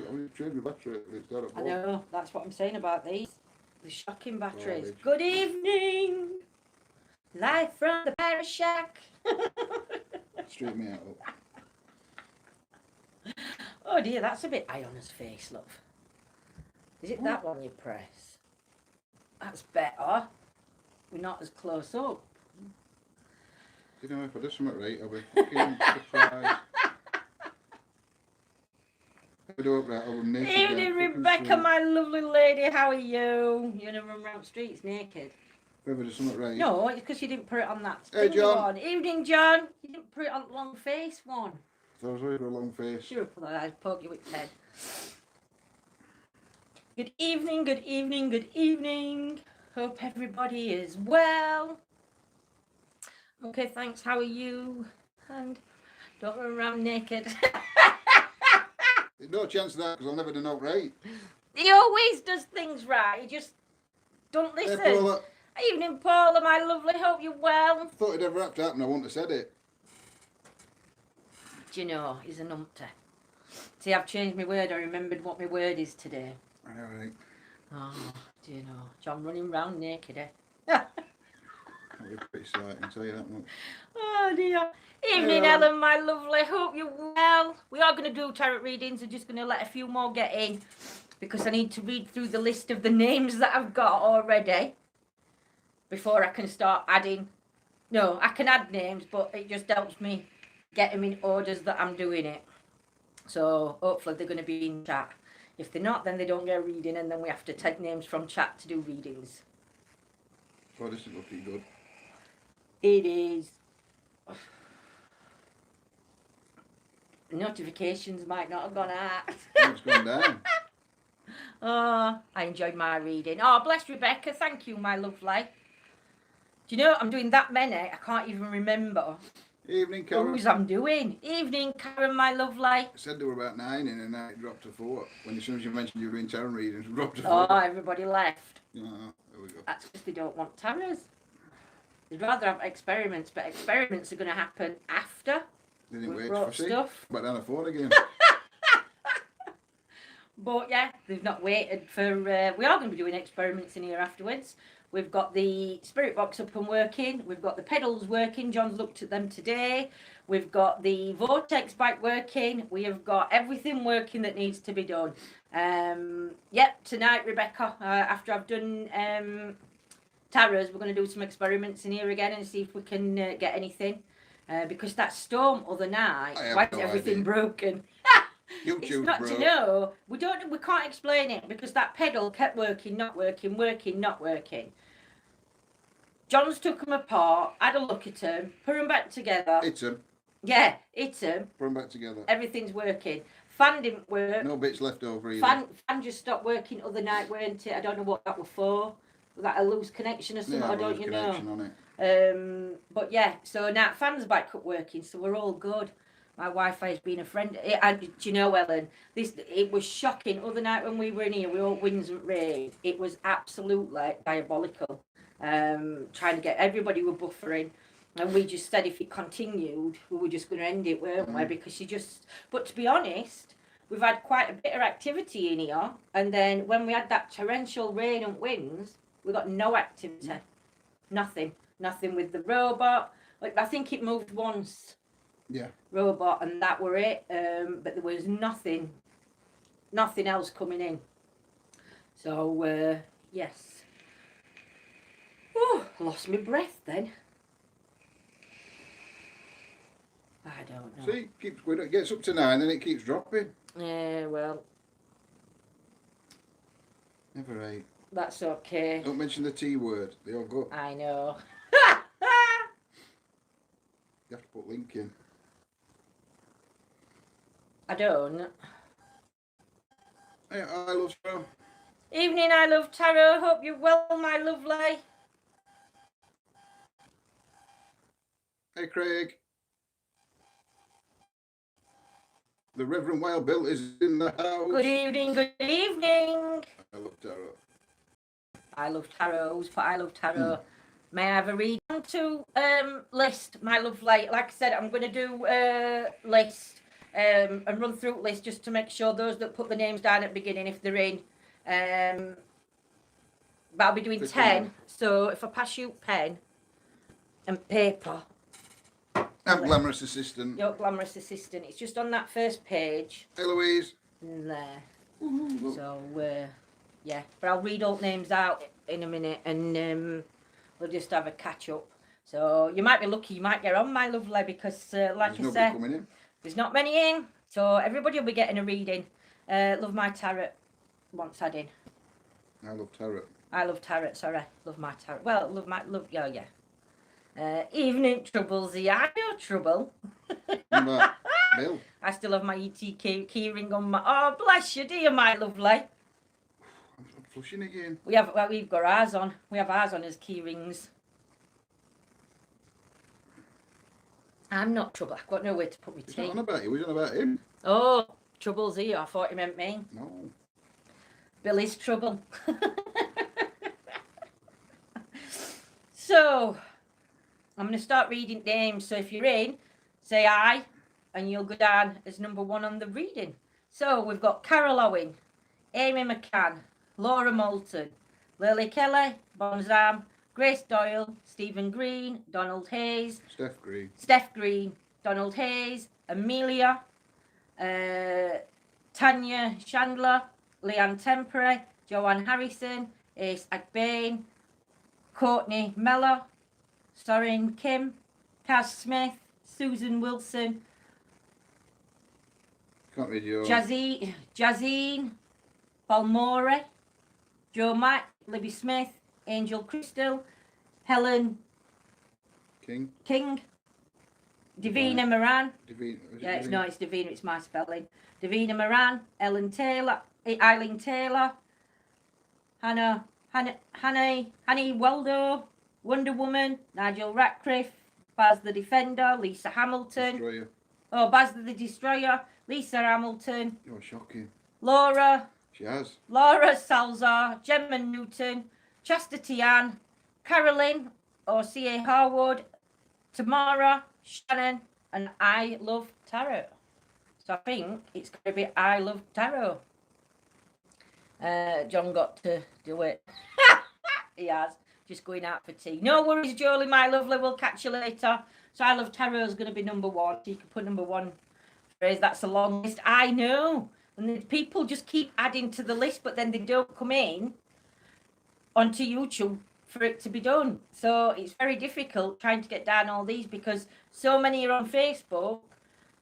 only change the battery. It's got I know, that's what I'm saying about these. The shocking batteries. Garbage. Good evening. Live from the Pirate Shack. Straight me out. Oh dear, that's a bit high on his face, love. Is it that one you press? That's better. We're not as close up. You know, if I do something right, I'll be fucking surprised. If I do it right, I'll be naked. Evening, Rebecca, my lovely lady. How are you? You're gonna run around the streets naked. If I do something right. No, it's because you didn't put it on that Hey, stingy John. one. Evening, John. You didn't put it on the long face one. So I was waiting for a long face. Sure, put that. I'd poke you with head. Good evening, good evening, good evening. Hope everybody is well. Okay, thanks. How are you? And don't run around naked. There's no chance of that because I'll never do it right. He always does things right. He just don't listen. Hey, Paula. Evening, Paula, my lovely. Hope you're well. I thought it ever had to happen. I wouldn't have said it. Do you know, he's a numpty. See, I've changed my word. I remembered what my word is today. I know, right? Oh, do you know? John running round naked, eh? I'll be pretty slight, I can tell you that much. Oh, dear. Evening, Hello. Ellen, my lovely. Hope you're well. We are going to do tarot readings. I'm just going to let a few more get in because I need to read through the list of the names that I've got already before I can start adding. No, I can add names, but it just helps me get them in orders that I'm doing it. So hopefully they're going to be in chat. If they're not, then they don't get a reading, and then we have to take names from chat to do readings. Oh, this is looking good. It is. Notifications might not have gone out. It's gone down. Oh, I enjoyed my reading. Oh, bless Rebecca. Thank you, my lovely. Do you know, I'm doing that many, I can't even remember Evening, Karen. whose I'm doing. Evening, Karen, my lovely. I said there were about 9 in and then it dropped to 4. When as soon as you mentioned you were doing tarot readings, it dropped to 4. Oh, everybody left. Yeah, there we go. That's because they don't want tarots. They'd rather have experiments, but experiments are going to happen after They didn't we've wait brought for stuff. Back down the phone again. But yeah, they've not waited for. We are going to be doing experiments in here afterwards. We've got the spirit box up and working. We've got the pedals working. John's looked at them today. We've got the vortex bike working. We have got everything working that needs to be done. Yep, tonight, Rebecca, after I've done tarots, we're going to do some experiments in here again and see if we can get anything. Because that storm other night, I have why is no everything idea. broken? It's YouTube, not bro. to know. We can't explain it because that pedal kept working, not working, working, not working. John's took them apart, had a look at them, put them back together. It's them. Yeah, it's them. Put them back together. Everything's working. Fan didn't work. No bits left over either. Fan just stopped working other night, weren't it? I don't know what that was for. Was that a loose connection or something? Yeah, I don't you know. on it. But yeah, so now fan's back up working, so we're all good. My Wi-Fi has been a friend. Do you know, Ellen? It was shocking. Other night when we were in here, we all winds and rain. It was absolutely diabolical. Trying to get everybody were buffering, and we just said if it continued, we were just going to end it, weren't we? Because you just. But to be honest, we've had quite a bit of activity in here, and then when we had that torrential rain and winds, we got no activity. Nothing with the robot. Like I think it moved once. Yeah. Robot, and that were it. But there was nothing else coming in. So yes. Oh, lost my breath then. I don't know. See, keeps going. It gets up to 9, then it keeps dropping. Yeah, well, Never right. that's okay. Don't mention the T word. They all go. I know. You have to put link in. I don't. Hey, I love Tarot. Evening, I love tarot. Hope you're well, my lovely. Hey, Craig. The Reverend Wild Bill is in the house. Good evening, good evening. I love Tarot. I love tarots, but I love tarot. May I have a read to list, my lovely? Like I said, I'm going to do list. and run through the list just to make sure those that put the names down at the beginning, if they're in. But I'll be doing 10. So if I pass you pen and paper. I'm Glamorous Assistant. Your Glamorous Assistant. It's just on that first page. Eloise. There. So, yeah. But I'll read all names out in a minute and we'll just have a catch up. So you might be lucky, you might get on, my lovely, because like I said, there's not many in. So everybody will be getting a reading. Love my tarot once had in. I love tarot. I love tarot, sorry. Love my tarot. Well, yeah. Evening troubles, I know trouble. Bill. I still have my ET key ring on my... Oh, bless you, dear, my lovely. I'm flushing again. We've got ours on. We have ours on as key rings. I'm not trouble. I've got nowhere to put my tea. He's not on about you. He's on about him. Oh, trouble's here. I thought you meant me. No. Billy's trouble. So, I'm going to start reading names. So if you're in, say I, and you'll go down as number 1 on the reading. So we've got Carol Owen, Amy McCann, Laura Moulton, Lily Kelly, Bonzam, Grace Doyle, Stephen Green, Donald Hayes, Steph Green, Donald Hayes, Amelia, Tanya Chandler, Leanne Tempere, Joanne Harrison, Ace Agbain, Courtney Mellor, Soren Kim, Kaz Smith, Susan Wilson, Can't read your... Jazine Balmore, Joe Mack, Libby Smith, Angel Crystal, Helen King, Davina Moran. It's Davina, it's my spelling. Davina Moran, Eileen Taylor, Hanny Waldo, Wonder Woman, Nigel Ratcliffe, Baz the Defender, Lisa Hamilton. Destroyer. Oh, Baz the Destroyer, Lisa Hamilton. You're shocking. Laura. She has. Laura Salzar, Gemma Newton, Chastity Ann, Carolyn or C.A. Harwood, Tamara, Shannon, and I Love Tarot. So I think it's going to be I Love Tarot. John got to do it. He has. Just going out for tea. No worries, Jolie, my lovely. We'll catch you later. So I Love Tarot is going to be number 1. So you can put number 1 phrase. That's the long list. I know. And the people just keep adding to the list, but then they don't come in onto YouTube for it to be done. So it's very difficult trying to get down all these because so many are on Facebook,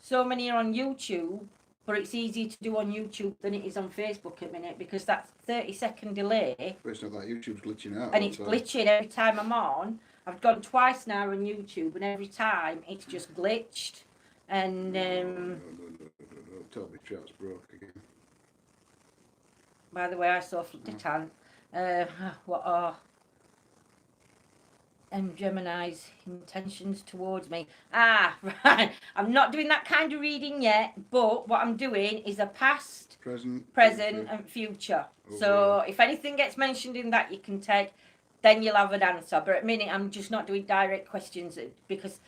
so many are on YouTube, but it's easier to do on YouTube than it is on Facebook at the minute because that's 30-second delay. But it's not that YouTube's glitching out. And it's glitching every time I'm on. I've gone twice now on YouTube, and every time it's just glitched. And No. Toby Trout's broke again. By the way, I saw Titan. What are Gemini's intentions towards me? Right. I'm not doing that kind of reading yet, but what I'm doing is a past, present, and future. So if anything gets mentioned in that you can take, then you'll have an answer. But at the minute, I'm just not doing direct questions because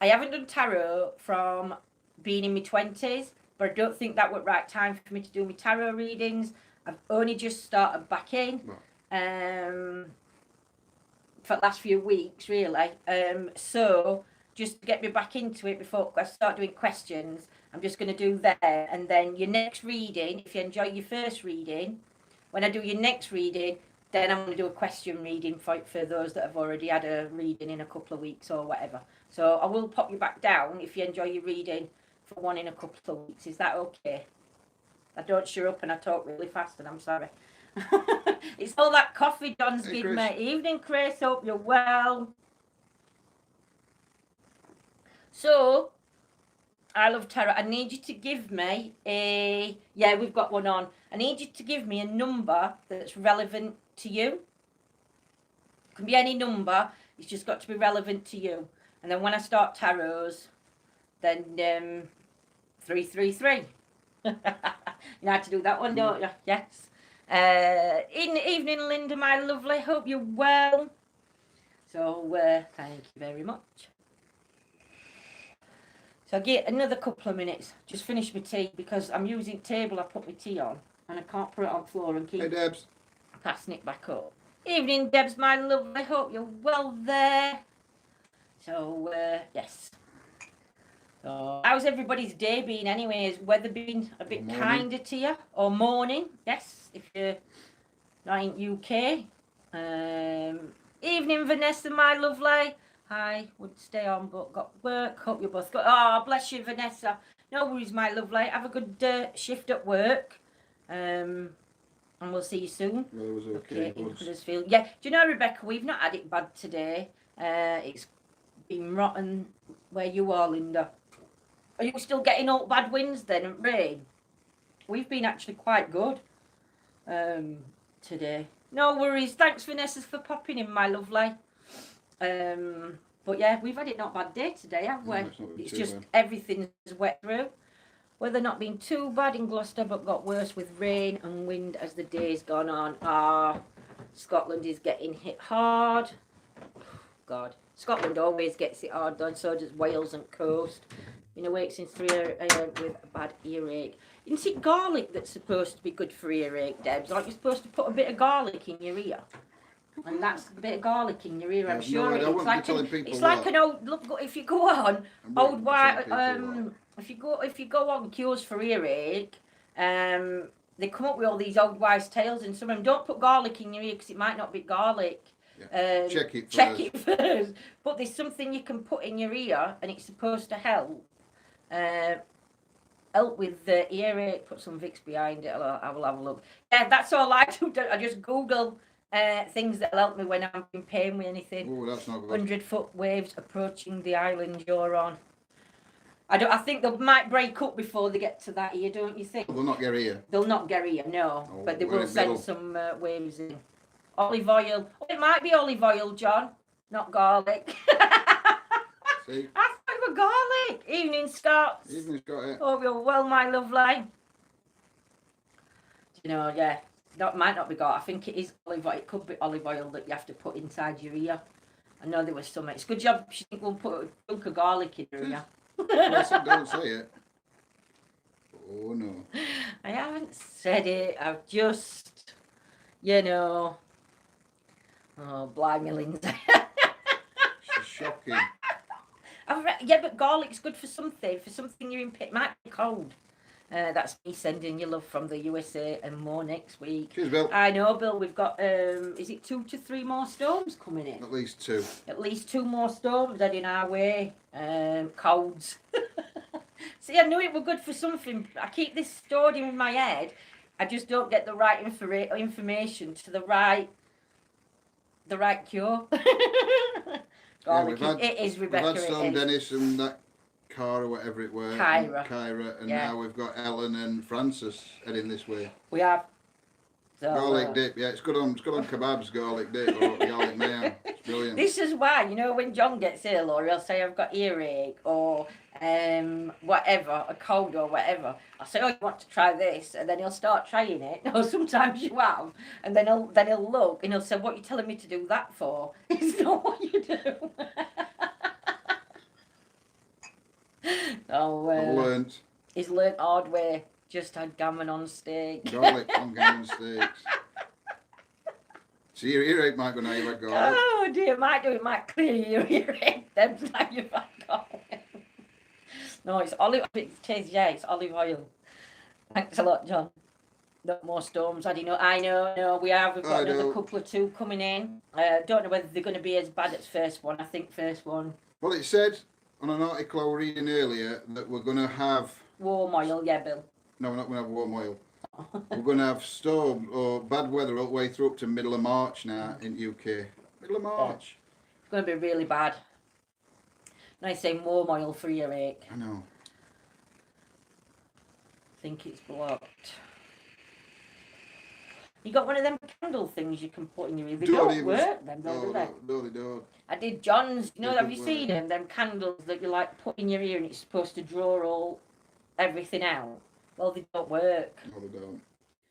I haven't done tarot from being in my 20s, but I don't think that was the right time for me to do my tarot readings. I've only just started back in for the last few weeks, really. So just to get me back into it before I start doing questions, I'm just going to do that. And then your next reading, if you enjoy your first reading, when I do your next reading, then I'm going to do a question reading for those that have already had a reading in a couple of weeks or whatever. So I will pop you back down if you enjoy your reading for one in a couple of weeks. Is that okay? I don't shut up and I talk really fast and I'm sorry. It's all that coffee John's given me. Evening, Chris. Hope you're well. So, I Love Tarot. I need you to give me a... Yeah, we've got one on. I need you to give me a number that's relevant to you. It can be any number. It's just got to be relevant to you. And then when I start tarots, then 333. You know how to do that one, don't you? Yes. In the evening, Linda, my lovely. Hope you're well. So, thank you very much. So I get another couple of minutes. Just finish my tea because I'm using the table I put my tea on and I can't put it on the floor and keep Hey, Debs. passing it back up. Evening, Debs, my love. I hope you're well there. So, yes. So, how's everybody's day been anyway? Has weather been a bit kinder to you? Or morning? Yes, if you're not in UK. Evening, Vanessa, my lovely. Hi, would stay on but got work. Hope you're both good. Oh, bless you, Vanessa. No worries, my lovely. Have a good shift at work. And we'll see you soon. Well, it was okay. In Huddersfield. Yeah, do you know, Rebecca, we've not had it bad today. It's been rotten where you are, Linda. Are you still getting all bad winds then and rain? We've been actually quite good today. No worries. Thanks, Vanessa, for popping in, my lovely. But yeah, we've had it not bad day today, have we? No, it's just everything's wet through. Weather not been too bad in Gloucester, but got worse with rain and wind as the day's gone on. Scotland is getting hit hard. God, Scotland always gets it hard done, so does Wales and coast. Been awake since 3 a.m. with a bad earache. Isn't it garlic that's supposed to be good for earache, Debs? Aren't you supposed to put a bit of garlic in your ear? And that's a bit of garlic in your ear, I'm sure. It's like an old look. If you go on old white, if you go on cures for earache, they come up with all these old wives' tales, and some of them don't put garlic in your ear because it might not be garlic. Yeah. Check it first. But there's something you can put in your ear, and it's supposed to help. Help with the earache. Put some Vicks behind it. I will have a look. Yeah, that's all I do. I just Google things that'll help me when I'm in pain with anything. Oh, that's not good. 100-foot waves approaching the island you're on. I think they might break up before they get to that ear, don't you think? They'll not get here. They'll not get here, no. But they will send some waves in. Olive oil. Oh, it might be olive oil, John. Not garlic. See? I thought it was garlic. Evening, Scott. Evening, Scott, yeah. Oh, you're well, my lovely. You know, yeah. That might not be garlic. I think it is olive oil. It could be olive oil that you have to put inside your ear. I know there was some. It's a good job she didn't go and put a chunk of garlic in her ear. Don't say it. Oh, no. I haven't said it. I've just, you know. Oh, blimey, Lindsay. She's shocking. Yeah, but garlic's good for something. For something you're in pain. It might be cold. That's me sending you love from the USA and more next week. Cheers, Bill. I know, Bill. We've got, is it 2 to 3 more storms coming in? At least 2. At least 2 more storms heading our way. Colds. See, I knew it were good for something. I keep this stored in my head. I just don't get the right information to the right cure. Garlic, it is, Rebecca. We've had Storm Dennis and that car or whatever it were. Kyra. And now we've got Ellen and Francis heading this way. We have. So, garlic dip, yeah, it's good on kebabs, garlic dip or garlic mayo. It's brilliant. This is why, you know, when John gets ill or he'll say I've got earache or whatever, a cold or whatever, I'll say, oh, you want to try this? And then he'll start trying it. No, sometimes you have. And then he'll look and he'll say, what are you telling me to do that for? It's not what you do. Learned. He's learnt hard way. Just had gammon on steak. Garlic on gammon steaks. See, your earache might go now you've had garlic. Oh dear, it might clear your earache. Then now you've had garlic. No, it's olive. It's olive oil. Thanks a lot, John. No more storms. I know. We've got another couple of 2 coming in. Don't know whether they're going to be as bad as first one. I think first one. Well, it said on an article I was reading earlier that we're going to have warm oil. Yeah, Bill. No, we're not going to have warm oil. We're going to have storm or bad weather all the way through up to middle of March now in UK. Middle of March. Yeah. It's going to be really bad. Nice saying warm oil for earache. I know. I think it's blocked. You got one of them candle things you can put in your ear. They don't work then, do they? No, they don't. I did John's. You know, have you seen them? Them candles that you like put in your ear and it's supposed to draw everything out. Well, they don't work. No, they don't.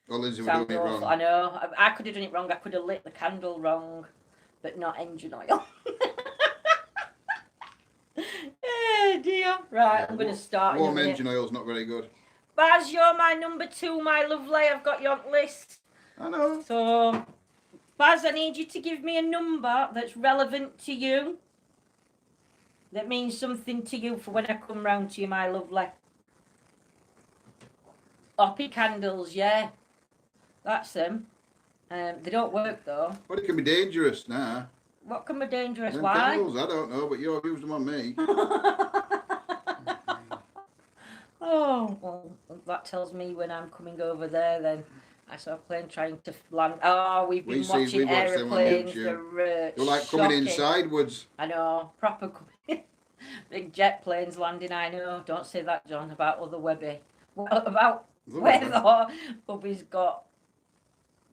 Oh, Lindsay, we're doing it wrong. I know. I could have done it wrong. I could have lit the candle wrong, but not engine oil. dear. Right, I'm going to start in a Warm minute. engine oil's not very good. Baz, you're my number 2, my lovely. I've got you on the list. I know. So, Baz, I need you to give me a number that's relevant to you. That means something to you for when I come round to you, my lovely. Oppie candles, yeah. That's them. They don't work though. But it can be dangerous now. What can be dangerous? Them Why? candles, I don't know, but you've used them on me. Oh, well, that tells me when I'm coming over there then. I saw a plane trying to land. Oh, we've been watching we watched them on aeroplanes. YouTube. They're You're like coming in shocking. sideways. I know, proper big jet planes landing. I know. Don't say that, John, about other Webby. Well, about where the hubby's got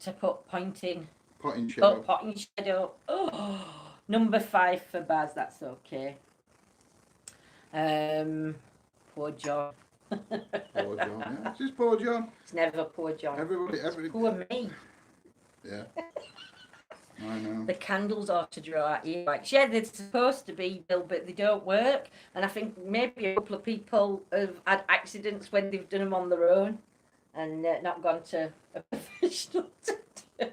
to put pointing. Potting shadow. Potting shadow. Oh, number 5 for Baz. That's okay. Poor John. Poor John. Yeah, it's just poor John. It's never poor John. Everybody. Poor me. Yeah. I know. The candles ought to draw out your bikes. Yeah, they're supposed to be, Bill, but they don't work. And I think maybe a couple of people have had accidents when they've done them on their own and not gone to a professional to do.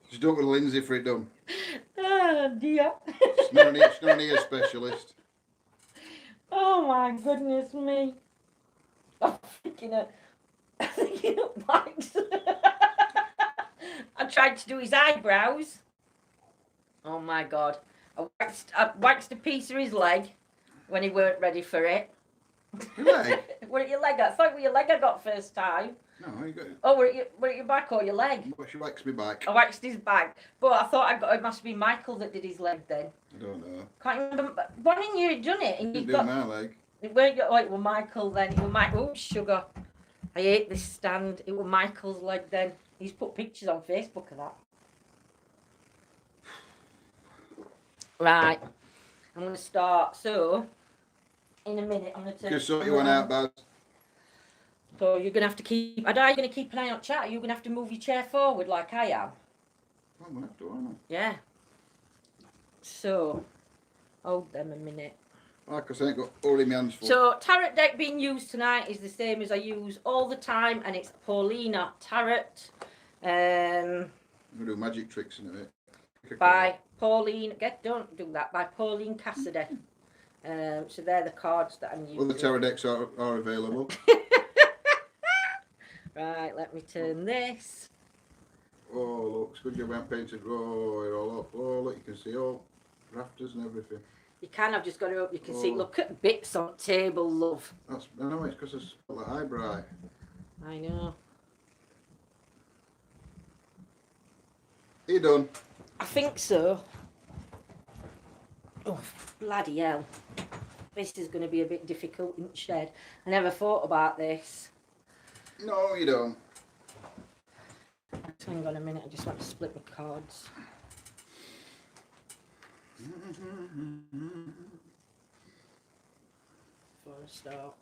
Just don't go to Lindsay for it done. Oh, dear. It's not an ear specialist. Oh, my goodness me. I'm thinking of Mike's. I tried to do his eyebrows. Oh my God. I waxed a piece of his leg when he weren't ready for it. Your leg? Were it your leg? I thought it was your leg I got first time. No, you got it. Oh, were it your back or your leg? She waxed me back. I waxed his back. But I thought it must be Michael that did his leg then. I don't know. Can't remember. One in you had done it and you Didn't got... do my leg. It weren't your... Oh, it was Michael then. It was Michael. Oh, sugar. I hate this stand. It was Michael's leg then. He's put pictures on Facebook of that. Right. I'm going to start. So, in a minute, I'm going to... Just sort you one out, Baz. So, you're going to have to keep... Are you going to keep an eye on chat? Are you going to have to move your chair forward like I am? I'm going to have to, aren't Yeah. So, hold them a minute. I? Like I say, I ain't got all in my hands full. So, tarot deck being used tonight is the same as I use all the time, and it's Paulina Tarot. I'm going to do magic tricks in a bit. By Pauline, don't do that, by Pauline Cassidy. So they're the cards that I'm using. Other tarot decks are available. Right, let me turn this. Oh, look, it's good job I haven't painted. Oh, it all up. Oh, look, you can see all rafters and everything. You can, I've just got it up, you can see, Oh. look at bits on the table, love. I know it's because it's got the eye bright. I know. Are you done? I think so. Oh, bloody hell. This is going to be a bit difficult in shed. I never thought about this. No, you don't. Hang on a minute, I just want to split my cards. Before I start.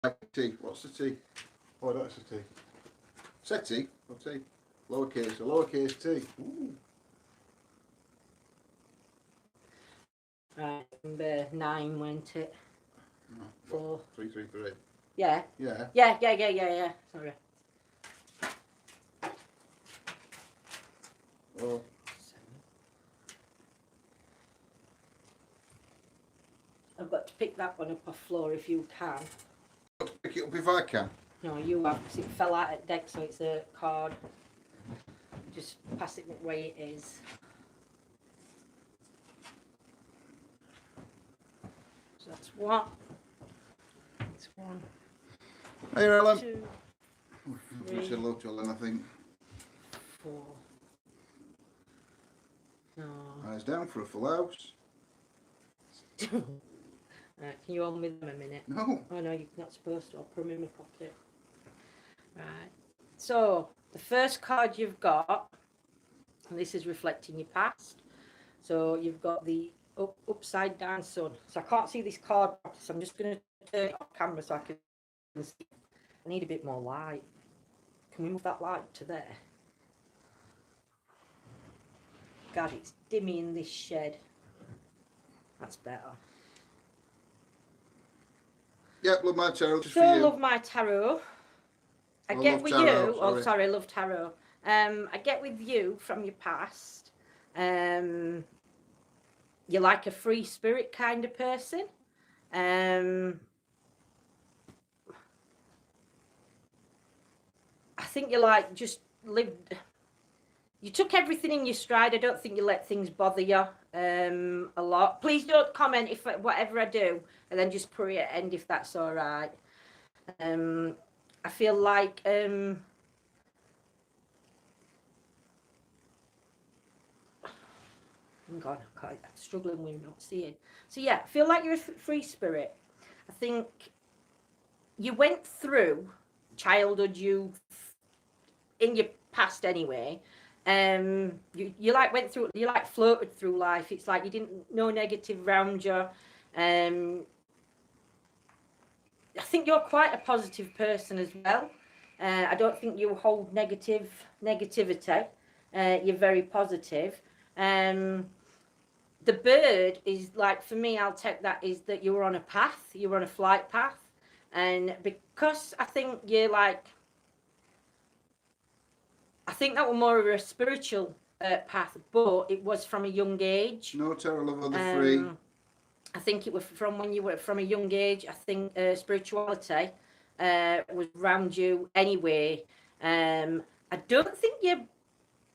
Like a T. What's the T? Oh, that's a T. Settee? Or T? Lowercase. A lowercase T. Ooh. Right, number 9 went it. No, 4. 333. Yeah. Yeah. Yeah. Sorry. Oh, 7. I've got to pick that one up off floor if you can. got to pick it up if I can. No, you have, because it fell out at deck, so it's a card. Just pass it the way it is. So that's 1. That's 1, Hey, Ellen. 2, We said hello to Ellen, I think. 4. No. Eyes down for a full house. Right, can you hold me them a minute? No. Oh no, you're not supposed to. I'll put them in my pocket. Right. So, the first card you've got, and this is reflecting your past. So, you've got the upside down sun. So, I can't see this card, so I'm just going to turn it off camera so I can see. I need a bit more light. Can we move that light to there? God, it's dimmy in this shed. That's better. Yep, love my tarot. Just So for you. love my tarot. I Oh, get love with tarot, you. Oh, sorry. sorry, love tarot. I get with you from your past. You're like a free spirit kind of person. I think you like just lived. You took everything in your stride. I don't think you let things bother you a lot. Please don't comment if whatever I do, and then just put it at end if that's all right. I feel like oh God, I'm struggling with not seeing. So yeah, I feel like you're a free spirit. I think you went through childhood, youth, in your past anyway. You like went through, you like floated through life. It's like you didn't no negative around you. I think you're quite a positive person as well. I don't think you hold negativity. You're very positive. The bird is like, for me, I'll take that is that you're on a path, you're on a flight path. And because I think you're like, I think that was more of a spiritual path, but it was from a young age. No tarot, love, the free. I think it was from when you were from a young age. I think spirituality was around you anyway. I don't think you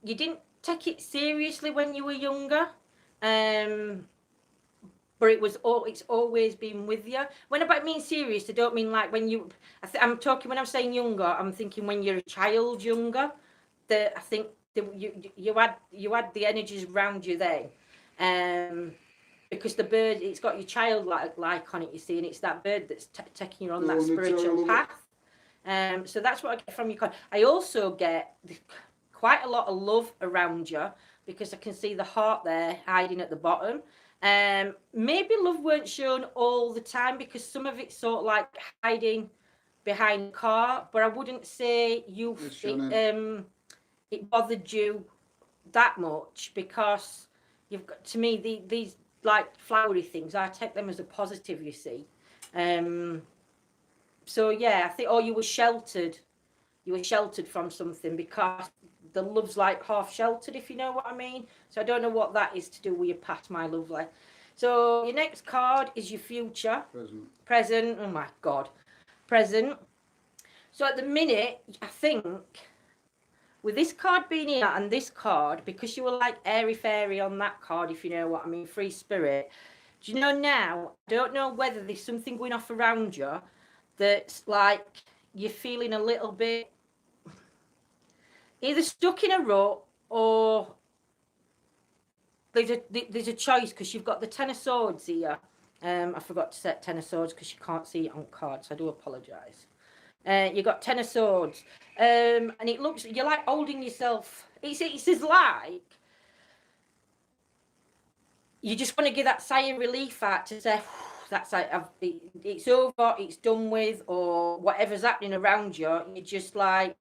didn't take it seriously when you were younger, but it's always been with you. When I mean serious, I don't mean like when you. I'm talking when I'm saying younger. I'm thinking when you're a child younger. That I think you had the energies around you then. Because the bird, it's got your child like on it, you see, and it's that bird that's taking you on that spiritual path. So that's what I get from your card. I also get quite a lot of love around you because I can see the heart there hiding at the bottom. Maybe love weren't shown all the time because some of it's sort of like hiding behind the car, but I wouldn't say it bothered you that much because you've got, to me, these like flowery things, I take them as a positive, you see. So yeah, I think, or you were sheltered from something because the love's like half sheltered, if you know what I mean. So I don't know what that is to do with your past, my lovely. So your next card is your future. Present. Oh my God. Present. So at the minute, I think with this card being here and this card, because you were like airy fairy on that card, if you know what I mean, free spirit. Do you know now? I don't know whether there's something going off around you that's like you're feeling a little bit either stuck in a rut or there's a choice because you've got the Ten of Swords here. I forgot to set Ten of Swords because you can't see it on cards. So I do apologise. You got Ten of Swords, and it looks you're like holding yourself. It says like you just want to give that sigh of relief out to say that's like it's over, it's done with, or whatever's happening around you. You just like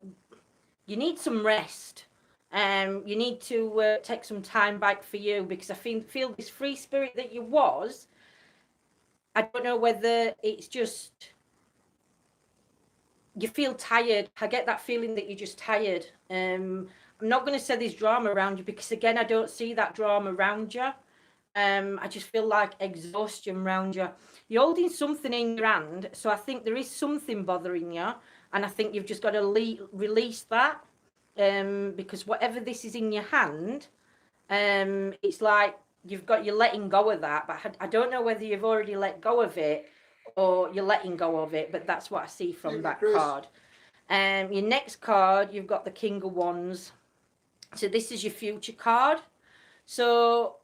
you need some rest. You need to take some time back for you because I feel this free spirit that you was. I don't know whether it's just. You feel tired. I get that feeling that you're just tired. I'm not going to say there's drama around you because again, I don't see that drama around you. I just feel like exhaustion around you. You're holding something in your hand, so I think there is something bothering you, and I think you've just got to release that. Because whatever this is in your hand, it's like you're letting go of that. But I don't know whether you've already let go of it or you're letting go of it, but that's what I see from that card. Your next card, you've got the King of Wands. So this is your future card. So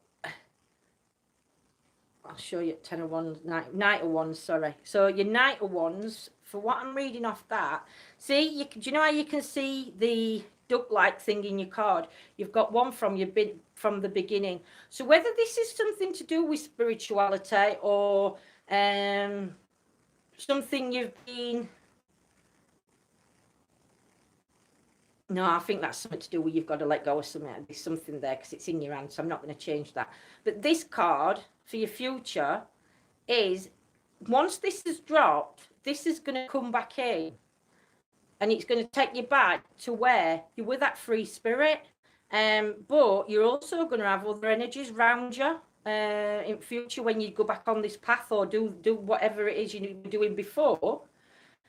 I'll show you Ten of Wands, Knight of Wands, sorry. So your Knight of Wands, for what I'm reading off that, see, do you know how you can see the duck-like thing in your card? You've got one from the beginning. So whether this is something to do with spirituality or something you've been. No, I think that's something to do with you've got to let go of something. There's something there because it's in your hand, so I'm not going to change that. But this card for your future is once this is dropped, this is going to come back in, and it's going to take you back to where you were, that free spirit. But you're also going to have other energies around you in future when you go back on this path or do whatever it is you were doing before.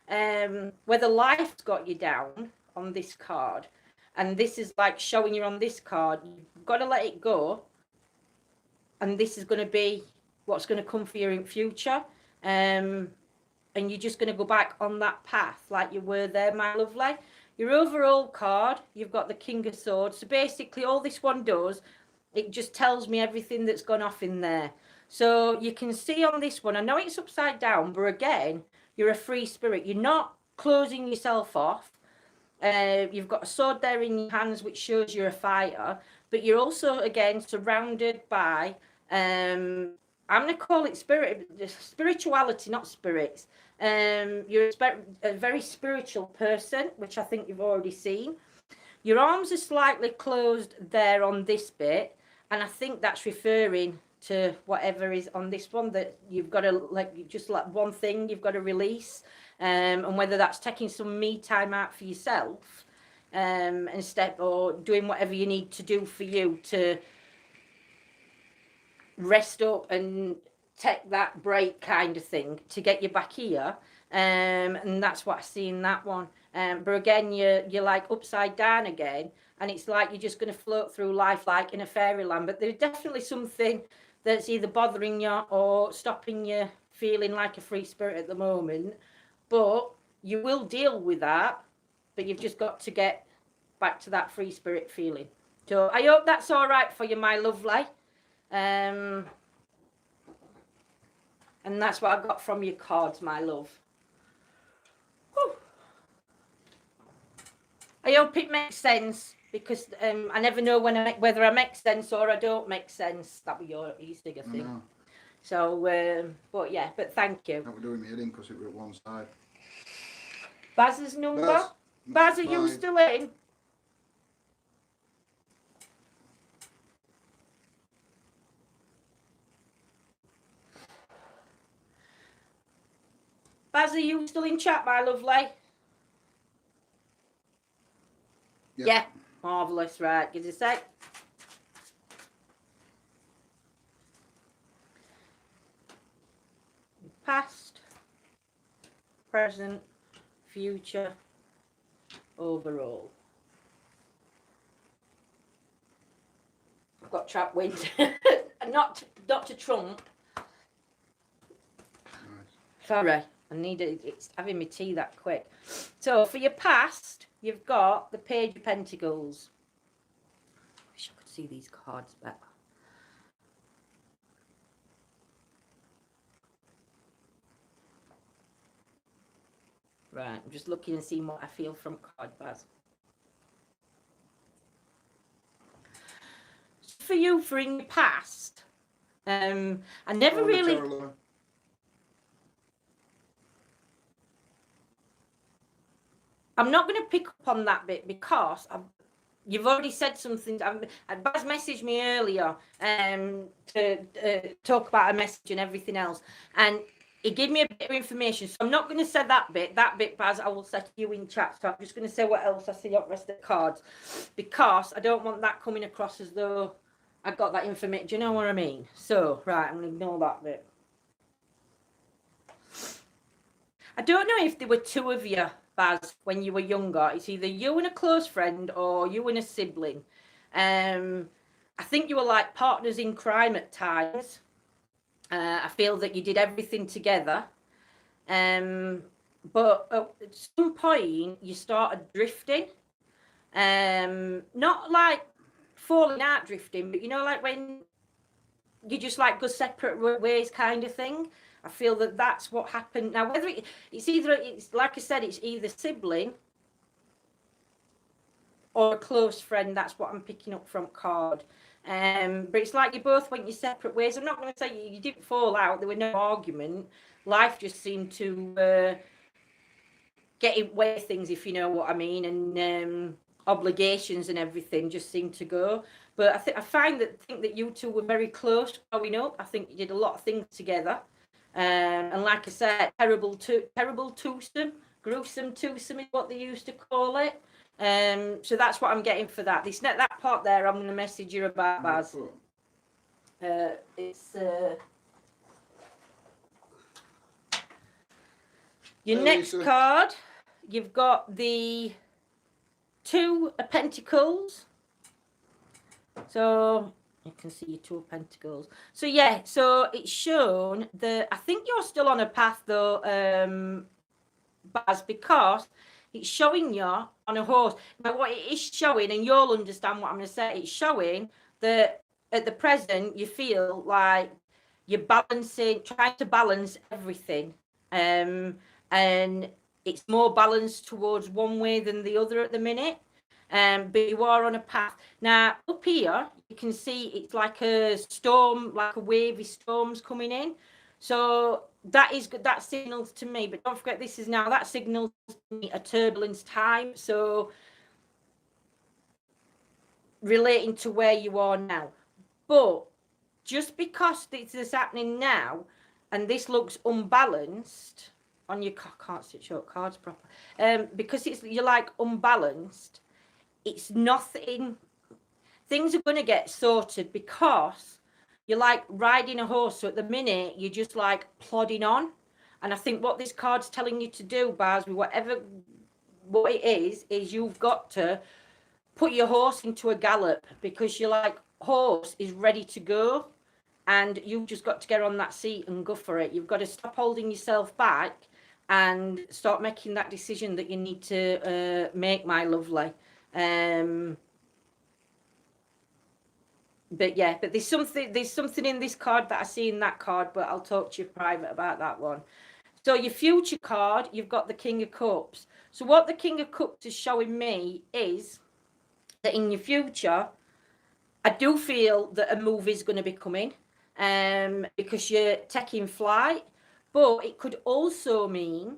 Whether life's got you down on this card, and this is like showing you on this card, you've got to let it go, and this is going to be what's going to come for you in future. And you're just going to go back on that path like you were there, my lovely. Your overall card, you've got the King of Swords. So basically all this one does, it just tells me everything that's gone off in there. So you can see on this one, I know it's upside down, but again, you're a free spirit. You're not closing yourself off. You've got a sword there in your hands, which shows you're a fighter. But you're also, again, surrounded by, I'm going to call it spirituality, not spirits. You're a very spiritual person, which I think you've already seen. Your arms are slightly closed there on this bit, and I think that's referring to whatever is on this one, that you've got to, like, just like one thing you've got to release, and whether that's taking some me time out for yourself, instead, or doing whatever you need to do for you to rest up and take that break kind of thing to get you back here. And that's what I see in that one. But again, you're like upside down again, and it's like you're just going to float through life like in a fairyland. But there's definitely something that's either bothering you or stopping you feeling like a free spirit at the moment. But you will deal with that, but you've just got to get back to that free spirit feeling. So I hope that's all right for you, my lovely. And that's what I got from your cards, my love. Whew. I hope it makes sense, because I never know whether I make sense or I don't make sense. That was your Easter thing. So, but yeah, but thank you. That we're doing me head in because it were at one side. Baz's number? Baz, are you still in? Baz, are you still in chat, my lovely? Yep. Yeah, marvellous. Right, give us a sec. Past, present, future, overall. I've got trap wind. not to Trump. Nice. Sorry. I need it. It's having me tea that quick. So for your past, you've got the Page of Pentacles. Wish I could see these cards better. Right, I'm just looking and seeing what I feel from card Baz. For you, for in your past, I never really. I'm not going to pick up on that bit because you've already said something. Baz messaged me earlier to talk about a message and everything else, and he gave me a bit of information. So I'm not going to say that bit. That bit, Baz, I will say to you in chat. So I'm just going to say what else I see on the rest of the cards, because I don't want that coming across as though I got that information. Do you know what I mean? So, right, I'm going to ignore that bit. I don't know if there were two of you, Baz, when you were younger. It's either you and a close friend or you and a sibling. I think you were like partners in crime at times. I feel that you did everything together. But at some point you started drifting. Not like falling out drifting, but you know, like when you just like go separate ways kind of thing. I feel that that's what happened. Now, whether it's like I said, it's either sibling or a close friend. That's what I'm picking up from card. But it's like you both went your separate ways. I'm not going to say you didn't fall out. There were no argument. Life just seemed to get in way of things, if you know what I mean, and obligations and everything just seemed to go. But I think that you two were very close growing up. I think you did a lot of things together. And like I said, terrible twosome, gruesome twosome is what they used to call it. So that's what I'm getting for that. This that part there, I'm going to message you about, Baz. It's your next Lisa. card. You've got the Two of Pentacles. So you can see your Two of Pentacles. So yeah, so it's shown that I think you're still on a path though, Baz, because it's showing you on a horse. Now what it is showing, and you'll understand what I'm going to say, it's showing that at the present you feel like you're balancing, trying to balance everything. And it's more balanced towards one way than the other at the minute. But you are on a path. Now, up here, you can see it's like a storm, like a wavy storm's coming in. So that signals to me, but don't forget this is now, that signals to me a turbulence time. So relating to where you are now. But just because this is happening now, and this looks unbalanced on your, can't stitch up cards proper, because you're like unbalanced, it's nothing, things are going to get sorted because you're like riding a horse. So at the minute, you're just like plodding on. And I think what this card's telling you to do, Baz, what it is you've got to put your horse into a gallop, because you're like, horse is ready to go. And you've just got to get on that seat and go for it. You've got to stop holding yourself back and start making that decision that you need to make, my lovely. But yeah, but there's something in this card that I see in that card, but I'll talk to you private about that one. So your future card, you've got the King of Cups. So what the King of Cups is showing me is that in your future, I do feel that a move is going to be coming, because you're taking flight, but it could also mean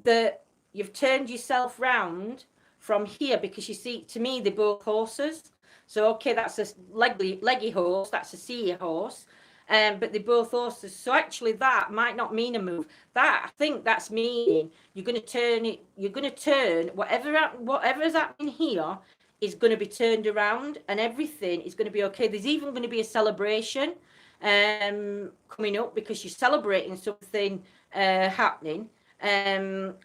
that you've turned yourself round from here, because you see, to me, they're both horses. So, okay, that's a leggy horse, that's a seer horse, but they're both horses. So actually that might not mean a move. That, I think that's meaning you're going to turn whatever's happening here is going to be turned around, and everything is going to be okay. There's even going to be a celebration coming up, because you're celebrating something happening.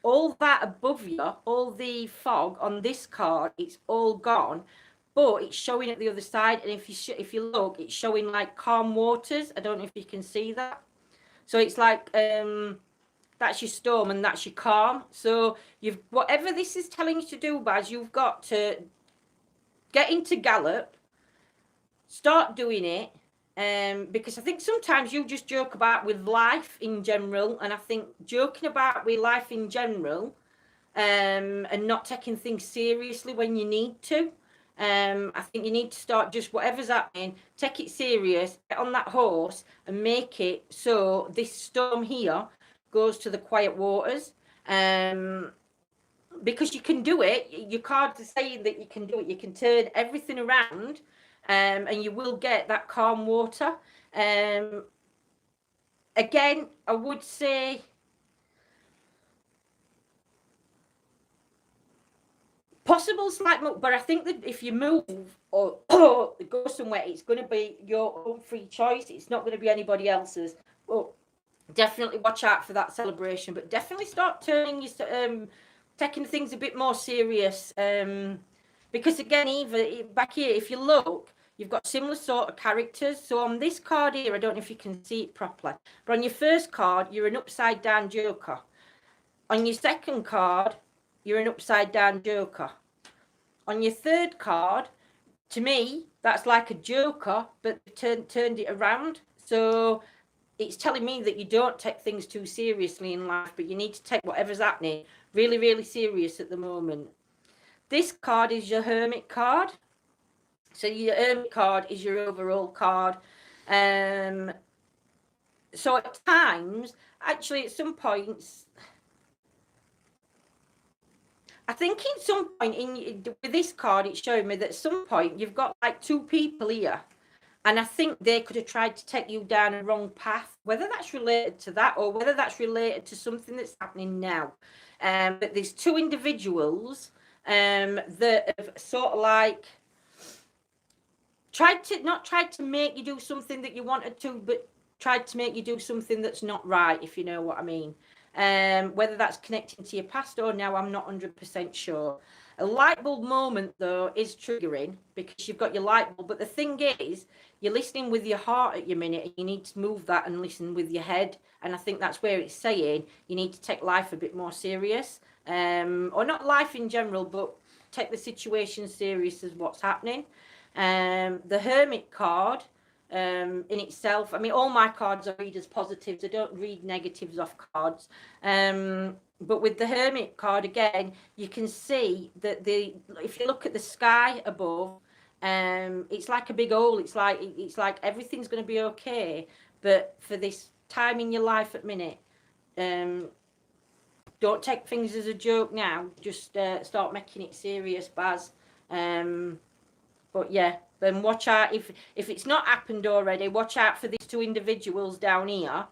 All that above you, all the fog on this card, it's all gone, but it's showing at the other side. And if you look, it's showing like calm waters. I don't know if you can see that. So it's like that's your storm and that's your calm. So you've, whatever this is telling you to do, Baz, you've got to get into gallop, start doing it. Because I think sometimes you just joke about with life in general, and I think joking about with life in general, and not taking things seriously when you need to, I think you need to start just whatever's happening, take it serious, get on that horse and make it so this storm here goes to the quiet waters. Because you can do it. Your card is saying that you can do it. You can turn everything around, and you will get that calm water. Again, I would say possible slight move, but I think that if you move or go somewhere, it's going to be your own free choice. It's not going to be anybody else's. But definitely watch out for that celebration. But definitely start turning your taking things a bit more serious. Because again, even back here, if you look, you've got similar sort of characters. So on this card here, I don't know if you can see it properly, but on your first card, you're an upside down joker. On your second card, you're an upside down joker. On your third card, to me, that's like a joker, but turned it around. So it's telling me that you don't take things too seriously in life, but you need to take whatever's happening really, really serious at the moment. This card is your Hermit card. So your Hermit card is your overall card. So at times, actually at some points, I think at some point with this card, it's showing me that at some point you've got like two people here, And I think they could have tried to take you down a wrong path, whether that's related to that or whether that's related to something that's happening now. But there's two individuals that have sort of like tried to make you do something that you wanted to, but tried to make you do something that's not right, if you know what I mean. Whether that's connecting to your past or now, I'm not 100% sure. A light bulb moment, though, is triggering because you've got your light bulb. But the thing is, you're listening with your heart at your minute, and you need to move that and listen with your head. And I think that's where it's saying you need to take life a bit more serious, or not life in general, but take the situation serious as what's happening. The Hermit card in itself, I mean, all my cards I read as positives. I don't read negatives off cards. But with the Hermit card, again, you can see that if you look at the sky above, it's like a big hole. It's like everything's going to be okay. But for this time in your life at minute, don't take things as a joke now. Just start making it serious, Baz. But yeah, then watch out if it's not happened already. Watch out for these two individuals down here,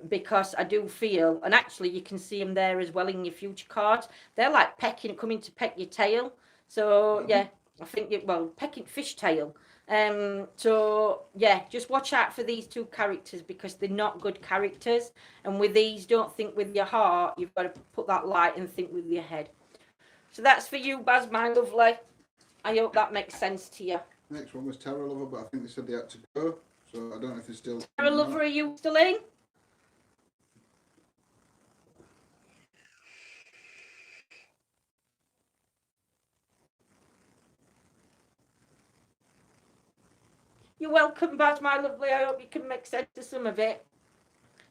because I do feel, and actually you can see them there as well in your future cards. They're like coming to peck your tail. So yeah, I think pecking fish tail. So yeah, just watch out for these two characters because they're not good characters. And with these, don't think with your heart. You've got to put that light and think with your head. So that's for you, Baz, my lovely. I hope that makes sense to you. Next one was Terror Lover, but I think they said they had to go, so I don't know if they're still. Terror Lover, are you still in? You're welcome, Baz, my lovely. I hope you can make sense of some of it.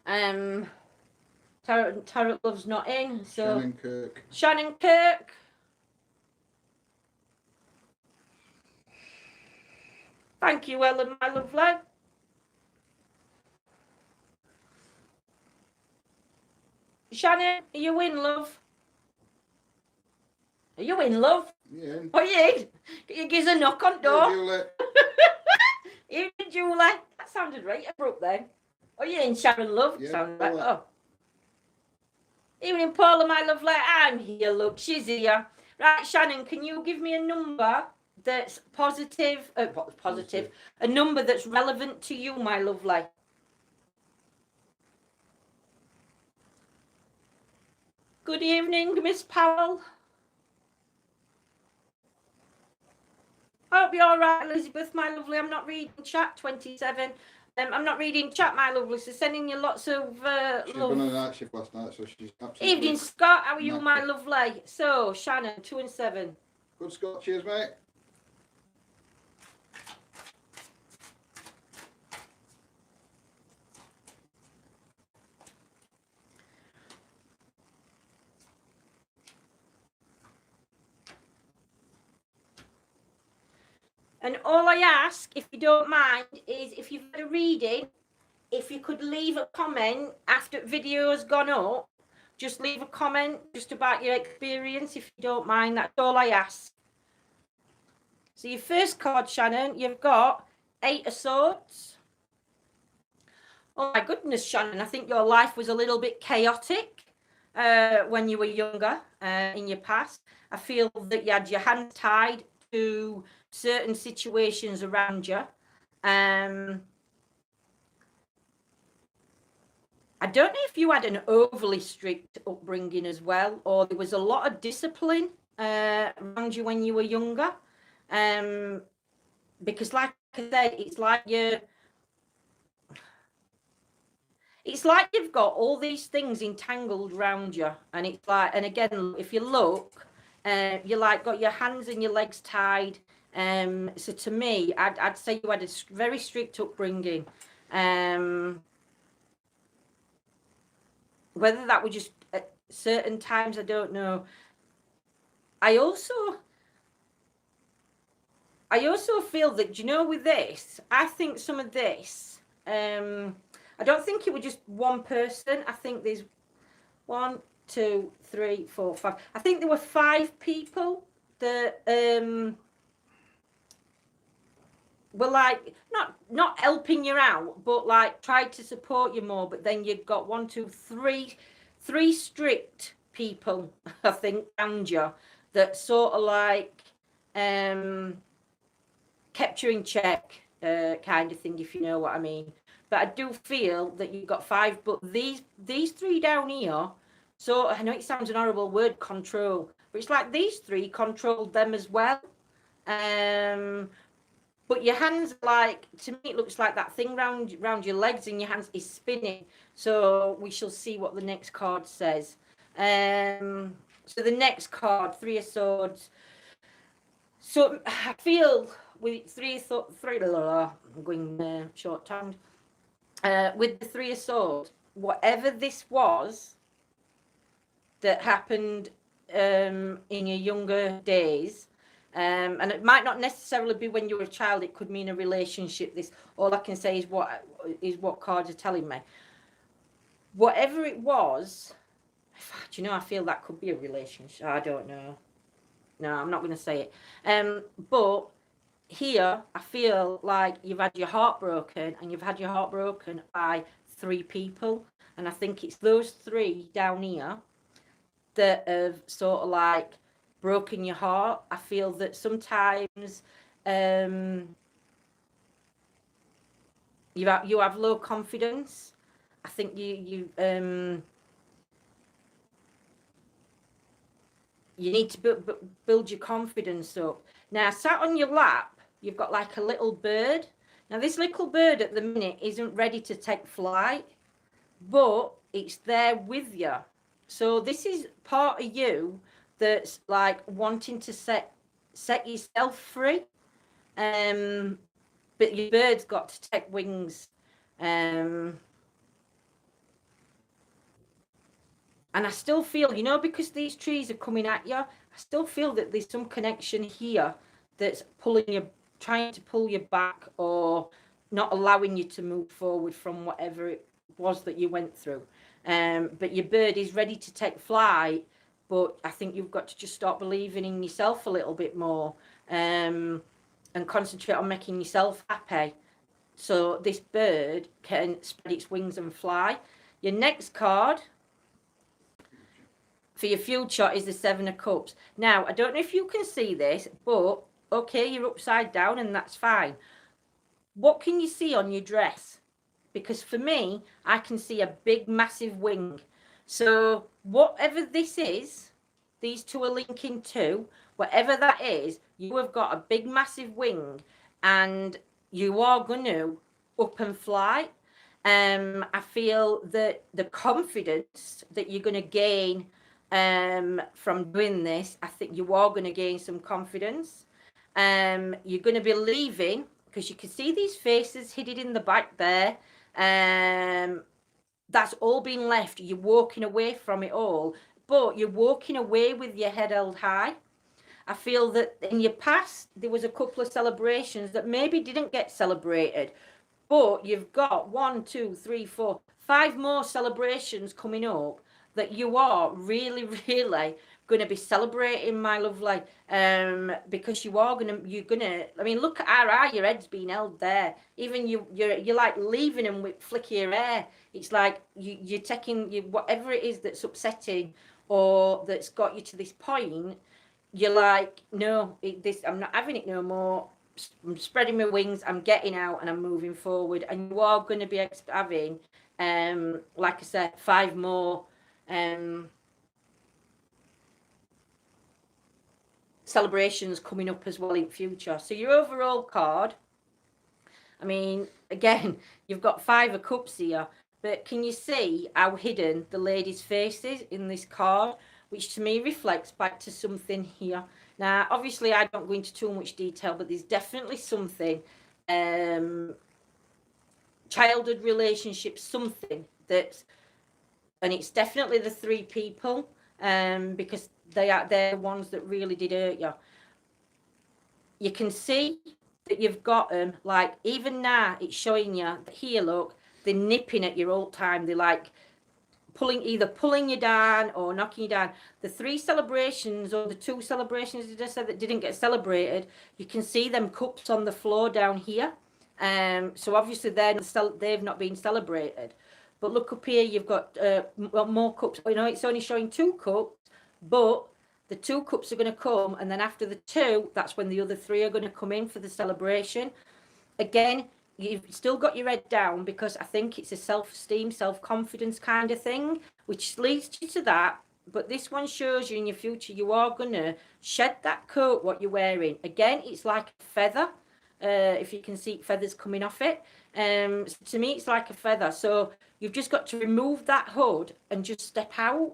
Tarot Love's not in, so Shannon Kirk. Thank you, Ellen, my lovely. Shannon, are you in, love? Are you in, love? Yeah. Are you in? You give us a knock on door. Julie. Evening, Julie. That sounded right abrupt then. Are you in, Sharon, love? Yeah, Sounds like, oh. Evening, Paula, my lovely. I'm here, look. She's here. Right, Shannon, can you give me a number that's positive? Positive. A number that's relevant to you, my lovely. Good evening, Miss Powell. Hope you're all right, Elizabeth, my lovely. I'm not reading chat. 27. I'm not reading chat, my lovely. So sending you lots of She's love. been on a night shift last night, so she's absolutely. Evening, Scott. How are you, my lovely? So, Shannon, 2 and 7. Good, Scott. Cheers, mate. And all I ask, if you don't mind, is if you've had a reading, if you could leave a comment after the video's gone up, just leave a comment just about your experience, if you don't mind. That's all I ask. So your first card, Shannon, you've got 8 of Swords. Oh my goodness, Shannon, I think your life was a little bit chaotic when you were younger in your past. I feel that you had your hands tied to certain situations around you. I don't know if you had an overly strict upbringing as well, or there was a lot of discipline around you when you were younger. Because like I said, it's like you've got all these things entangled around you. And it's like, and again, if you look, you like got your hands and your legs tied. So to me, I'd say you had a very strict upbringing. Whether that was just at certain times, I don't know. I also feel that, you know, with this, I think some of this, I don't think it was just one person. I think there's 1, 2, 3, 4, 5. I think there were 5 people that were like not helping you out, but like tried to support you more. But then you've got one, two, three strict people, I think, around you that sort of like kept you in check, kind of thing, if you know what I mean. But I do feel that you've got 5, but these 3 down here. So I know it sounds an horrible word, control, but it's like these 3 controlled them as well. But your hands, like, to me, it looks like that thing round your legs, and your hands is spinning. So we shall see what the next card says. So the next card, 3 of Swords. So I feel with 3 I'm going short-tongued. With the 3 of Swords, whatever this was that happened in your younger days, and it might not necessarily be when you were a child, it could mean a relationship. This, all I can say is what cards are telling me. Whatever it was, do you know, I feel that could be a relationship. I don't know. No, I'm not going to say it. But here, I feel like you've had your heart broken, and you've had your heart broken by 3 people. And I think it's those 3 down here that have sort of like broken your heart. I feel that sometimes you have low confidence. I think you need to build your confidence up. Now, sat on your lap, you've got like a little bird. Now, this little bird at the minute isn't ready to take flight, but it's there with you. So this is part of you that's like wanting to set yourself free. But your bird's got to take wings. And I still feel, you know, because these trees are coming at you, I still feel that there's some connection here that's pulling you, trying to pull you back, or not allowing you to move forward from whatever it was that you went through. But your bird is ready to take flight, but I think you've got to just start believing in yourself a little bit more, and concentrate on making yourself happy, so this bird can spread its wings and fly. Your next card for your future is the 7 of Cups. Now, I don't know if you can see this, but okay, you're upside down, and that's fine. What can you see on your dress? Because for me, I can see a big, massive wing. So whatever this is, these 2 are linking to, whatever that is, you have got a big, massive wing, and you are going to up and fly. I feel that the confidence that you're going to gain from doing this, I think you are going to gain some confidence. You're going to be leaving, because you can see these faces hidden in the back there. That's all been left. You're walking away from it all, but you're walking away with your head held high. I feel that in your past, there was a couple of celebrations that maybe didn't get celebrated, but you've got 1, 2, 3, 4, 5 more celebrations coming up that you are really, really going to be celebrating, my lovely, because you're gonna. I mean, look at our eye. Your head's been held there. Even you're like leaving them with flickier hair. It's like you're taking whatever it is that's upsetting or that's got you to this point. You're like, no, I'm not having it no more. I'm spreading my wings. I'm getting out and I'm moving forward. And you are going to be having, like I said, 5 more. Celebrations coming up as well in future. So your overall card, I mean, again, you've got 5 of Cups here, but can you see how hidden the ladies' faces in this card, which to me reflects back to something here. Now, obviously, I don't go into too much detail, but there's definitely something, childhood relationships, something that's, and it's definitely the 3 people, because they're the ones that really did hurt you. You can see that you've got them, like, even now it's showing you here, look, they're nipping at you all the time. They're like either pulling you down or knocking you down. The 3 celebrations or the 2 celebrations that I said that didn't get celebrated, you can see them cups on the floor down here. So obviously they've not been celebrated. But look up here, you've got more cups. You know, it's only showing 2 cups, but the 2 cups are going to come, and then after the 2, that's when the other 3 are going to come in for the celebration. Again, you've still got your head down, because I think it's a self-esteem, self-confidence kind of thing, which leads you to that. But this one shows you in your future, you are going to shed that coat, what you're wearing. Again, it's like a feather. If you can see feathers coming off it. To me, it's like a feather. So you've just got to remove that hood and just step out.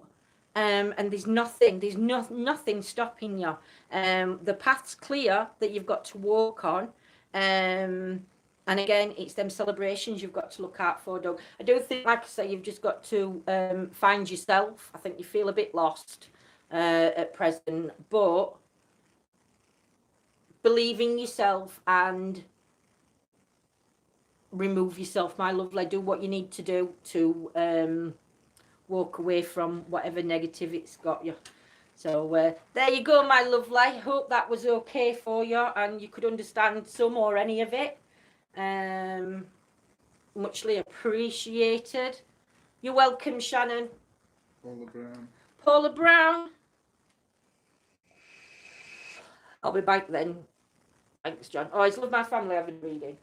And there's nothing stopping you. The path's clear that you've got to walk on. And again, it's them celebrations you've got to look out for, Doug. I do think, like I say, you've just got to find yourself. I think you feel a bit lost at present, but believe in yourself and remove yourself, my lovely. Do what you need to do to walk away from whatever negative it's got you. So there you go, my lovely. Hope that was okay for you and you could understand some or any of it. Muchly appreciated. You're welcome, Shannon. Paula Brown. Paula Brown. I'll be back then. Thanks, John. Oh, it's Love My Family I've been reading.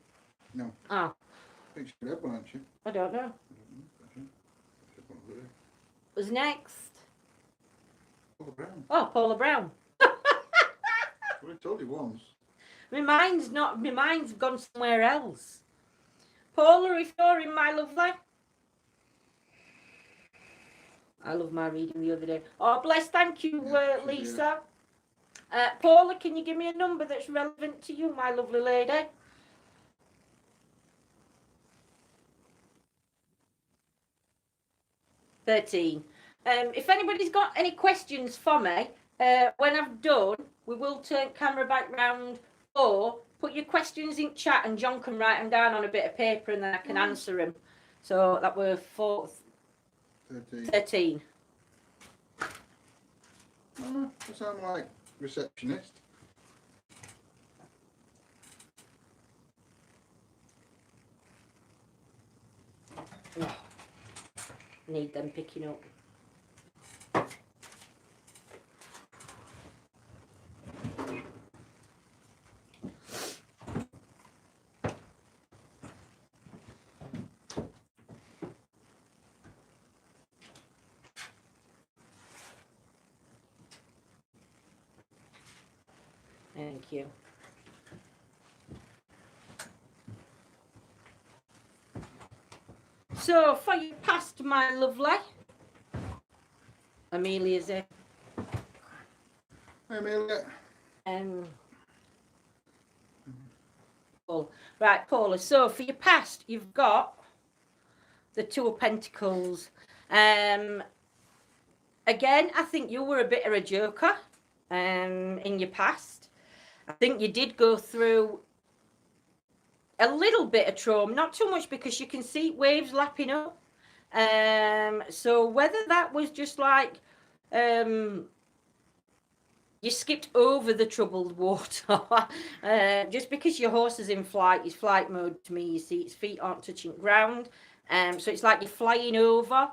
No. Oh. I think she read one, hasn't she? I don't know. Who's next? Paula Brown. Oh, Paula Brown. Well, I told you once. My mind's gone somewhere else. Paula, if you're in, my lovely. I love my reading the other day. Oh, bless, thank you, Lisa. Paula, can you give me a number that's relevant to you, my lovely lady? $13. If anybody's got any questions for me, when I've done, we will turn camera back round, or put your questions in chat and John can write them down on a bit of paper and then I can answer them. So that were 13. Oh, I sound like receptionist. Oh, need them picking up. Thank you. So, for your past, my lovely. Amelia's here. Hi, Amelia. Paul. Right, Paula. So, for your past, you've got the 2 of Pentacles. Again, I think you were a bit of a joker in your past. I think you did go through a little bit of trauma, not too much because you can see waves lapping up. So whether that was just like you skipped over the troubled water, just because your horse is in flight, his flight mode to me, you see its feet aren't touching ground. So it's like you're flying over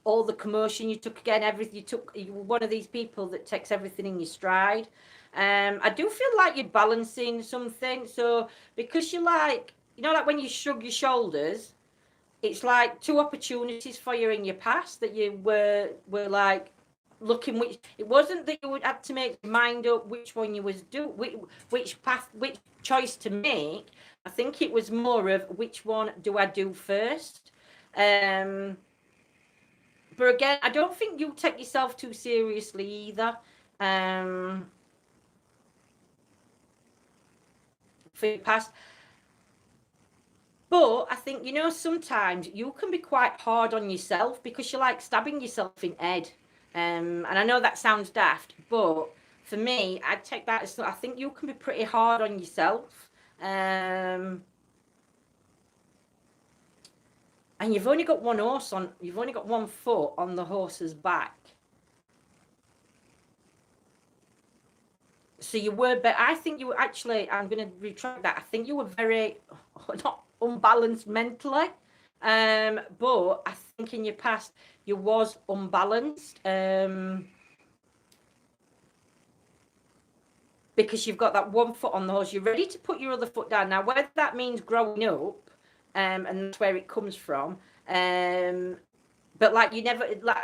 all the commotion you took, again, everything you were one of these people that takes everything in your stride. I do feel like you're balancing something. So because you're like, you know, like when you shrug your shoulders, it's like 2 opportunities for you in your past that you were like looking, which it wasn't that you would have to make your mind up which one you was which path, which choice to make. I think it was more of which one do I do first. But again, I don't think you take yourself too seriously either. For your past. But I think, you know, sometimes you can be quite hard on yourself because you're like stabbing yourself in the head. And I know that sounds daft, but for me, I'd take that as, I think you can be pretty hard on yourself. and you've only got one horse on, you've only got one foot on the horse's back. So you were, but I think you were actually, I'm going to retract that. I think you were very, not unbalanced mentally. But I think in your past, you was unbalanced. Because you've got that one foot on the horse, you're ready to put your other foot down. Now, whether that means growing up, and that's where it comes from. But like you never, like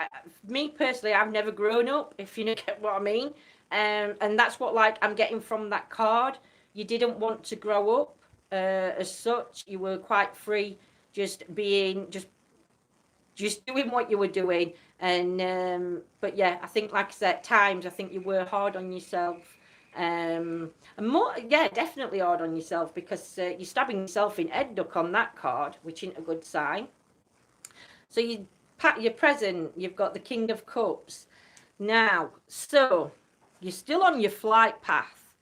me personally, I've never grown up, if you know get what I mean. And that's what like I'm getting from that card. You didn't want to grow up as such. You were quite free, just being, just doing what you were doing. And but yeah, I think like I said, at times I think you were hard on yourself. And more, yeah, definitely hard on yourself, because you're stabbing yourself in head duck on that card, which isn't a good sign. So you pat your present, you've got the King of Cups. Now, so you're still on your flight path.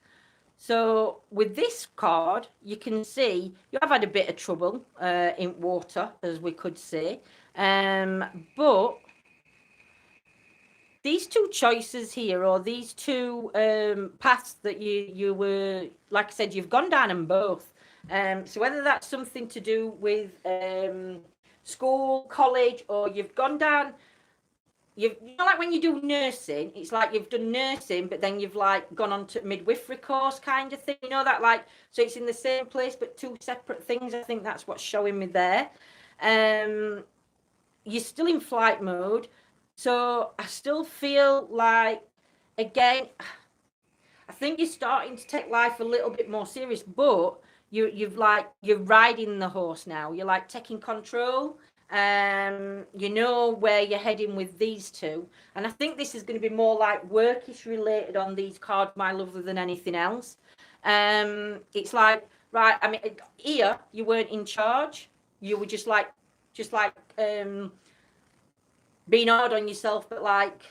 So with this card, you can see you have had a bit of trouble in water, as we could say. But these two choices here, or these two paths that you were, like I said, you've gone down them both. So whether that's something to do with school, college, or you've gone down, you know, like when you do nursing, it's like you've done nursing, but then you've like gone on to midwifery course kind of thing, you know, that like, so it's in the same place but two separate things. I think that's what's showing me there. You're still in flight mode, so I still feel like, again, I think you're starting to take life a little bit more serious, but you're riding the horse now. You're like taking control. You know where you're heading with these two, and I think this is going to be more like workish related on these cards, my love, than anything else. It's like, right, I mean, here you weren't in charge. You were just like being hard on yourself, but like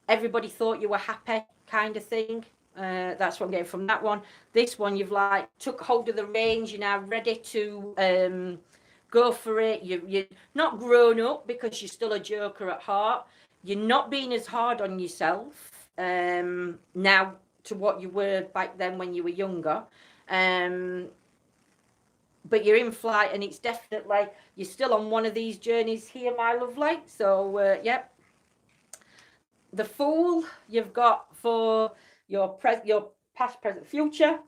everybody thought you were happy kind of thing. That's what I'm getting from that one. This one, you've like took hold of the reins. You're now ready to go for it. You're not grown up, because you're still a joker at heart. You're not being as hard on yourself now to what you were back then when you were younger. But you're in flight, and it's definitely, you're still on one of these journeys here, my lovely. So yep. The Fool you've got for your past, present, future.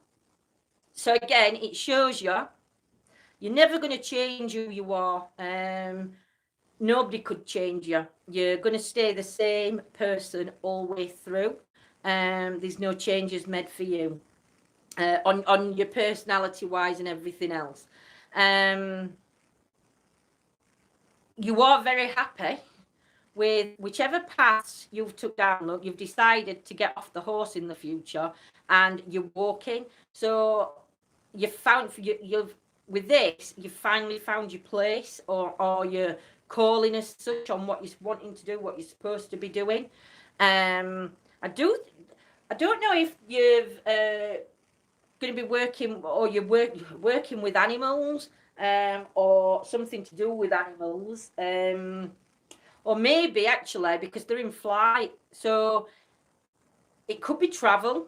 So again, it shows you're never going to change who you are. Nobody could change you. You're going to stay the same person all the way through. There's no changes made for you on your personality wise and everything else. You are very happy with whichever paths you've took down. Look, you've decided to get off the horse in the future, and you're walking. So you've found you've with this, you've finally found your place, or your calling as such on what you're wanting to do, what you're supposed to be doing. I don't know if you've going to be working, or you're working with animals, or something to do with animals. Or maybe actually, because they're in flight, so it could be travel.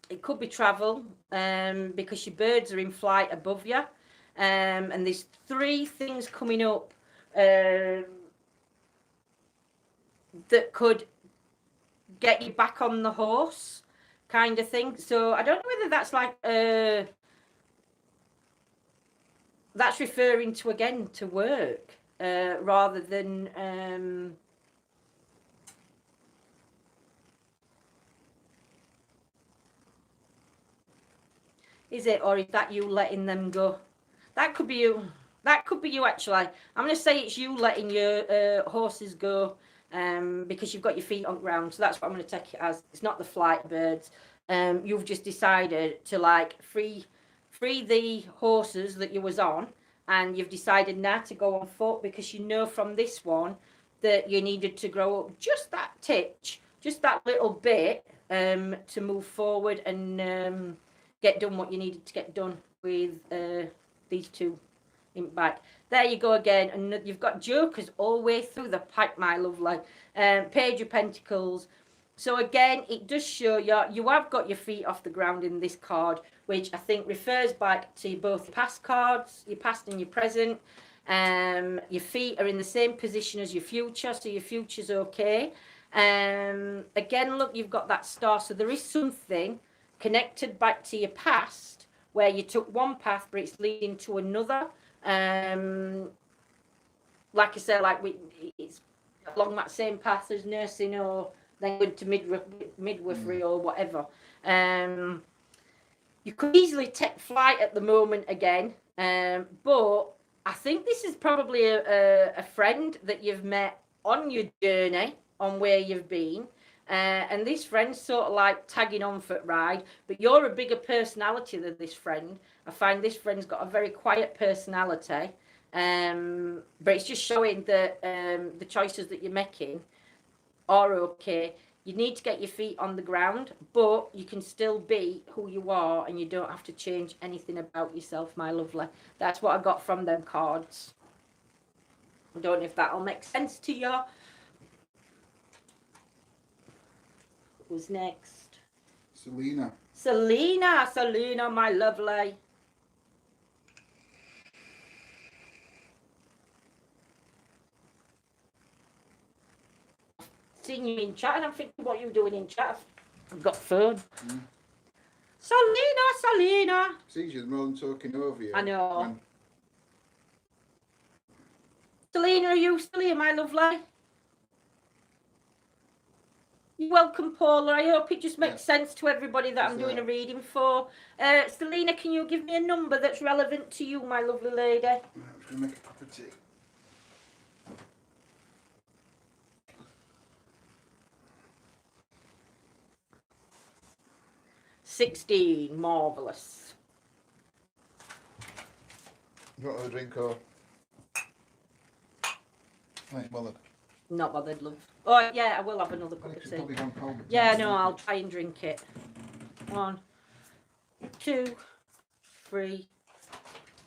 It could be travel, because your birds are in flight above you. And there's three things coming up that could get you back on the horse kind of thing. So I don't know whether that's like that's referring to, again, to work. Rather than is it, or is that you letting them go? That could be you. That could be you, actually. I'm going to say it's you letting your horses go, because you've got your feet on ground. So that's what I'm going to take it as. It's not the flight birds. You've just decided to like free the horses that you was on, and you've decided now to go on foot, because you know from this one that you needed to grow up just that titch, just that little bit, to move forward and get done what you needed to get done with these two in back. There you go again, and you've got jokers all the way through the pack, my lovely. Page of Pentacles. So again, it does show you have got your feet off the ground in this card, which I think refers back to both your past cards, your past and your present. Your feet are in the same position as your future, so your future's okay. Again, look, you've got that star, so there is something connected back to your past where you took one path, but it's leading to another. Like I said, it's along that same path as nursing, or then going to midwifery or whatever. You could easily take flight at the moment again, but I think this is probably a friend that you've met on your journey, on where you've been. And this friend's sort of like tagging on for the ride, but you're a bigger personality than this friend. I find this friend's got a very quiet personality, but it's just showing that the choices that you're making are okay. You need to get your feet on the ground, but you can still be who you are, and you don't have to change anything about yourself, my lovely. That's what I got from them cards. I don't know if that'll make sense to you. Who's next? Selena. Selena, my lovely. Seeing you in chat, and I'm thinking, what are you doing in chat? I've got phone. Selena. See, she's more than talking over you. I know. Selena, are you still here, my lovely? You're welcome, Paula. I hope it just makes sense to everybody that I'm doing a reading for. Selena, can you give me a number that's relevant to you, my lovely lady? I'm just going to make a cup of tea. 16, marvellous. You want another drink or? Ain't bothered. Not bothered, love. Oh, yeah, I will have another cup of tea. Yeah, no, I'll try and drink it. 1, 2, 3,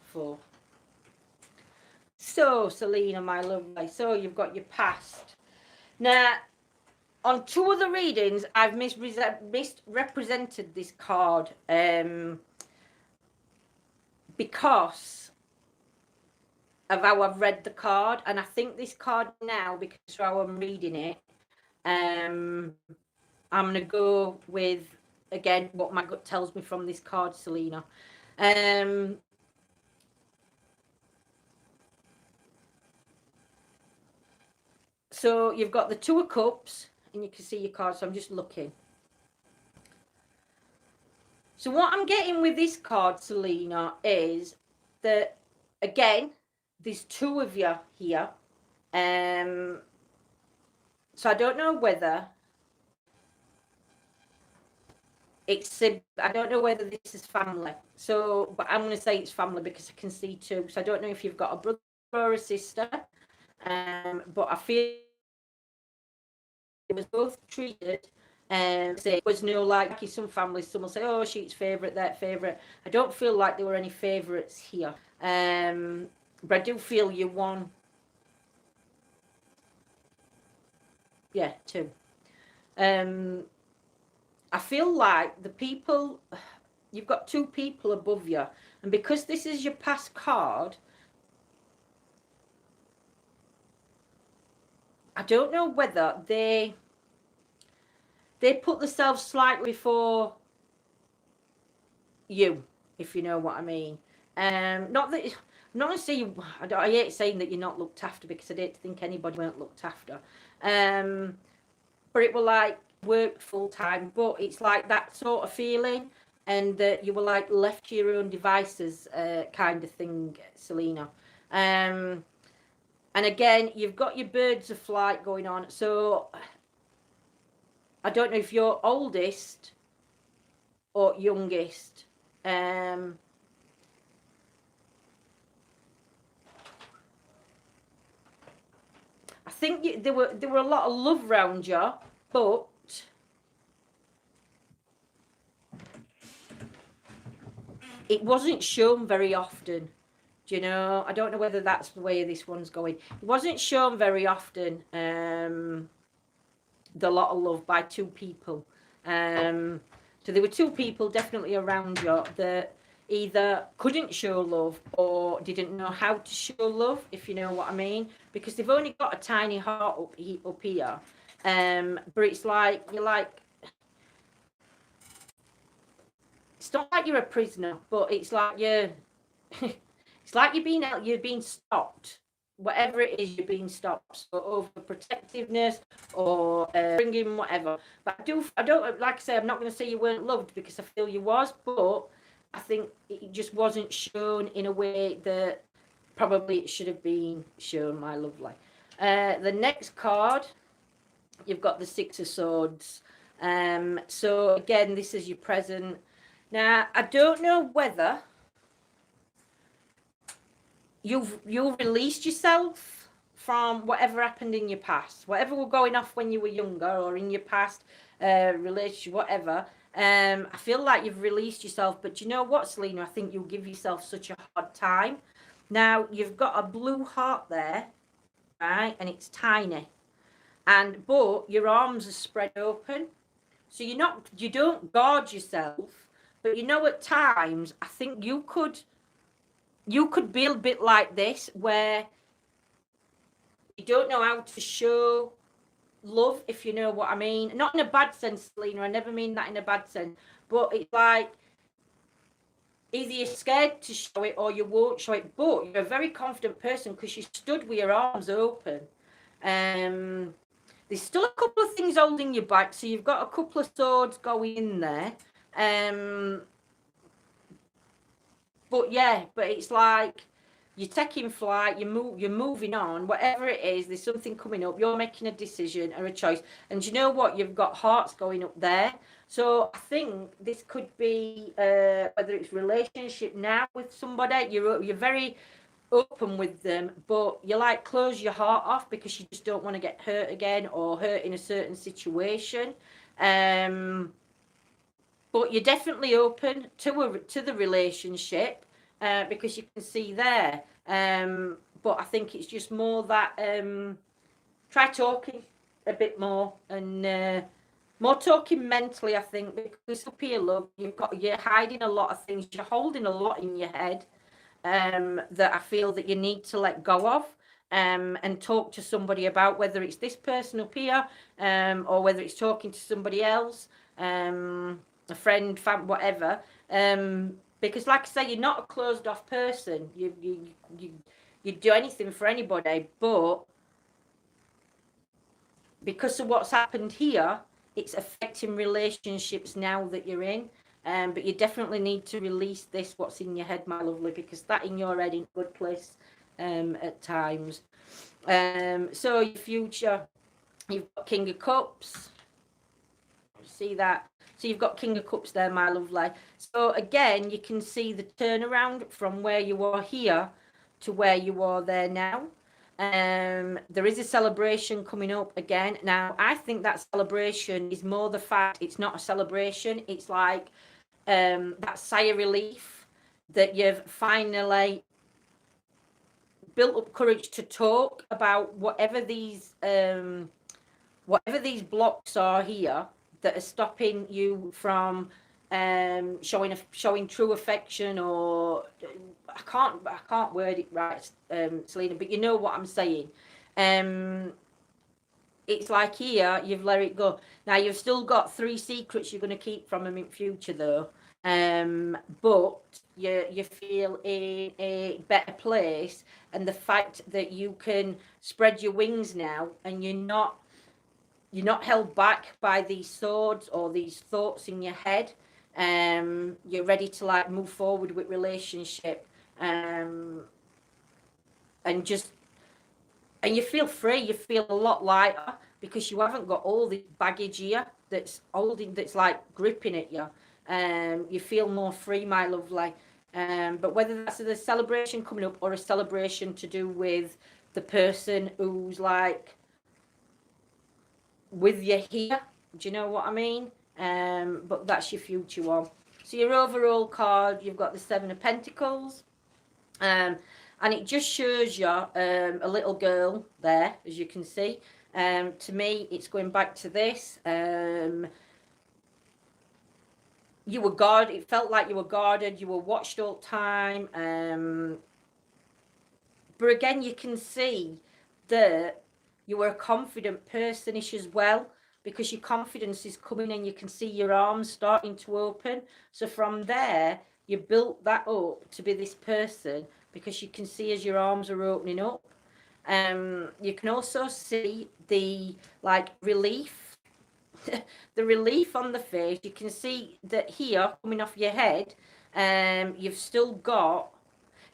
4. So, Selena, my lovely, so you've got your past. Now, on 2 of the readings, I've misrepresented this card because of how I've read the card, and I think this card now, because of how I'm reading it, I'm going to go with, again, what my gut tells me from this card, Selena. So you've got the 2 of Cups, and you can see your cards, so I'm just looking. So what I'm getting with this card, Selena, is that, again, there's 2 of you here. So I don't know whether I don't know whether this is family. So, but I'm going to say it's family because I can see 2. So I don't know if you've got a brother or a sister. But I feel it was both treated, say it was no, like in some families, some will say, oh, she's favourite, that favourite. I don't feel like there were any favourites here. But I do feel you won. Yeah, 2. I feel like the people, you've got 2 people above you, and because this is your past card, I don't know whether they put themselves slightly before you, if you know what I mean. Not that, not to say I hate saying that you're not looked after, because I don't think anybody weren't looked after. But it were like work full time, but it's like that sort of feeling, and that you were like left to your own devices, kind of thing, Selena. And again, you've got your birds of flight going on. So I don't know if you're oldest or youngest. I think there were a lot of love around you, but it wasn't shown very often. Do you know? I don't know whether that's the way this one's going. It wasn't shown very often. The Lot of Love by two people. So there were two people definitely around you that either couldn't show love or didn't know how to show love, if you know what I mean, because they've only got a tiny heart up here. But it's like you're like, it's not like you're a prisoner, but it's like you're it's like you're being stopped. Whatever it is, you're being stopped. So overprotectiveness or bringing whatever. But I don't like I say, I'm not going to say you weren't loved because I feel you was, but I think it just wasn't shown in a way that probably it should have been shown, my lovely. The next card, you've got the Six of Swords. So again, this is your present. Now, I don't know whether you've released yourself from whatever happened in your past, whatever were going off when you were younger or in your past relationship, whatever. I feel like you've released yourself, but you know what, Selena? I think you'll give yourself such a hard time. Now, you've got a blue heart there, right? And it's tiny. But your arms are spread open. So you don't guard yourself, but you know, at times, I think you could be a bit like this, where you don't know how to show love, if you know what I mean. Not in a bad sense, Selena. I never mean that in a bad sense. But it's like, either you're scared to show it or you won't show it. But you're a very confident person because you stood with your arms open. There's still a couple of things holding you back. So you've got a couple of swords going in there. But it's like you're taking flight, you're moving on, whatever it is, there's something coming up, you're making a decision or a choice. And you know what? You've got hearts going up there. So I think this could be whether it's relationship now with somebody, you're very open with them, but you like close your heart off because you just don't want to get hurt again or hurt in a certain situation. But you're definitely open to the relationship because you can see there. But I think it's just more that try talking a bit more and more talking mentally, I think, because up here, love, you're hiding a lot of things. You're holding a lot in your head that I feel that you need to let go of. And talk to somebody about, whether it's this person up here or whether it's talking to somebody else. A friend, family, whatever, because like I say, you're not a closed off person. You do anything for anybody, but because of what's happened here, it's affecting relationships now that you're in. But you definitely need to release this, what's in your head, my lovely, because that in your head in a good place at times. So your future, you've got King of Cups. See that? So you've got King of Cups there, my lovely. So again, you can see the turnaround from where you are here to where you are there now. There is a celebration coming up again. Now, I think that celebration is more the fact it's not a celebration. It's like that sigh of relief that you've finally built up courage to talk about whatever these blocks are here that are stopping you from showing true affection, or I can't word it right, Selena, but you know what I'm saying. It's like here you've let it go. Now you've still got 3 secrets you're going to keep from him in future though, but you feel in a better place, and the fact that you can spread your wings now and you're not held back by these swords or these thoughts in your head. You're ready to like move forward with relationship, and you feel free. You feel a lot lighter because you haven't got all this baggage here that's like gripping at you. You feel more free, my lovely. But whether that's a celebration coming up or a celebration to do with the person who's like with you here, do you know what I mean? But that's your future one. So your overall card, you've got the 7 of Pentacles, And it just shows you a little girl there, as you can see. To me, it's going back to this. You were guarded. It felt like you were guarded. You were watched all the time. But again, you can see that you were a confident personish as well, because your confidence is coming in. You can see your arms starting to open. So from there, you built that up to be this person, because you can see as your arms are opening up. You can also see the relief, the relief on the face. You can see that here coming off your head. You've still got.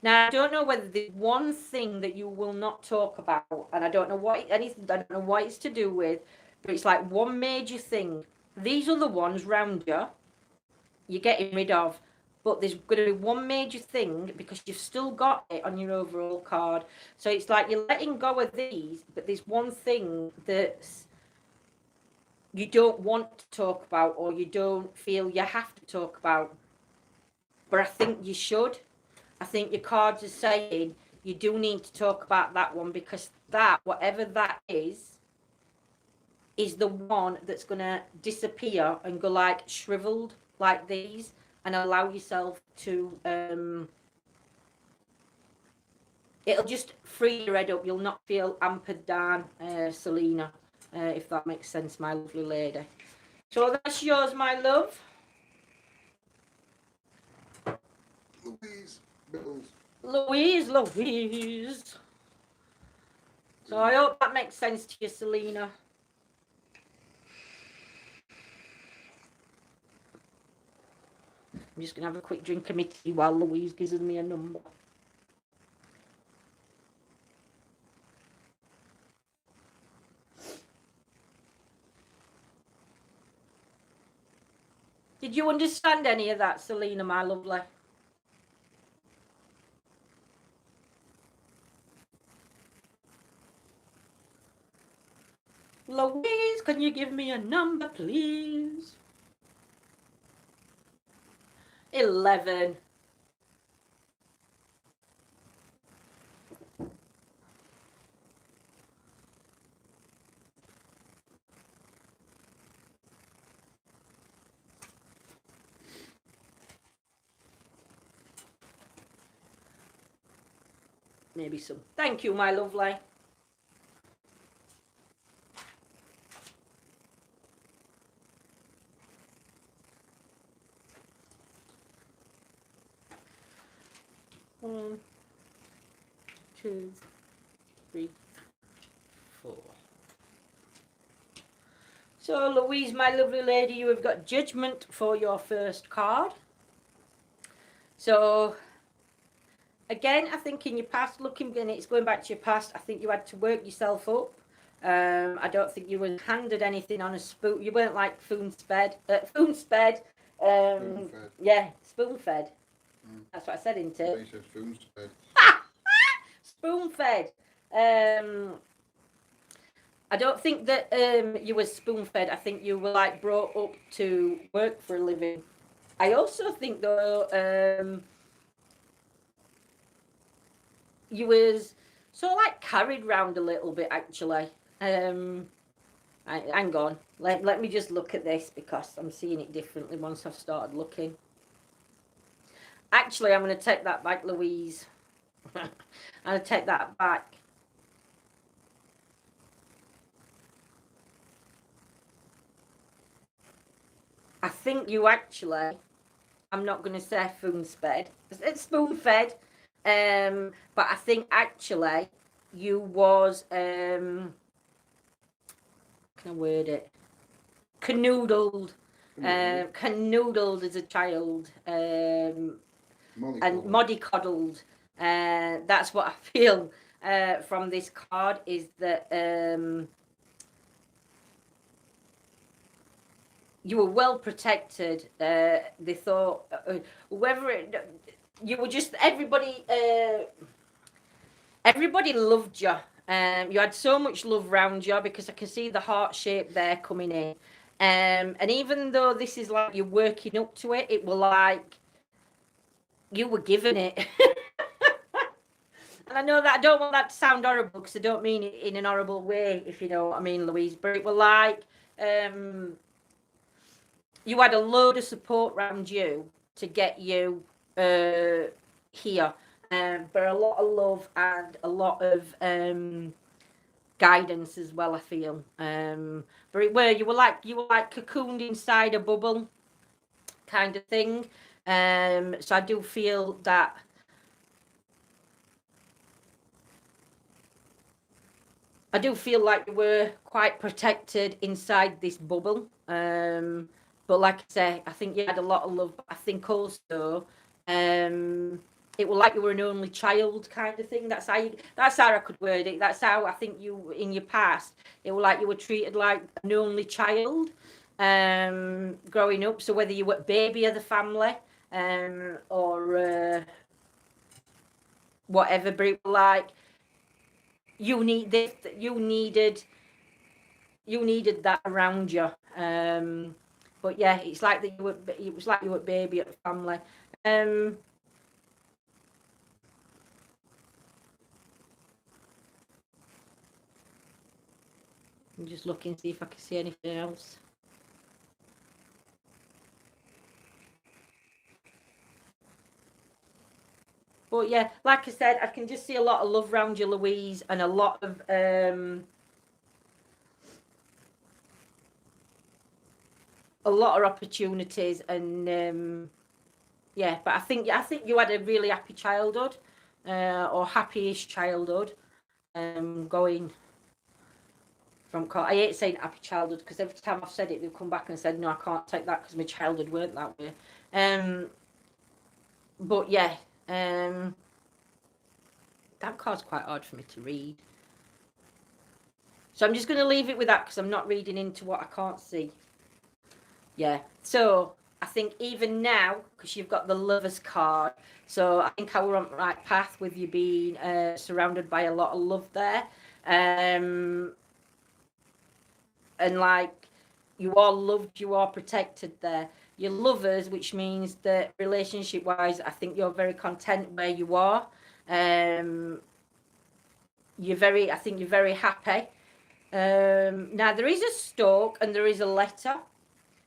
Now, I don't know whether there's one thing that you will not talk about, and I don't know what anything. I don't know what it's to do with, but it's like one major thing. These other ones round you, you're getting rid of, but there's going to be one major thing, because you've still got it on your overall card. So it's like you're letting go of these, but there's one thing that's you don't want to talk about, or you don't feel you have to talk about, but I think you should. I think your cards are saying you do need to talk about that one, because that, whatever that is the one that's going to disappear and go like shriveled like these, and allow yourself to, it'll just free your head up. You'll not feel hampered down, Selena, if that makes sense, my lovely lady. So that's yours, my love. Louise Bills. Louise. So I hope that makes sense to you, Selena. I'm just going to have a quick drink of my tea while Louise gives me a number. Did you understand any of that, Selena, my lovely? Louise, can you give me a number, please? 11. Maybe some. Thank you, my lovely. One, 2, 3, 4. So, Louise, my lovely lady, you have got Judgment for your first card. So, again, I think in your past, looking, and it's going back to your past, I think you had to work yourself up. I don't think you were handed anything on a spoon. You weren't like spoon-fed. Spoon-fed. Yeah, spoon-fed. That's what I said, isn't it? They said spoon-fed. Spoon-fed. I don't think that you were spoon-fed. I think you were like brought up to work for a living. I also think though you was sort of like carried round a little bit, actually. Hang on. Let me just look at this, because I'm seeing it differently once I've started looking. Actually, I'm going to take that back, Louise. I'm going to take that back. I think you actually, I'm not going to say spoon-fed. It's spoon-fed. But I think actually you was, can I word it? Canoodled. Canoodled as a child. And mollycoddled. That's what I feel from this card, is that you were well protected. They thought whoever you were, just everybody loved you. You had so much love around you, because I can see the heart shape there coming in. And even though this is like you're working up to it, it was like you were given it. And I know that I don't want that to sound horrible because I don't mean it in an horrible way, if you know what I mean, Louise. But it were like you had a load of support around you to get you here. But a lot of love and a lot of guidance as well, I feel. But you were like cocooned inside a bubble kind of thing. So I do feel that like you were quite protected inside this bubble. But like I say, I think you had a lot of love. But I think also it was like you were an only child kind of thing. That's how I could word it. That's how I think you, in your past, it was like you were treated like an only child growing up. So whether you were baby of the family or whatever, but it was like you needed that around you. But yeah, it's like that it was like you were baby at the family. I'm just looking to see if I can see anything else. But yeah, like I said, I can just see a lot of love around you, Louise, and a lot of opportunities, and yeah. But I think you had a really happy childhood, or happy-ish childhood, going from. I hate saying happy childhood because every time I've said it, they've come back and said, no, I can't take that because my childhood weren't that way. But yeah, that card's quite hard for me to read. So I'm just going to leave it with that because I'm not reading into what I can't see. Yeah, so I think even now, because you've got the Lovers card, so I think I were on the right path with you being surrounded by a lot of love there. And like, you are loved, you are protected there. You're lovers, which means that relationship-wise, I think you're very content where you are. I think you're very happy. Now, there is a stork and there is a letter.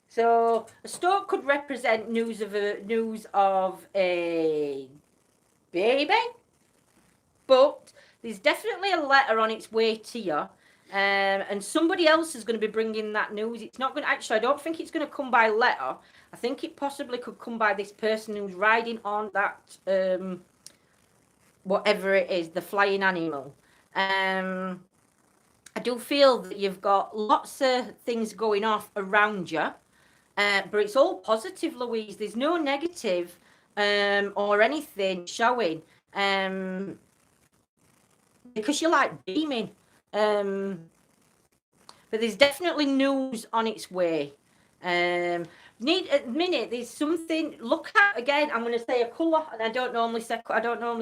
So a stork could represent news of a baby, but there's definitely a letter on its way to you. And somebody else is going to be bringing that news. It's not going to, actually, I don't think it's going to come by letter. I think it possibly could come by this person who's riding on that, whatever it is, the flying animal. I do feel that you've got lots of things going off around you, but it's all positive, Louise. There's no negative or anything showing, because you're like beaming. But there's definitely news on its way. Need a minute. There's something. Look at again. I'm going to say a colour, and I don't normally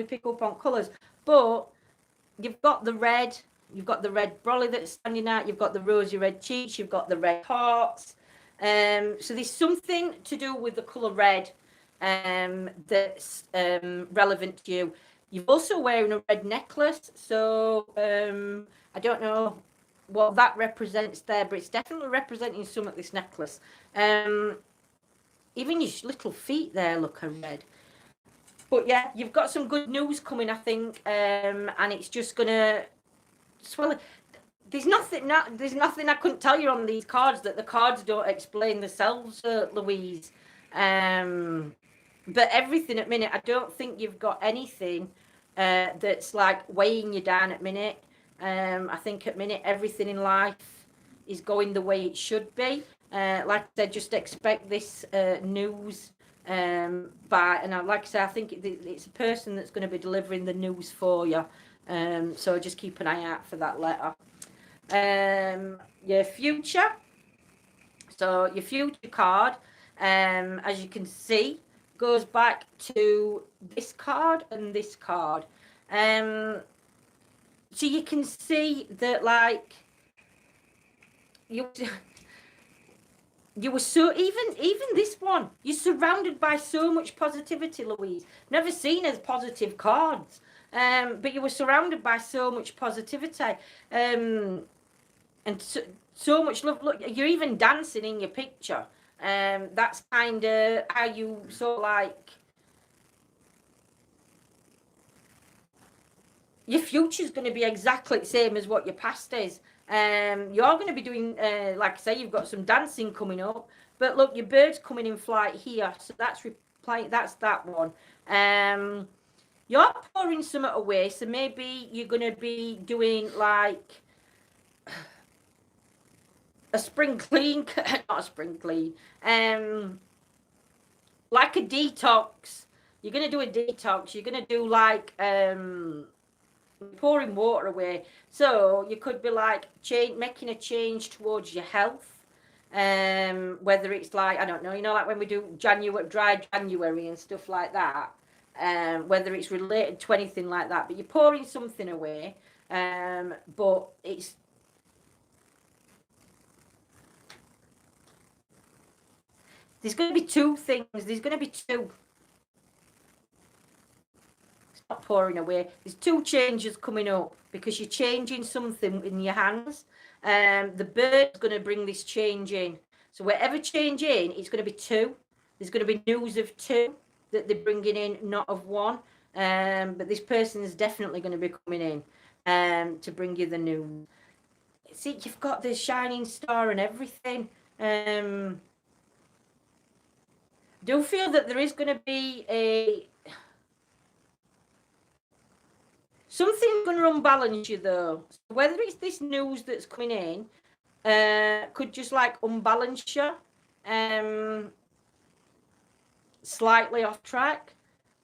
pick up on colours, but you've got the red. You've got the red brolly that's standing out. You've got the rosy red cheeks. You've got the red hearts. So there's something to do with the colour red that's relevant to you. You're also wearing a red necklace, so I don't know what that represents there, but it's definitely representing some of this necklace. Even your little feet there look red. But yeah, you've got some good news coming, I think, and it's just gonna swell. There's nothing I couldn't tell you on these cards that the cards don't explain themselves, Louise. But everything at minute, I don't think you've got anything that's like weighing you down at minute. I think at minute everything in life is going the way it should be. Like I said, just expect this news and like I said, I think it's a person that's going to be delivering the news for you. So just keep an eye out for that letter. Your future. So your future card, as you can see, goes back to this card and this card. So you can see that, like, you were so, even this one, you're surrounded by so much positivity, Louise. Never seen as positive cards. But you were surrounded by so much positivity, and so much love. Look, you're even dancing in your picture. That's kind of how you sort of like. Your future's going to be exactly the same as what your past is. You're going to be doing, like I say, you've got some dancing coming up. But look, your bird's coming in flight here, so that's that's that one. You're pouring something away, so maybe you're going to be doing like a spring clean, not a spring clean, like a detox. You're going to do a detox. You're going to do like pouring water away. So you could be like making a change towards your health. Whether it's like, I don't know, you know, like when we do dry January and stuff like that. Whether it's related to anything like that, but you're pouring something away. But it's there's going to be two things. There's going to be two. It's not pouring away. There's two changes coming up because you're changing something in your hands. The bird's going to bring this change in. So whatever change in, it's going to be two. There's going to be news of two that they're bringing in, not of one. But this person is definitely going to be coming in to bring you the news. See, you've got the shining star and everything. Do feel that there is going to be something's going to unbalance you though. Whether it's this news that's coming in, could just like unbalance you, slightly off track,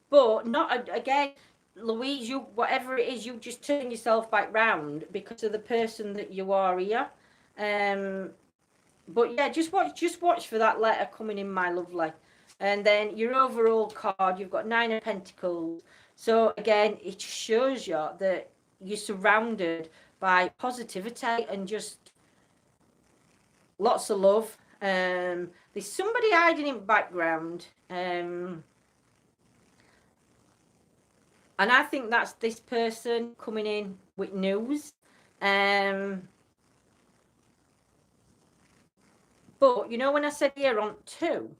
but not again, Louise. You whatever it is, you just turn yourself back round because of the person that you are here. But yeah, just watch for that letter coming in, my lovely. And then your overall card, you've got 9 of Pentacles. So again, it shows you that you're surrounded by positivity and just lots of love. There's somebody hiding in the background. And I think that's this person coming in with news. But you know, when I said here on 2,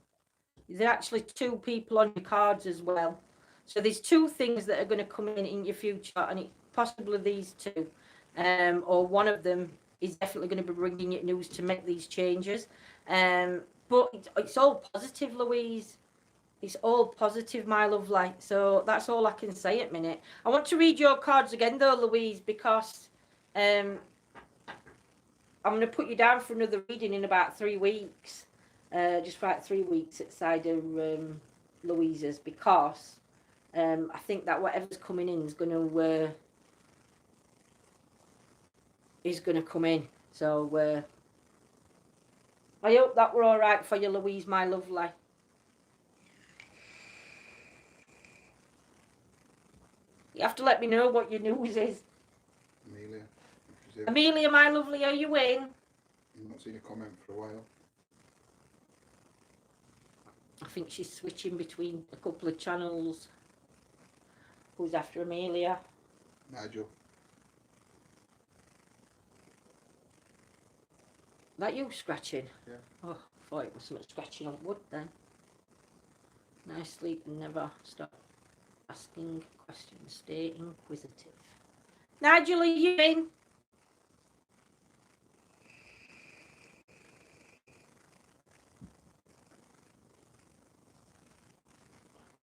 there's actually 2 people on your cards as well. So there's 2 things that are going to come in your future, and it possibly these 2, or one of them is definitely going to be bringing you news to make these changes. But it's all positive, Louise. It's all positive, my lovely. So that's all I can say at the minute. I want to read your cards again, though, Louise, because I'm going to put you down for another reading in about 3 weeks. Just for like 3 weeks outside of Louisa's, because I think that whatever's coming in is going to come in. So I hope that we're all right for you, Louise, my lovely. You have to let me know what your news is. Amelia, my lovely, are you in? I've not seen a comment for a while. I think she's switching between a couple of channels. Who's after Amelia? Nigel. That you scratching? Yeah. Oh, I thought it was something scratching on wood then. Nice sleep and never stop asking questions. Stay inquisitive. Nigel, are you in?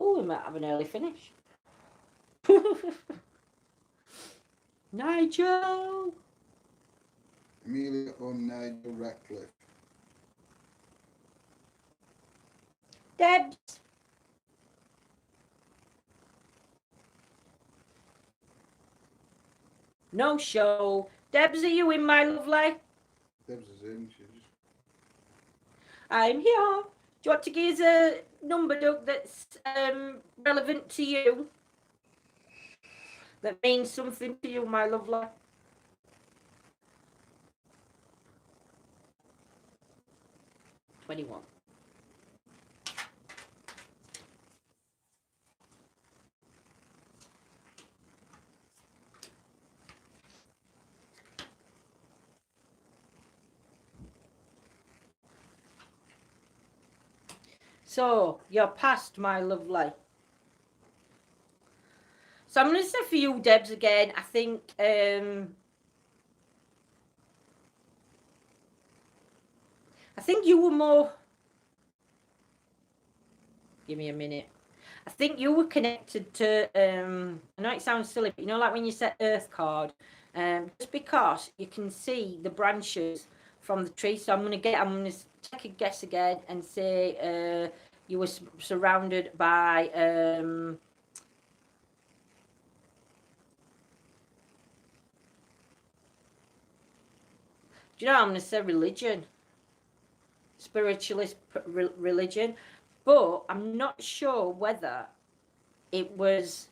Oh, we might have an early finish. Nigel! Amelia or Nigel Ratcliffe? Debs! No show. Debs, are you in, my lovely? Debs is in. She's just... I'm here. Do you want to give us a number, Doug, that's relevant to you? That means something to you, my lovely? $21. So you're past, my lovely. So I'm going to say for you, Debs, again, I think you were more, give me a minute. I think you were connected to, I know it sounds silly, but you know, like when you set Earth card, just because you can see the branches from the tree. So I'm going to take a guess again and say you were surrounded by, do you know, I'm going to say religion, spiritualist religion, but I'm not sure whether it was,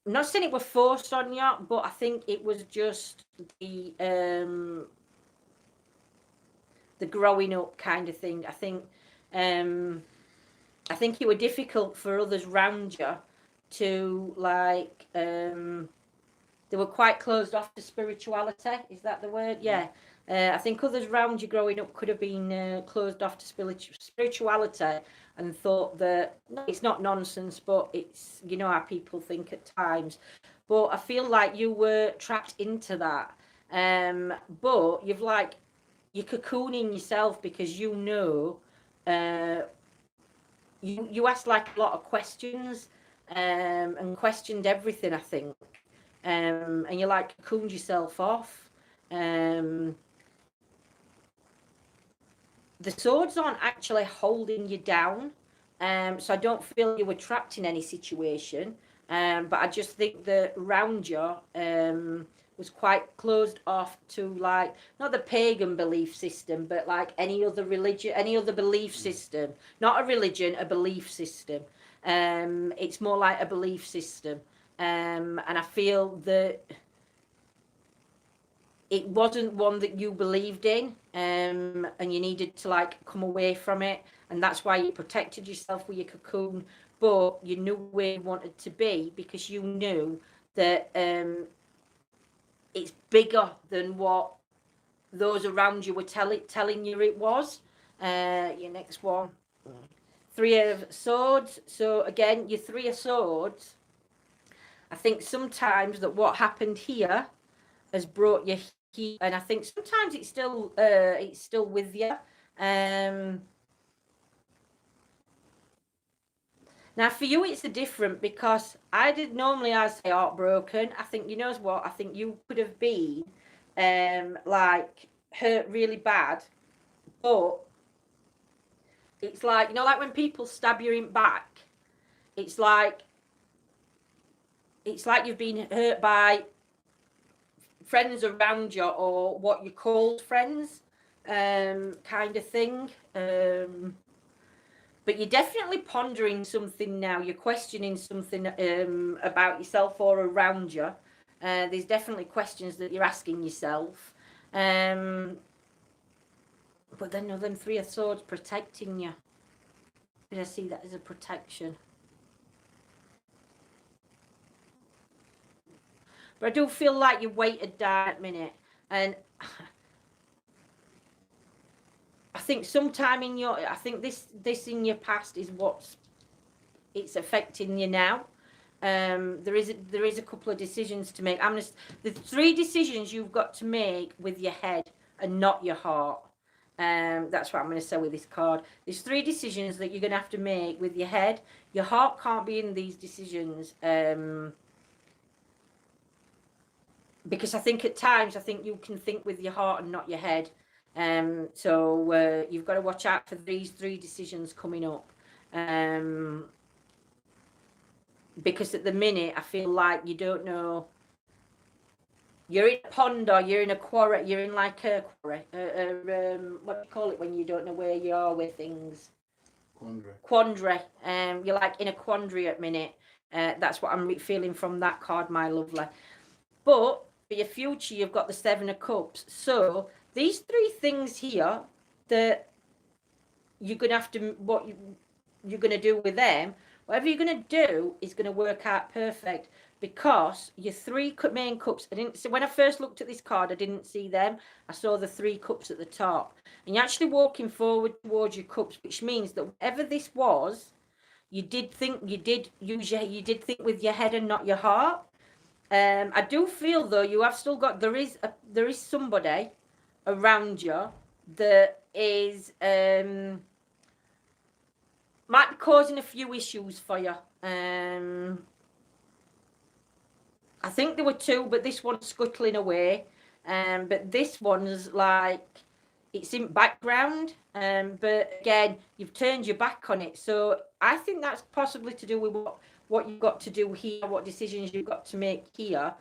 I'm not saying it was forced on you, but I think it was just the growing up kind of thing. I think it was difficult for others around you to like they were quite closed off to spirituality. Is that the word? Yeah. I think others around you growing up could have been closed off to spirituality and thought that no, it's not nonsense, but it's, you know how people think at times. But I feel like you were trapped into that. But you're cocooning yourself because you know you asked like a lot of questions and questioned everything, I think. And you like cocooned yourself off. The swords aren't actually holding you down, so I don't feel you were trapped in any situation. But I just think that around you was quite closed off to like not the pagan belief system, but like any other religion, any other belief system. Not a religion, a belief system. It's more like a belief system. And I feel that it wasn't one that you believed in, and you needed to like come away from it, and that's why you protected yourself with your cocoon, but you knew where you wanted to be because you knew that it's bigger than what those around you were telling you it was. Your next one, Three of Swords. So again, your Three of Swords, I think sometimes that what happened here has brought you here, and I think sometimes it's still with you. Now for you it's different because I say heartbroken. I think, you know what, I think you could have been like hurt really bad, but it's like, you know, like when people stab you in back, it's like you've been hurt by friends around you or what you called friends, kind of thing. But you're definitely pondering something now. You're questioning something about yourself or around you. There's definitely questions that you're asking yourself. But then Three of Swords protecting you. Did I see that as a protection? But I do feel like you weighted down at a minute. And I think sometime in your, I think this in your past is it's affecting you now. There is a couple of decisions to make. The 3 decisions you've got to make with your head and not your heart. That's what I'm going to say with this card. There's 3 decisions that you're going to have to make with your head. Your heart can't be in these decisions. Because I think at times, I think you can think with your heart and not your head. So you've got to watch out for these 3 decisions coming up. Because at the minute, I feel like you don't know. You're in a pond or you're in a quarry. You're in like a quarry. What do you call it when you don't know where you are with things? Quandary. You're like in a quandary at the minute. That's what I'm feeling from that card, my lovely. But for your future, you've got the 7 of Cups. So these 3 things here that you're going to have to, you're going to do with them, whatever you're going to do is going to work out perfect. because your three main cups, I didn't see, when I first looked at this card, I didn't see them. I saw the three cups at the top. And you're actually walking forward towards your cups, which means that whatever this was, you did think with your head and not your heart. I do feel though you have still got there is somebody around you that is might be causing a few issues for you. I think there were two, but this one's scuttling away. But this one's like it's in background. But again, you've turned your back on it. So I think that's possibly to do with what you've got to do here, what decisions you've got to make here.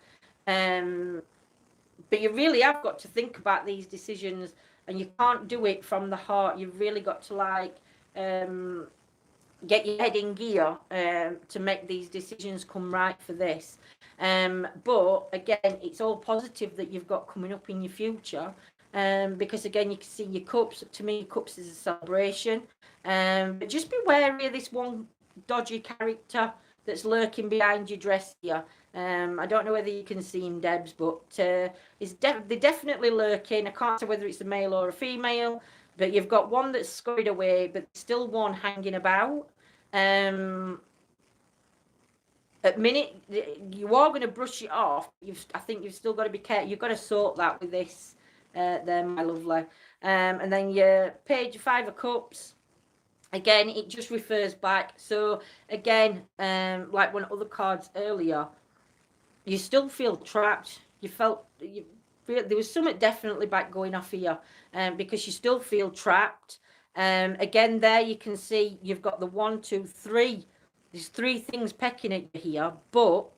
But you really have got to think about these decisions, and you can't do it from the heart. You've really got to like get your head in gear to make these decisions come right for this. But again, it's all positive that you've got coming up in your future. Because again, you can see your cups. To me, cups is a celebration. But just be wary of this one dodgy character that's lurking behind your dress here. I don't know whether you can see him, Debs, but they're definitely lurking. I can't say whether it's a male or a female, but you've got one that's scurried away, but still one hanging about. At minute, you are going to brush it off. I think you've still got to be careful. You've got to sort that with this there, my lovely. And then your page 5 of cups. Again, it just refers back. So again, like one other cards earlier, you still feel trapped. There was something definitely back going off here, because you still feel trapped. Again, there you can see you've got the 1, 2, 3. There's 3 things pecking at you here, but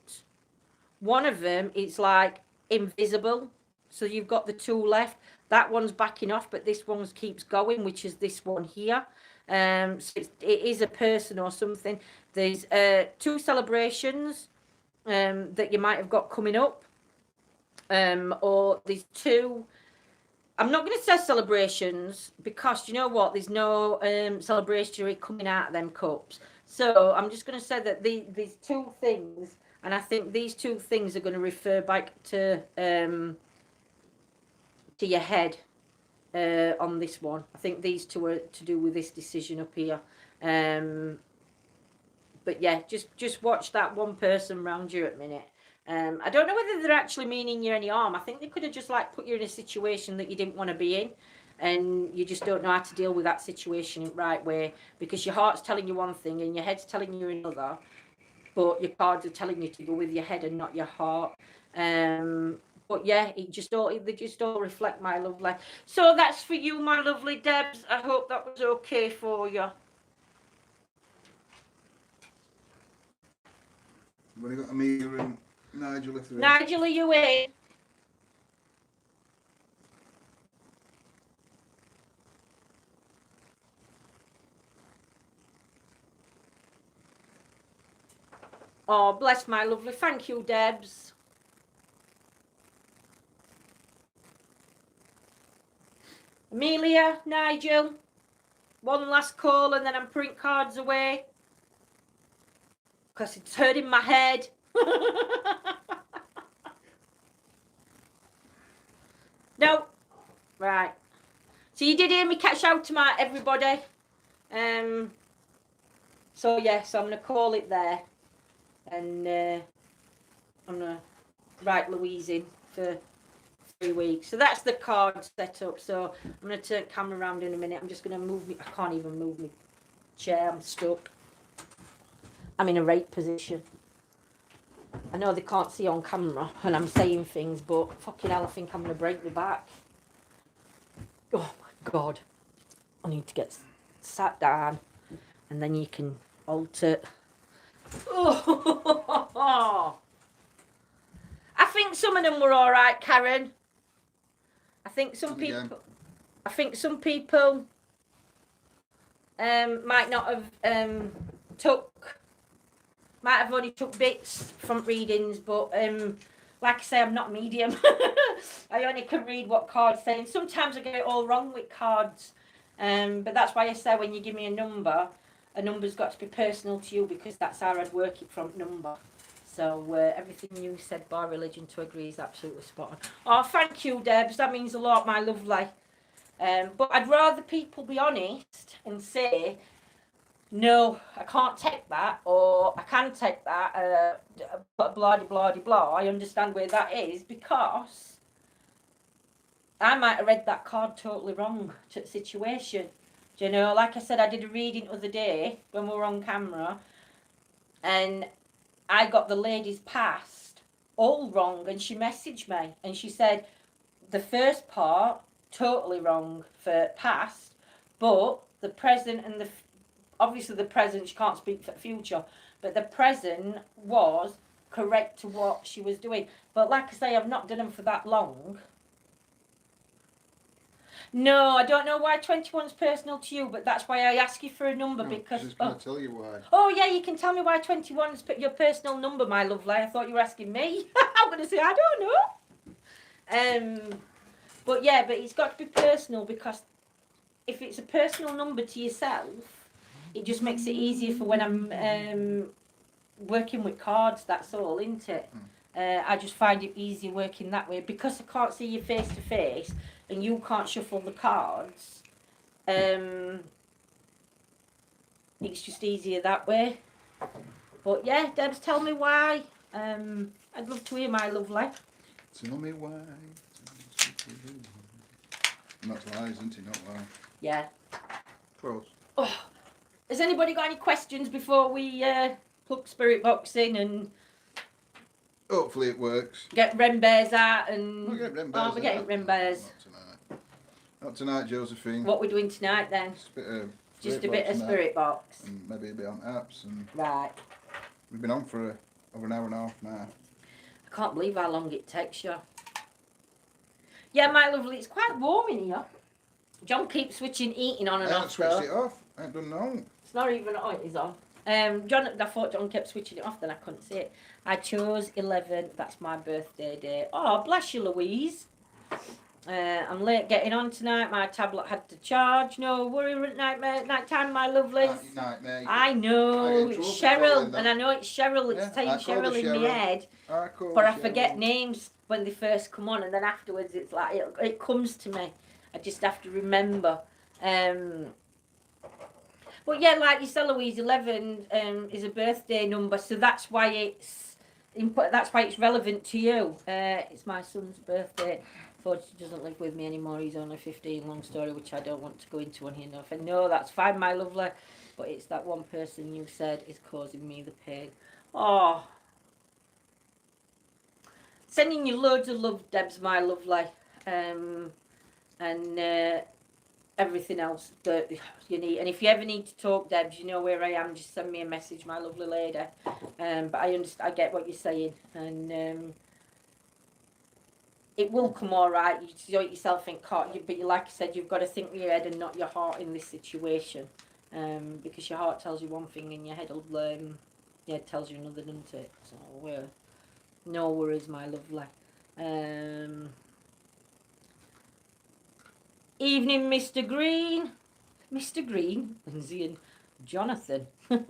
one of them is like invisible. So you've got the 2 left. That one's backing off, but this one keeps going, which is this one here. So it is a person or something. There's 2 celebrations that you might have got coming up, or there's 2. I'm not going to say celebrations because you know what? There's no celebration coming out of them cups. So I'm just going to say that these 2 things, and I think these 2 things are going to refer back to your head on this one. I think these 2 are to do with this decision up here. But yeah, just watch that one person around you at a minute. I don't know whether they're actually meaning you any harm. I think they could have just like put you in a situation that you didn't want to be in, and you just don't know how to deal with that situation in the right way, because your heart's telling you one thing and your head's telling you another, but your cards are telling you to go with your head and not your heart. But yeah, they just all reflect, my lovely. So that's for you, my lovely Debs. I hope that was okay for you. We've only got Amelia and Nigel if they're in. Nigel, are you in? Oh, bless my lovely. Thank you, Debs. Amelia, Nigel, one last call and then I'm putting cards away because it's hurting my head. No, right. So you did hear me catch out to my everybody. So yes, I'm gonna call it there, and I'm gonna write Louise in for 3 weeks. So that's the card set up. So I'm going to turn the camera around in a minute. I'm just going to move me. I can't even move my chair. I'm stuck. I'm in a rape position. I know they can't see on camera and I'm saying things, but fucking hell, I think I'm going to break my back. Oh my God. I need to get sat down and then you can alter. Oh. I think some of them were all right, Karen. I think some people might not have might have only took bits from readings, but like I say, I'm not medium. I only can read what cards say, and sometimes I get it all wrong with cards. But that's why I say when you give me a number's got to be personal to you, because that's how I'd work it from number. So everything you said, bar religion, to agree is absolutely spot on. Oh, thank you, Debs. That means a lot, my lovely. But I'd rather people be honest and say, no, I can't take that, or I can take that, blah, de blah, de blah. I understand where that is, because I might have read that card totally wrong to the situation. Do you know, like I said, I did a reading the other day when we were on camera, and I got the lady's past all wrong, and she messaged me and she said the first part totally wrong for past, but the present and obviously the present, she can't speak for the future, but the present was correct to what she was doing. But like I say, I've not done them for that long. No, I don't know why 21's personal to you, but that's why I ask you for a number, because... She's going to tell you why. Oh, yeah, you can tell me why 21's your personal number, my lovely. I thought you were asking me. I'm going to say, I don't know. But yeah, but it's got to be personal, because if it's a personal number to yourself, it just makes it easier for when I'm working with cards, that's all, isn't it? I just find it easier working that way, because I can't see you face to face and you can't shuffle the cards. It's just easier that way. But yeah, Debs, tell me why. I'd love to hear, my lovely. Tell me why. Not lie, isn't it? Not lie. Yeah. Close. Oh, has anybody got any questions before we plug Spirit Box in and Hopefully it works. get Ren Bears out? And We'll get Ren Bears. we're getting Ren Bears. Not tonight. Not tonight, Josephine. What we're doing tonight then? Just a bit of Spirit Box. And maybe a bit on apps. And Right. we've been on for over an hour and a half now. I can't believe how long it takes you. Yeah, my lovely, it's quite warm in here. John keeps switching eating on and I haven't off. switched it off. I haven't done no. It's not even on, it is on. John, I thought John kept switching it off, then I couldn't see it. I chose 11, that's my birthday day. Oh, bless you, Louise. I'm late getting on tonight, my tablet had to charge. No worry, night time, my lovelies. Night, mate. I know, I get in it's trouble for calling Cheryl, that. and I know it's Cheryl, it's Yeah, saying I called her Cheryl in Cheryl. my head, I call but I Cheryl. forget names when they first come on, and then afterwards it's like, it comes to me. I just have to remember. But yeah, like you said, Louise, 11 is a birthday number, so that's why it's relevant to you. It's my son's birthday. Unfortunately, he doesn't live with me anymore. He's only 15. Long story, which I don't want to go into on here. No, that's fine, my lovely. But it's that one person you said is causing me the pain. Oh, sending you loads of love, Debs, my lovely. And everything else that you need. And if you ever need to talk, Debs, you know where I am. Just send me a message, my lovely lady. But I understand, I get what you're saying, and it will come all right. You don't yourself think, but you, like I said, you've got to think with your head and not your heart in this situation, because your heart tells you one thing and your head tells you another, doesn't it? So no worries, my lovely. Evening, Mr. Green. Mr. Green, Lindsay and Jonathan. Lindsay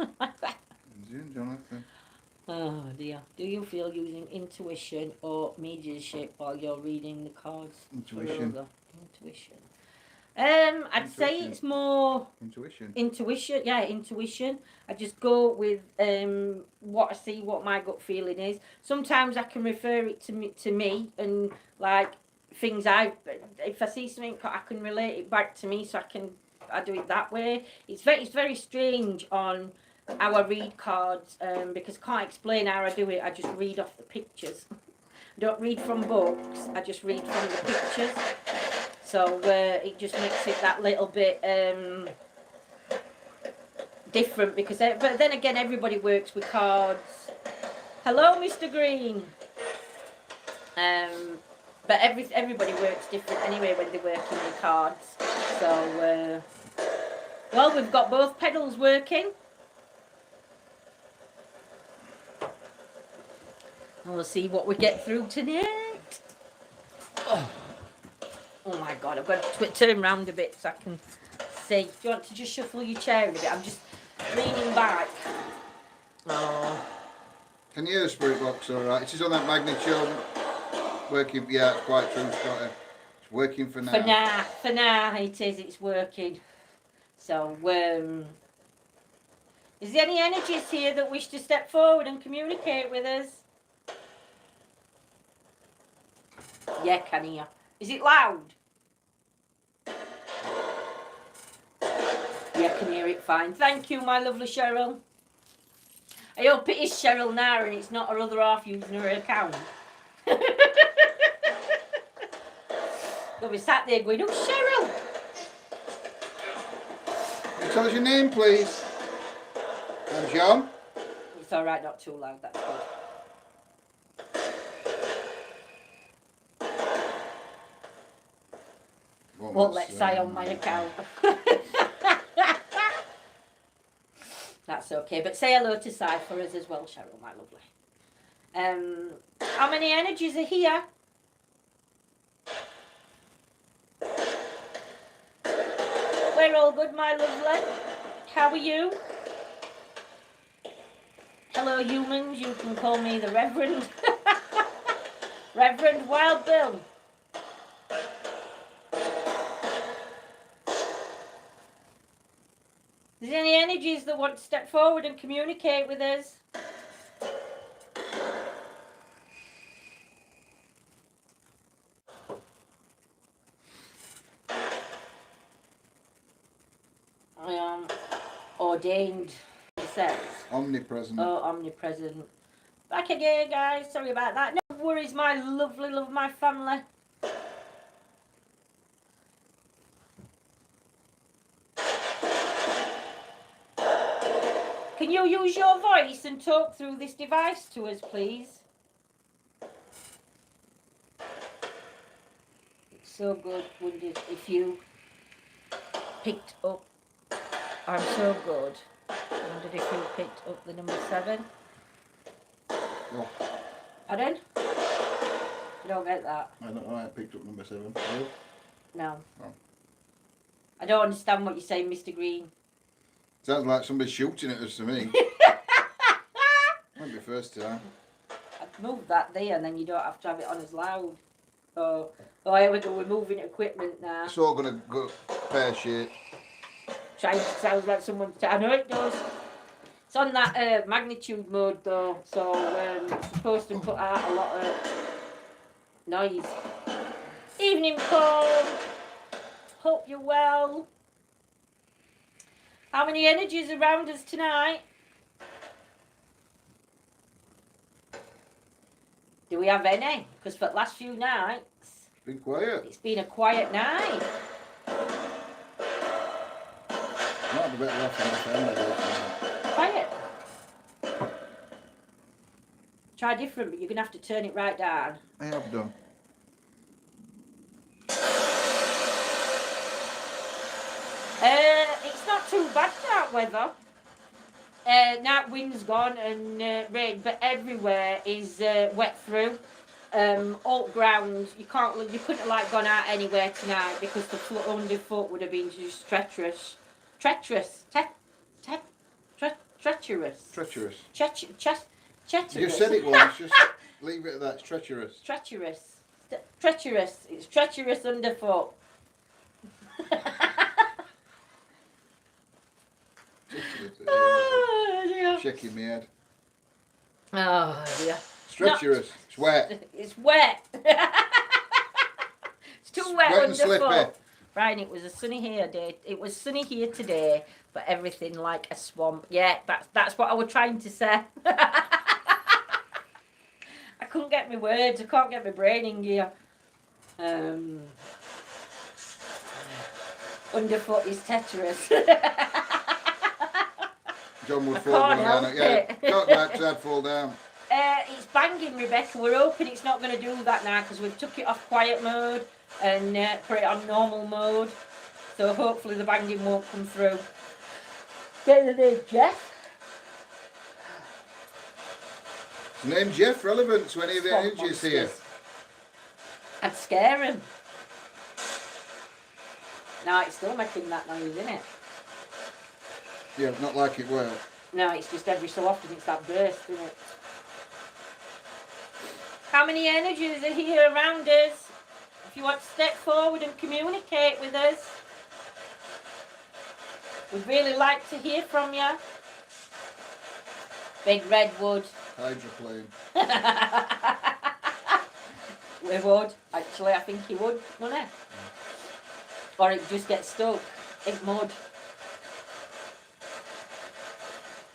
and Jonathan. Oh dear. Do you feel using intuition or mediumship while you're reading the cards? Intuition. Intuition. I'd say it's more intuition. Yeah, intuition. I just go with what I see, what my gut feeling is. Sometimes I can refer it to me and like things if I see something, I can relate it back to me, so I do it that way. It's very strange on how I read cards, because I can't explain how I do it. I just read off the pictures. I don't read from books, I just read from the pictures. So it just makes it that little bit different, because but then again, everybody works with cards. Hello, Mr. Green. But everybody works different anyway when they're working with cards. So, well, we've got both pedals working. And we'll see what we get through tonight. Oh my God, I've got to turn round a bit so I can see. Do you want to just shuffle your chair a bit? I'm just leaning back. Oh. Can you hear the spirit box all right? It is on that magnitude. Working, yeah, it's quite true, Scotty. It's working for now. For now, it's working. So, is there any energies here that wish to step forward and communicate with us? Yeah, can hear. Is it loud? Yeah, can hear it fine. Thank you, my lovely Cheryl. I hope it is Cheryl now and it's not her other half using her account. They'll be sat there going, oh, Cheryl. Tell us your name, please. I'm John. It's all right, not too loud, that's good. Won't let say on my account. That's okay, but say hello to Si for us as well, Cheryl, my lovely. How many energies are here? We're all good, my lovely. How are you? Hello, humans. You can call me the Reverend. Reverend Wild Bill. Is there any energies that want to step forward and communicate with us? I am ordained, it says. Omnipresent. Oh, omnipresent. Back again, guys. Sorry about that. No worries, my lovely love, my family. Can you use your voice and talk through this device to us, please? It's so good, wouldn't it, if you picked up. I'm so good. I wondered if you picked up the number 7. Oh, Pardon? I don't get that. I don't know. I picked up number 7. No. Oh. I don't understand what you're saying, Mr. Green. Sounds like somebody shooting at us to me. Might be first time. I've moved that there and then you don't have to have it on as loud. Oh, here we go, we're moving equipment now. It's all gonna go pear-shaped. Trying to sound like someone. I know it does. It's on that magnitude mode though, so it's supposed to put out a lot of noise. Evening, Paul. Hope you're well. How many energies around us tonight? Do we have any? Because for the last few nights, Been quiet. it's been a quiet night. Might be better off on the phone. Quiet. Try different, but you're going to have to turn it right down. I have done. It's not too bad, that weather. Now wind's gone and rain, but everywhere is wet through. All ground, you couldn't have like gone out anywhere tonight because the underfoot would have been just treacherous. Treacherous. Treacherous. Treacherous. You said it once, just leave it at that. It's treacherous. Treacherous. Treacherous. It's treacherous underfoot. Oh, dear. Shaking my head. Oh, dear. It's treacherous. It's wet. It's wet. It's too wet Wet and slippy. underfoot. Right, it was a sunny here day. It was sunny here today, but everything like a swamp. Yeah, that's what I was trying to say. I couldn't get my words. I can't get my brain in gear. Underfoot is tetanus. John would I fall can't down. help Yeah, it. talk back to I'd fall down. It's banging, Rebecca. We're hoping it's not going to do that now because we've took it off quiet mode and put it on normal mode. So hopefully the banging won't come through. Get the name, Jeff. Is name Jeff relevant to any of the Swamp energies here? monsters. I'd scare him. No, it's still making that noise, isn't it? Yeah, not like it will. No, it's just every so often it's that burst, isn't it? How many energies are here around us? If you want to step forward and communicate with us, we'd really like to hear from you. Big Redwood. Hydroplane. We would. Actually, I think he would, wouldn't he? Or it just gets stuck in mud.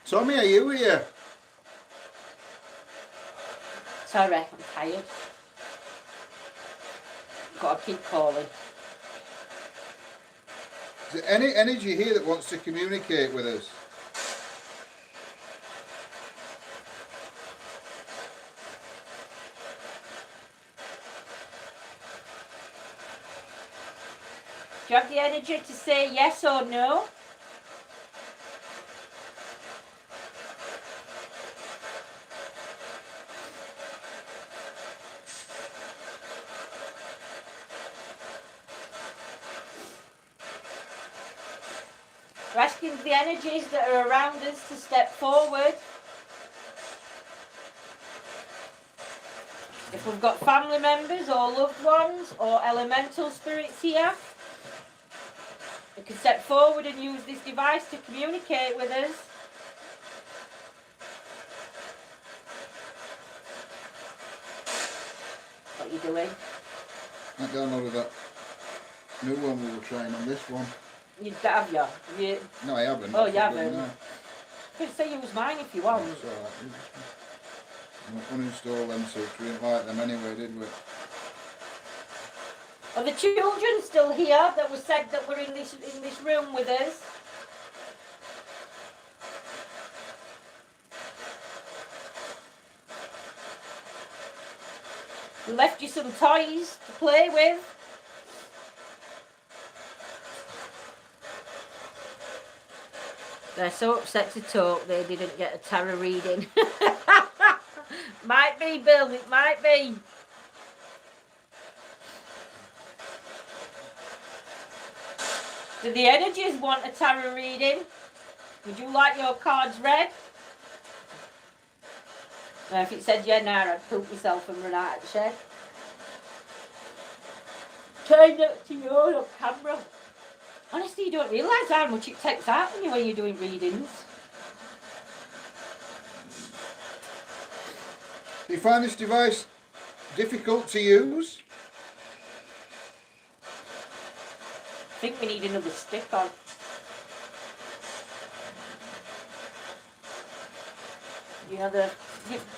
Tommy, are you here? Sorry, I'm tired. Got a kid calling. Is there any energy here that wants to communicate with us? Do you have the energy to say yes or no? We're asking the energies that are around us to step forward. If we've got family members or loved ones or elemental spirits here, they can step forward and use this device to communicate with us. What are you doing? I downloaded that new one we were trying on this one. You have you? No, I haven't. Oh, you That's haven't? no. You could say use mine if you want. It's alright. I'm going to uninstall them so we didn't like them anyway, did we? Are the children still here that was said that were in this room with us? We left you some toys to play with. They're so upset to talk they didn't get a tarot reading. Might be, Bill, it might be. Do the energies want a tarot reading? Would you like your cards read? Now, if it said yeah, now I'd poop myself and run out of the shed. Try not to yawn on camera. Honestly, you don't realise how much it takes out of you when you're doing readings. Do you find this device difficult to use? I think we need another stick on. You know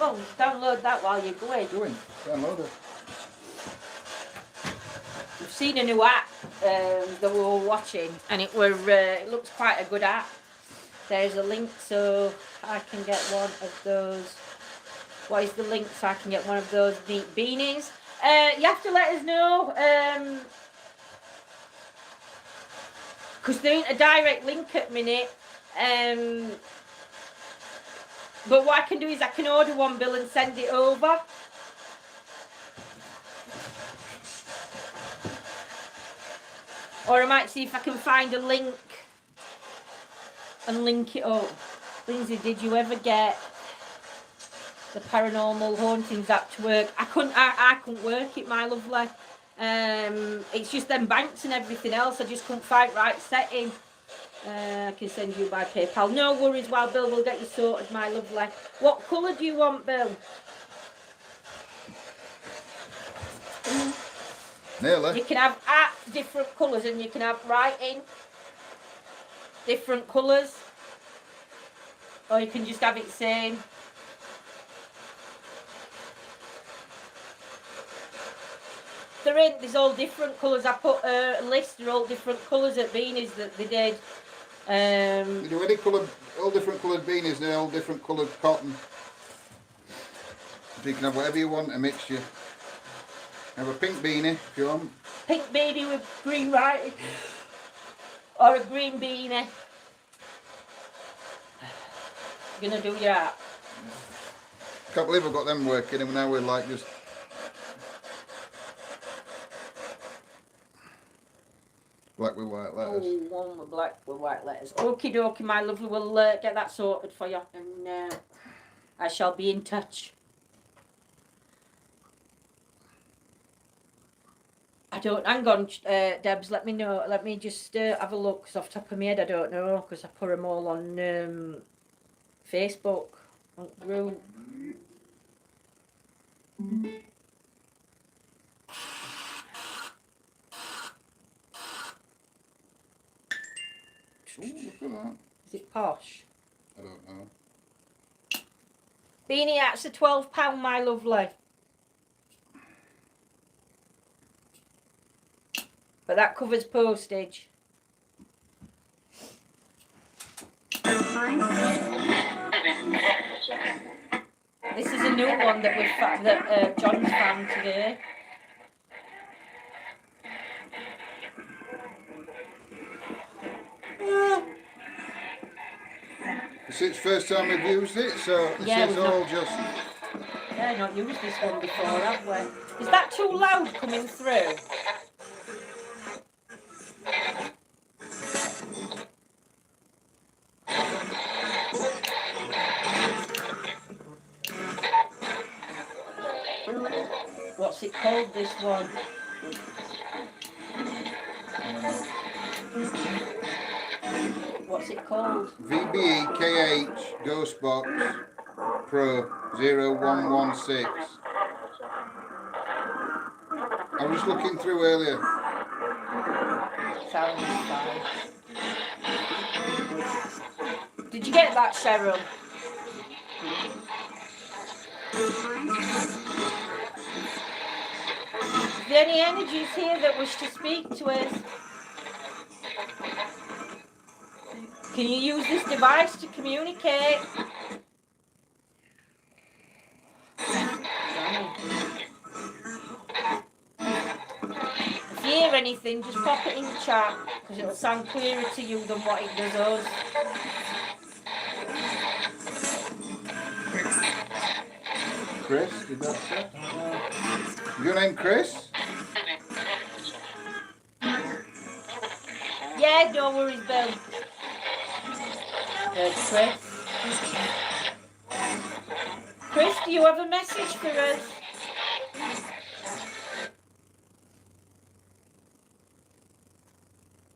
well, download that while you're going. Download it. We've seen a new app that we were watching, and it looks quite a good app. There's a link so I can get one of those. What is the link so I can get one of those neat beanies? You have to let us know, because there ain't a direct link at minute. But what I can do is I can order one, Bill, and send it over. Or I might see if I can find a link and link it up. Lindsay, did you ever get the Paranormal Hauntings app to work? I couldn't work it, my lovely. It's just them banks and everything else. I just couldn't find right setting. I can send you by PayPal. No worries, well, Bill, we'll get you sorted, my lovely. What colour do you want, Bill? Nearly. You can have different colours, and you can have writing different colours, or you can just have it same. There's all different colours. I put a list of all different colours at beanies that they did. You do any colour, all different coloured beanies, they're all different coloured cotton. So you can have whatever you want, a mixture. Have a pink beanie if you want. Pink beanie with green writing, or a green beanie. You're gonna do your art. Can't believe I've got them working, and now we're like just black with white letters. Oh, one with black with white letters. Okie dokie, my lovely. We'll get that sorted for you, and I shall be in touch. don't. Hang on, Debs. Let me know. Let me just have a look. 'Cause off the top of my head, I don't know. Because I put them all on Facebook. On group. Ooh, look at that. Is it posh? I don't know. Beanie hats are £12, my lovely. But that covers postage. This is a new one that John's found today. It's the first time we've used it, so this Yeah, is we've all not- just. Yeah, not used this one before, have we? Is that too loud coming through? What's it called, this one? What's it called? VBE KH Ghostbox Pro 0116. I was looking through earlier. Sounds fine. Did you get that, Cheryl? Is there any energies here that wish to speak to us? Can you use this device to communicate? If you hear anything, just pop it in the chat, because it'll sound clearer to you than what it does us. Chris, did that say? Is your name Chris? Yeah, no worries, Bill. Chris. Chris, do you have a message for us?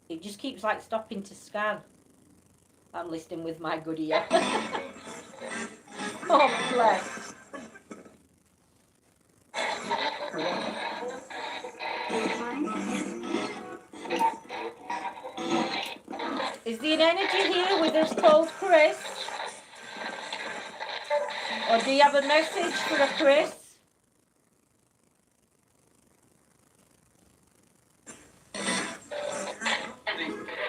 It just keeps like stopping to scan. I'm listening with my good ear. Oh, bless. Is there an energy here with us called Chris? Or do you have a message for a Chris?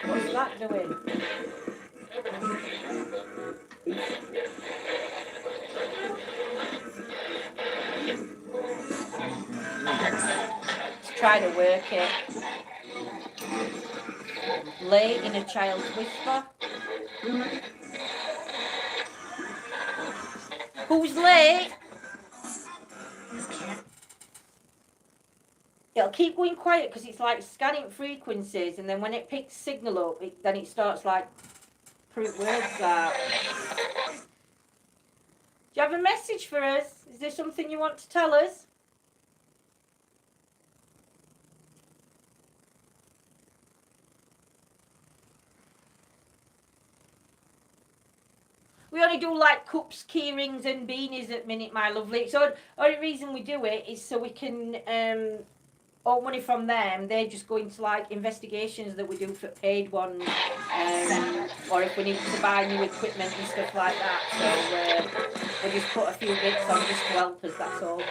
What's that doing? Let's try to work it. Lay in a child's whisper. Who's late? It'll keep going quiet because it's like scanning frequencies, and then when it picks signal up, then it starts like putting words out. Do you have a message for us? Is there something you want to tell us? We only do like cups, key rings and beanies at minute, my lovely. So the only reason we do it is so we can earn money from them. They're just going to like investigations that we do for paid ones, or if we need to buy new equipment and stuff like that. So we just put a few bits on just to help us, that's all.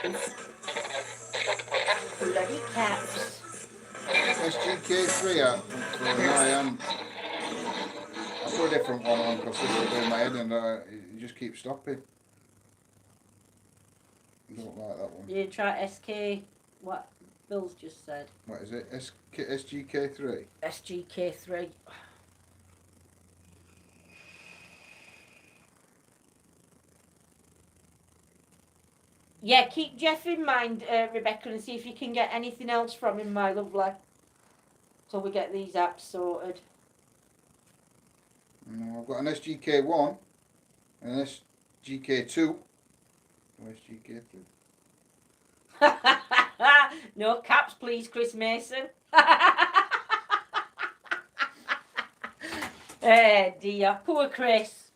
Bloody cats. SGK3 out for an IM. I put a different one on because this is doing my head and you just keep stopping. I don't like that one. You try SK, what Bill's just said. What is it? SGK3? SGK3. Yeah, keep Jeff in mind, Rebecca, and see if you can get anything else from him, my lovely. Till we get these apps sorted. I've got an SGK1 and an SGK2. Or SGK3. No caps, please, Chris Mason. Dear, poor Chris.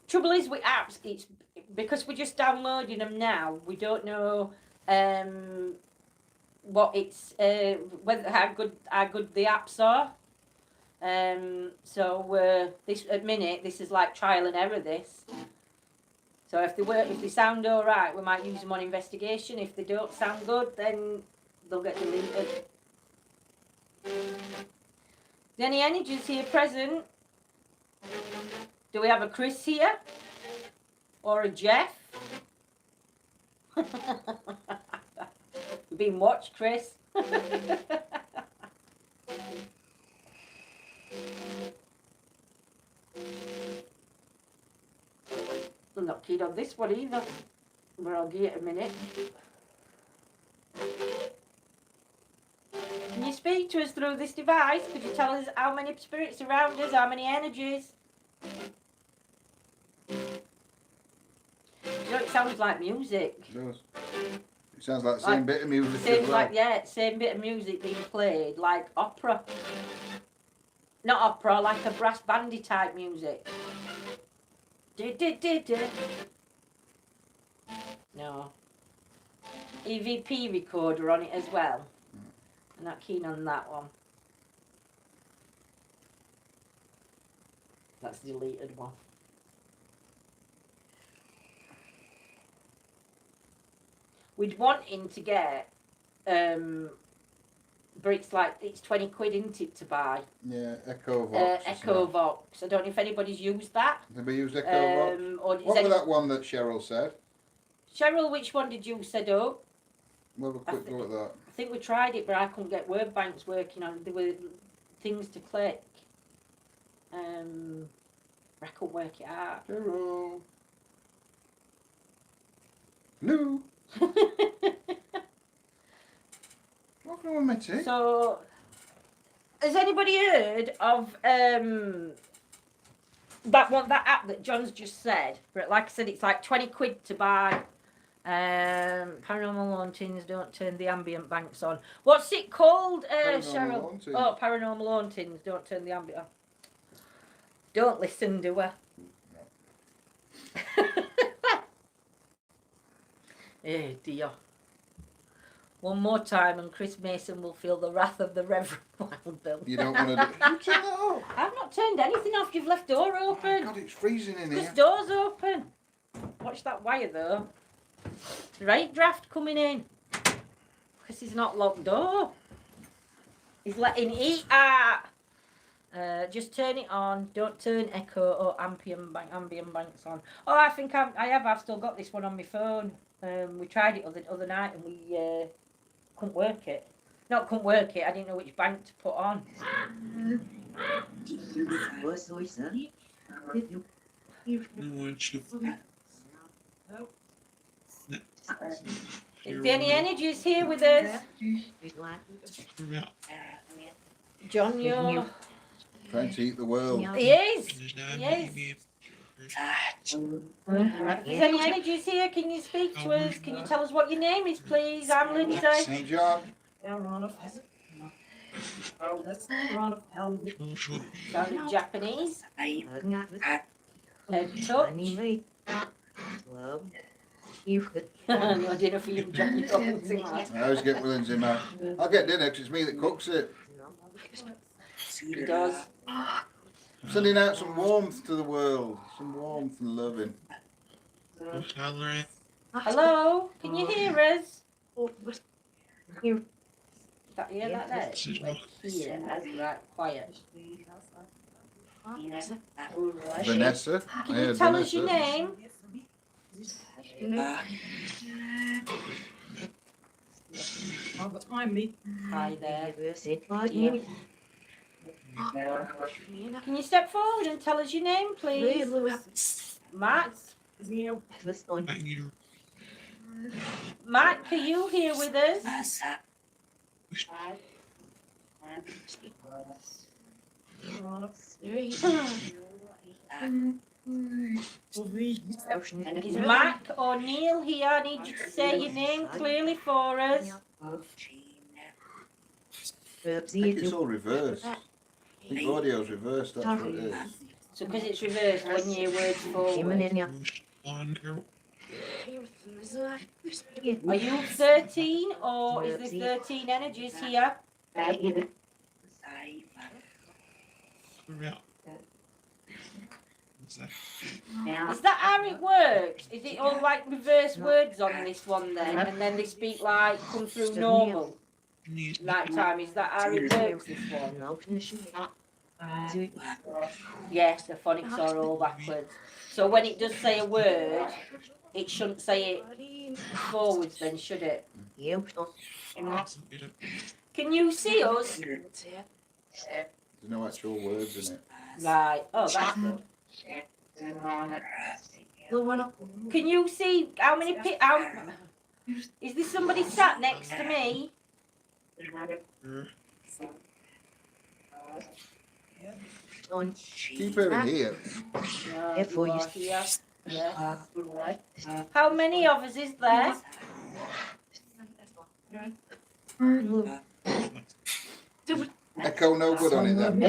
Trouble is with apps, it's because we're just downloading them now. We don't know what it's whether how good the apps are. So this at minute this is like trial and error. This. So if they sound all right, we might use them on investigation. If they don't sound good, then they'll get deleted. Is any energies here present? Do we have a Chris here? Or a Jeff? You're being watched, Chris. I'm not keen on this one either. But I'll give it a minute. Can you speak to us through this device? Could you tell us how many spirits around us, how many energies? You know, it sounds like music. It does. It sounds like the same bit of music Same as well. same bit of music being played, like opera. Not opera, like a brass bandy type music. No. EVP recorder on it as well. I'm not keen on that one. That's the deleted one. We'd wanting to get but it's like it's 20 quid, isn't it, to buy? Yeah, Echo Vox. Echo Vox. I don't know if anybody's used that. Did we use Echo Vox? What was that one that Cheryl said? Cheryl, which one did you set up? We'll have a quick look at that. I think we tried it, but I couldn't get word banks working on it. There were things to click. I couldn't work it out. Cheryl. Hello. What's wrong with me, So, has anybody heard of that app that John's just said? But like I said, it's like 20 quid to buy. Paranormal Hauntings, don't turn the ambient banks on. What's it called, Cheryl? Hauntings. Oh, Paranormal Hauntings, don't turn the ambient on. Don't listen, do I? No. Eh, dear. One more time and Chris Mason will feel the wrath of the Reverend Wild Bill. You don't want to do... You turn that off. I've not turned anything off. You've left door open. Oh God, it's freezing in This here. door's open. Watch that wire though. Right draft coming in. Because he's not locked door. He's letting heat out. Just turn it on. Don't turn echo or ambient banks on. Oh, I think I have. I've still got this one on my phone. We tried it other night and we couldn't work it. Not couldn't work it. I didn't know which bank to put on. Is there any energies here with us? John, you're... Trying to eat the world. He is. Yes. Is there any energies here? Can you speak to us? Can you tell us what your name is, please? I'm Lindsay. St. John. Sounded Japanese. Head touch. No dinner for you, John. I always get with Lindsay, man. I'll get dinner because it's me that cooks it. He does. I'm sending out some warmth to the world. Some warmth and loving. Hello? Can you hear us? Hear that there? Yeah, that's right. Quiet. Vanessa. Can you tell us your name? Hi there. Yeah. Can you step forward and tell us your name, please? Matt? Matt, are you here with us? Is Mac or Neil here? I need you to say your name clearly for us. I think it's all reversed. I think the audio's reversed, that's what it is. So because it's reversed when your words forward. Are you 13 or is there 13 energies here? Is that how it works? Is it all like reverse words on this one then? And then they speak like come through normal night time? Is that how it works, this one? Yes, the phonics are all backwards. So when it does say a word, it shouldn't say it forwards then, should it? Can you see us? There's no actual words in it. Right. Oh, that's good. Can you see how many is there somebody sat next to me? Keep her in here. You are here. Yeah. How many of us is there? Echo no good on it then.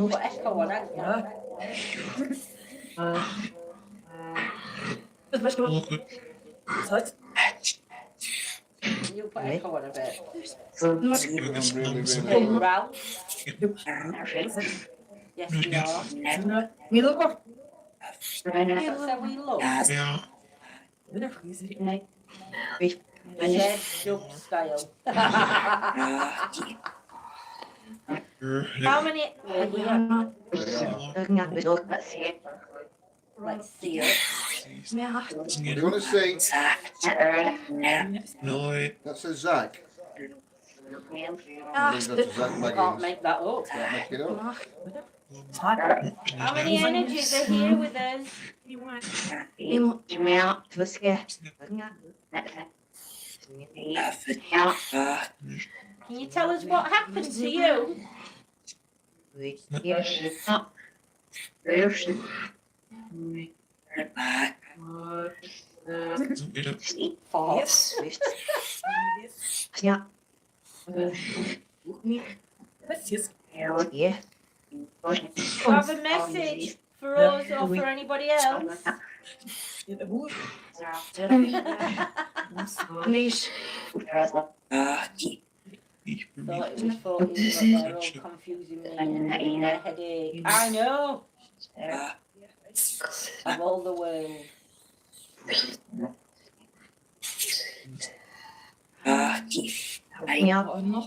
Put echo on, haven't you? You put echo on a bit. Really, Okay, really. Ralph. Yes, we are. So we look. Shed dub style. How many? We're here. Let's see it. What do you want to see? That says Zach. I believe that's a Zach Can't Baggins. make that up. Can't make it up. How many energies are here with us? Can you tell us what happened to you? False. Do you have a message for us or for anybody else? Thought it was 14, but they're all confusing me and giving me a headache. I know. Of all the world.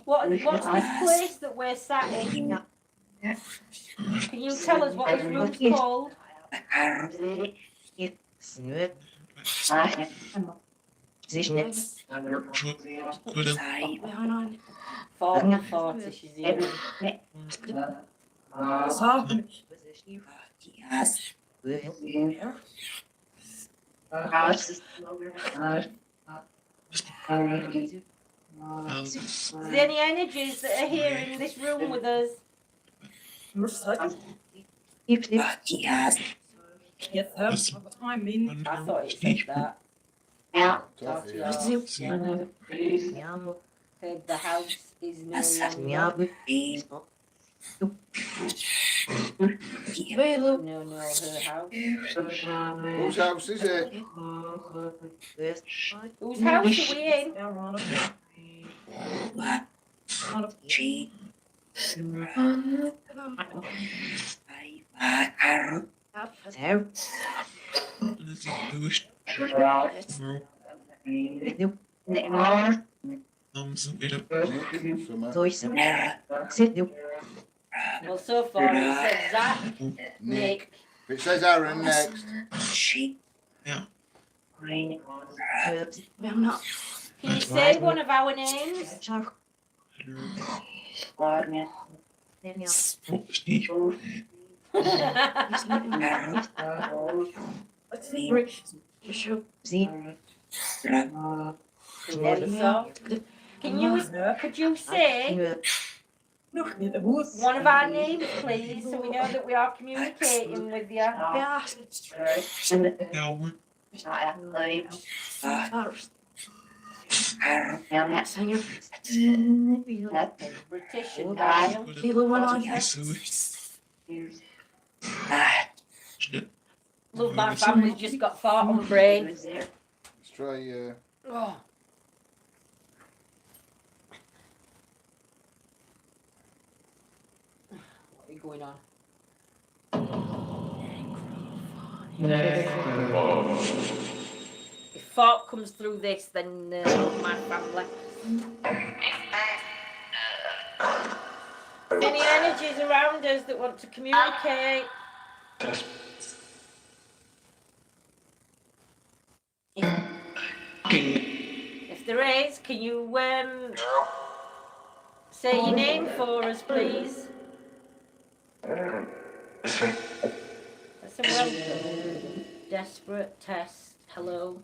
What's this place that we're sat in? Can you tell us what this room's called? 40, she's here. Is there any energies that are here in this room with us? I thought it said that. Tough, yeah. Heard the house is no longer. No, her house. Whose house is it? Whose house are we in? Well, so far it said Zach, Nick. If it says Aaron next. Can you say one of our names? Could you say one of our names, please, so we know that we are communicating with you? British and Look, my family's just got fart on brain. Let's try. Oh. What are you going on? If fart comes through this, then my family. Any energies around us that want to communicate? If there is, can you say your name for us, please? That's a welcome. Desperate test. Hello.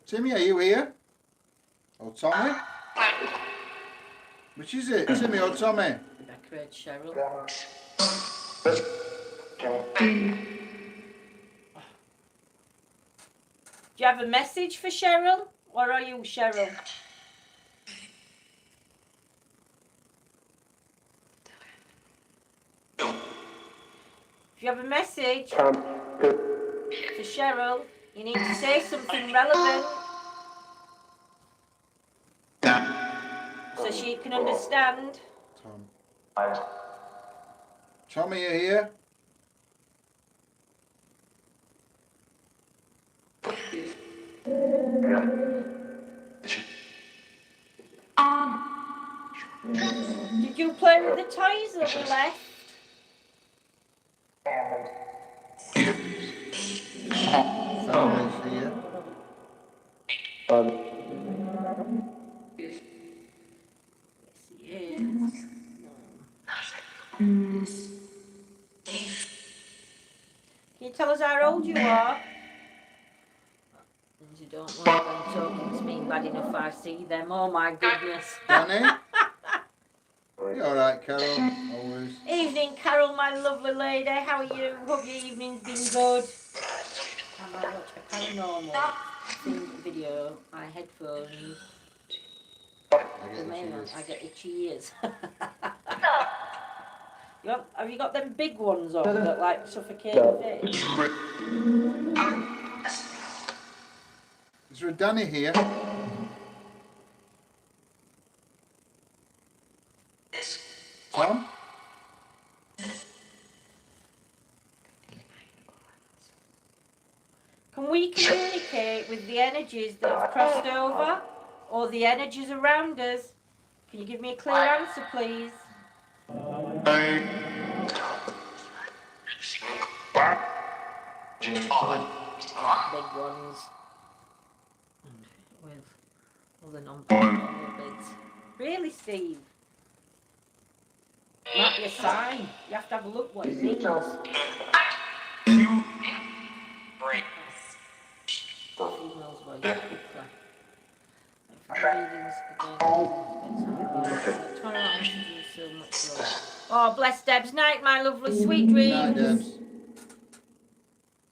Timmy, are you here? Oh, Tommy? Which is it? Timmy or Tommy? Rebecca and Cheryl. Do you have a message for Cheryl? Or are you Cheryl? If you have a message to Cheryl, you need to say something relevant so she can understand. Tommy, you here? Did you play with the toys that were left? Somebody's here. Yes, he is. Can you tell us how old you are? And you don't want them talking to me bad enough I see them. Oh my goodness. Danny? You alright, Carol? Always. Evening, Carol, my lovely lady. How are you? Hope your evening's been good. I might watch a paranormal thing video. My headphones. I get itchy ears. Have you got them big ones on that like suffocate the face? Is there a Danny here? Tom? Can we communicate with the energies that have crossed over or the energies around us? Can you give me a clear answer, please? Big ones. With all the non-paranormal bits. Really, Steve? Not your sign. You have to have a look what it means. Female's voice. Oh, bless Debs. Night, my lovely. Sweet dreams. Night, Debs.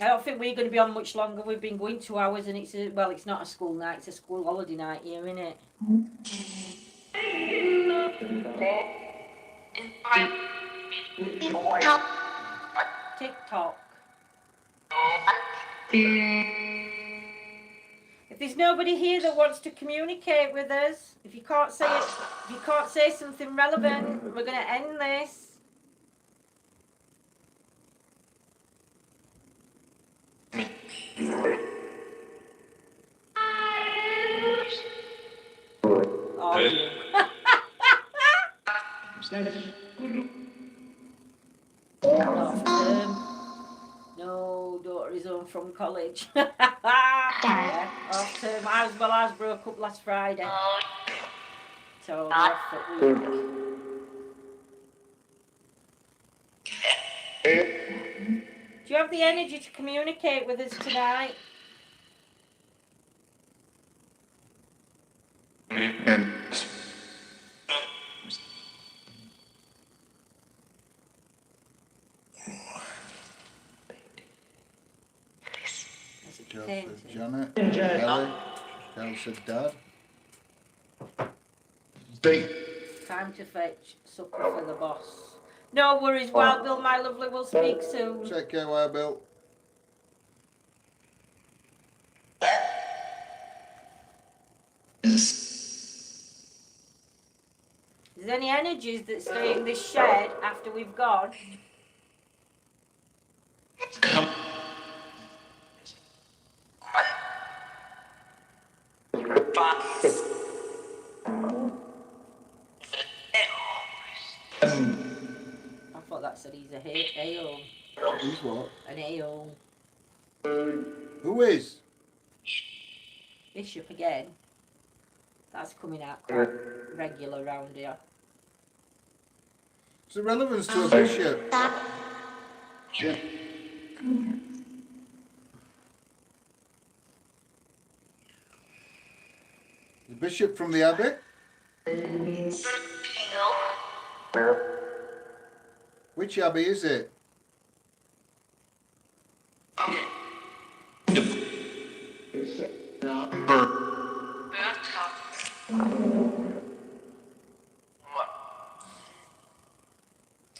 I don't think we're going to be on much longer. We've been going 2 hours and it's it's not a school night, it's a school holiday night here, isn't it? TikTok. If there's nobody here that wants to communicate with us, if you can't say something relevant, we're going to end this. Oh, you. No, daughter is home from college. Yeah, off term. Ours broke up last Friday. So we're off for a week. Do you have the energy to communicate with us tonight? And As it Joe came said to. Janet. Ellie. Cal said Dad. they Time to fetch supper for the boss. No worries, Wild Bill, my lovely, we'll speak soon. Take care, Wild Bill. Is there any energies that stay in this shed after we've gone? come I thought that said he's a ale. He's what? An ale. Who is? Bishop again. That's coming out quite regular round here. What's the relevance to a bishop? The bishop from the abbey? Which abbey is it?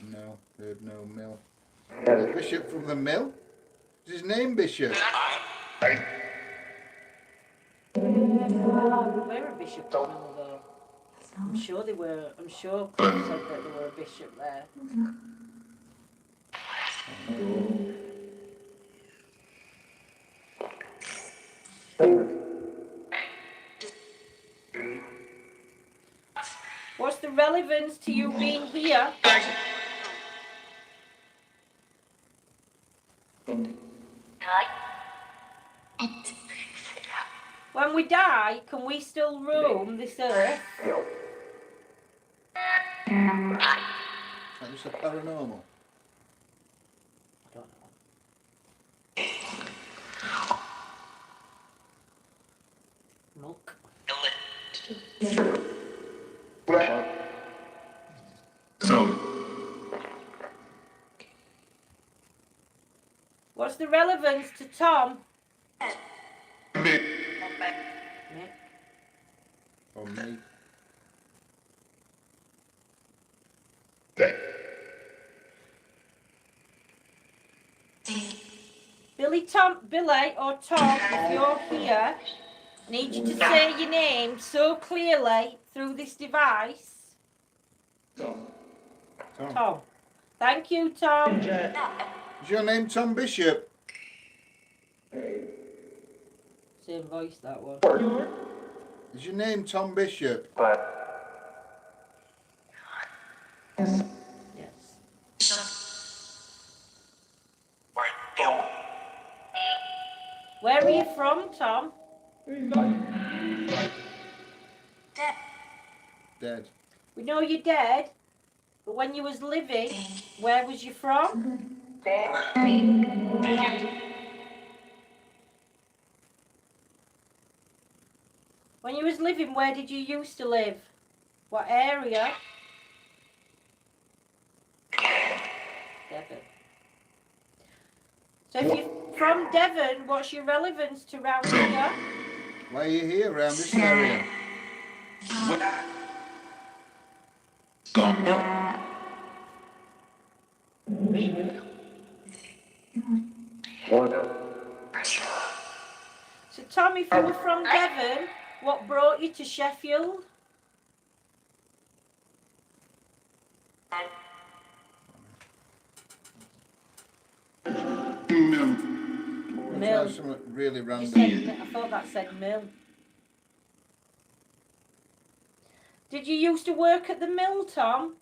No, there's no mill. The bishop from the mill? Is his name Bishop? Where a bishop from though? I'm sure they were. I'm sure Cliff said that there were a bishop there. What's the relevance to you being here? When we die, can we still roam this earth? Is that just a paranormal? I don't know. Milk. so What's the relevance to Tom? big Nick. Or me? Billy or Tom, if you're here, I need you to say your name so clearly through this device. Tom. Thank you, Tom. Is your name Tom Bishop? Same voice, that one. Is your name Tom Bishop? Yes. Where are you from, Tom? Dead. We know you're dead, but when you was living, where was you from? When you was living, where did you used to live? What area? Devon. So if you're from Devon, what's your relevance to round here? Why are you here around this area? So Tom, if you were from Devon, what brought you to Sheffield? Mill. That's something really You random. said, I thought that said mill. Did you used to work at the mill, Tom?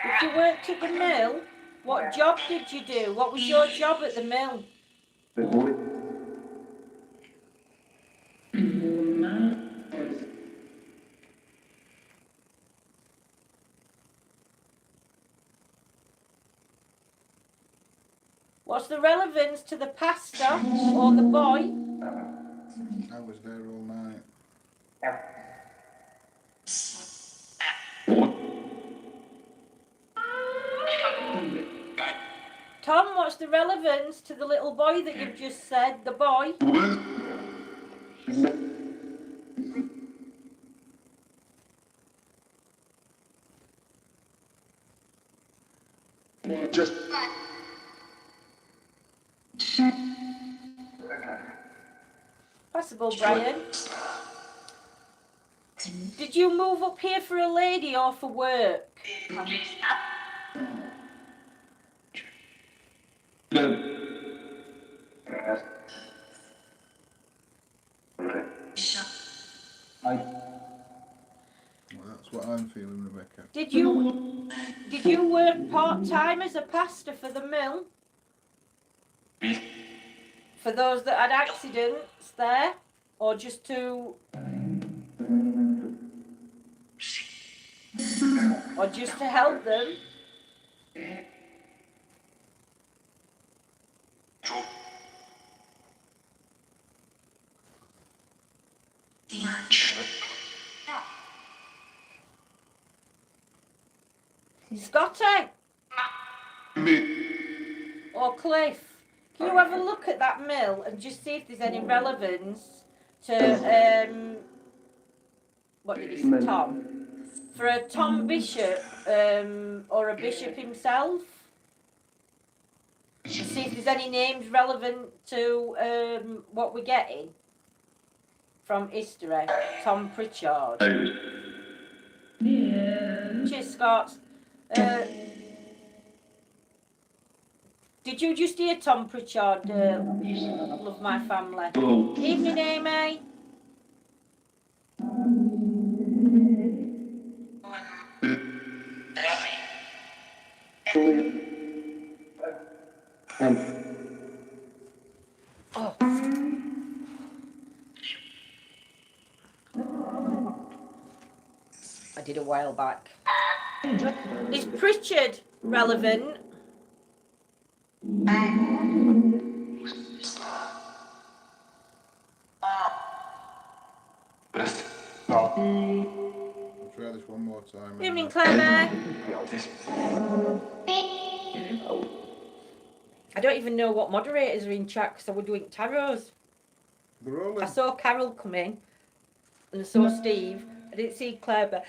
If you worked at the mill, what job did you do? What was your job at the mill? What's the relevance to the pastor or the boy? I was there all night. Tom, what's the relevance to the little boy that you've just said? The boy? Just Possible, Brian. Did you move up here for a lady or for work? Well, that's what I'm feeling, Rebecca. Did you work part-time as a pastor for the mill? For those that had accidents there? Or just to... Or just to help them? Scotty or Cliff, can you have a look at that mill and just see if there's any relevance to what did he say, Tom? For a Tom Bishop or a bishop himself? To see if there's any names relevant to what we're getting from history. Tom Pritchard. Cheers, Scott. Did you just hear Tom Pritchard, Love My Family? Evening, Amy. Oh. I did a while back. Is Pritchard relevant? I'll try this one more time. Evening, Claire. I don't even know what moderators are in chat because I were doing tarots. They're all I in. saw Carol come in and I saw Steve. I didn't see Claire, but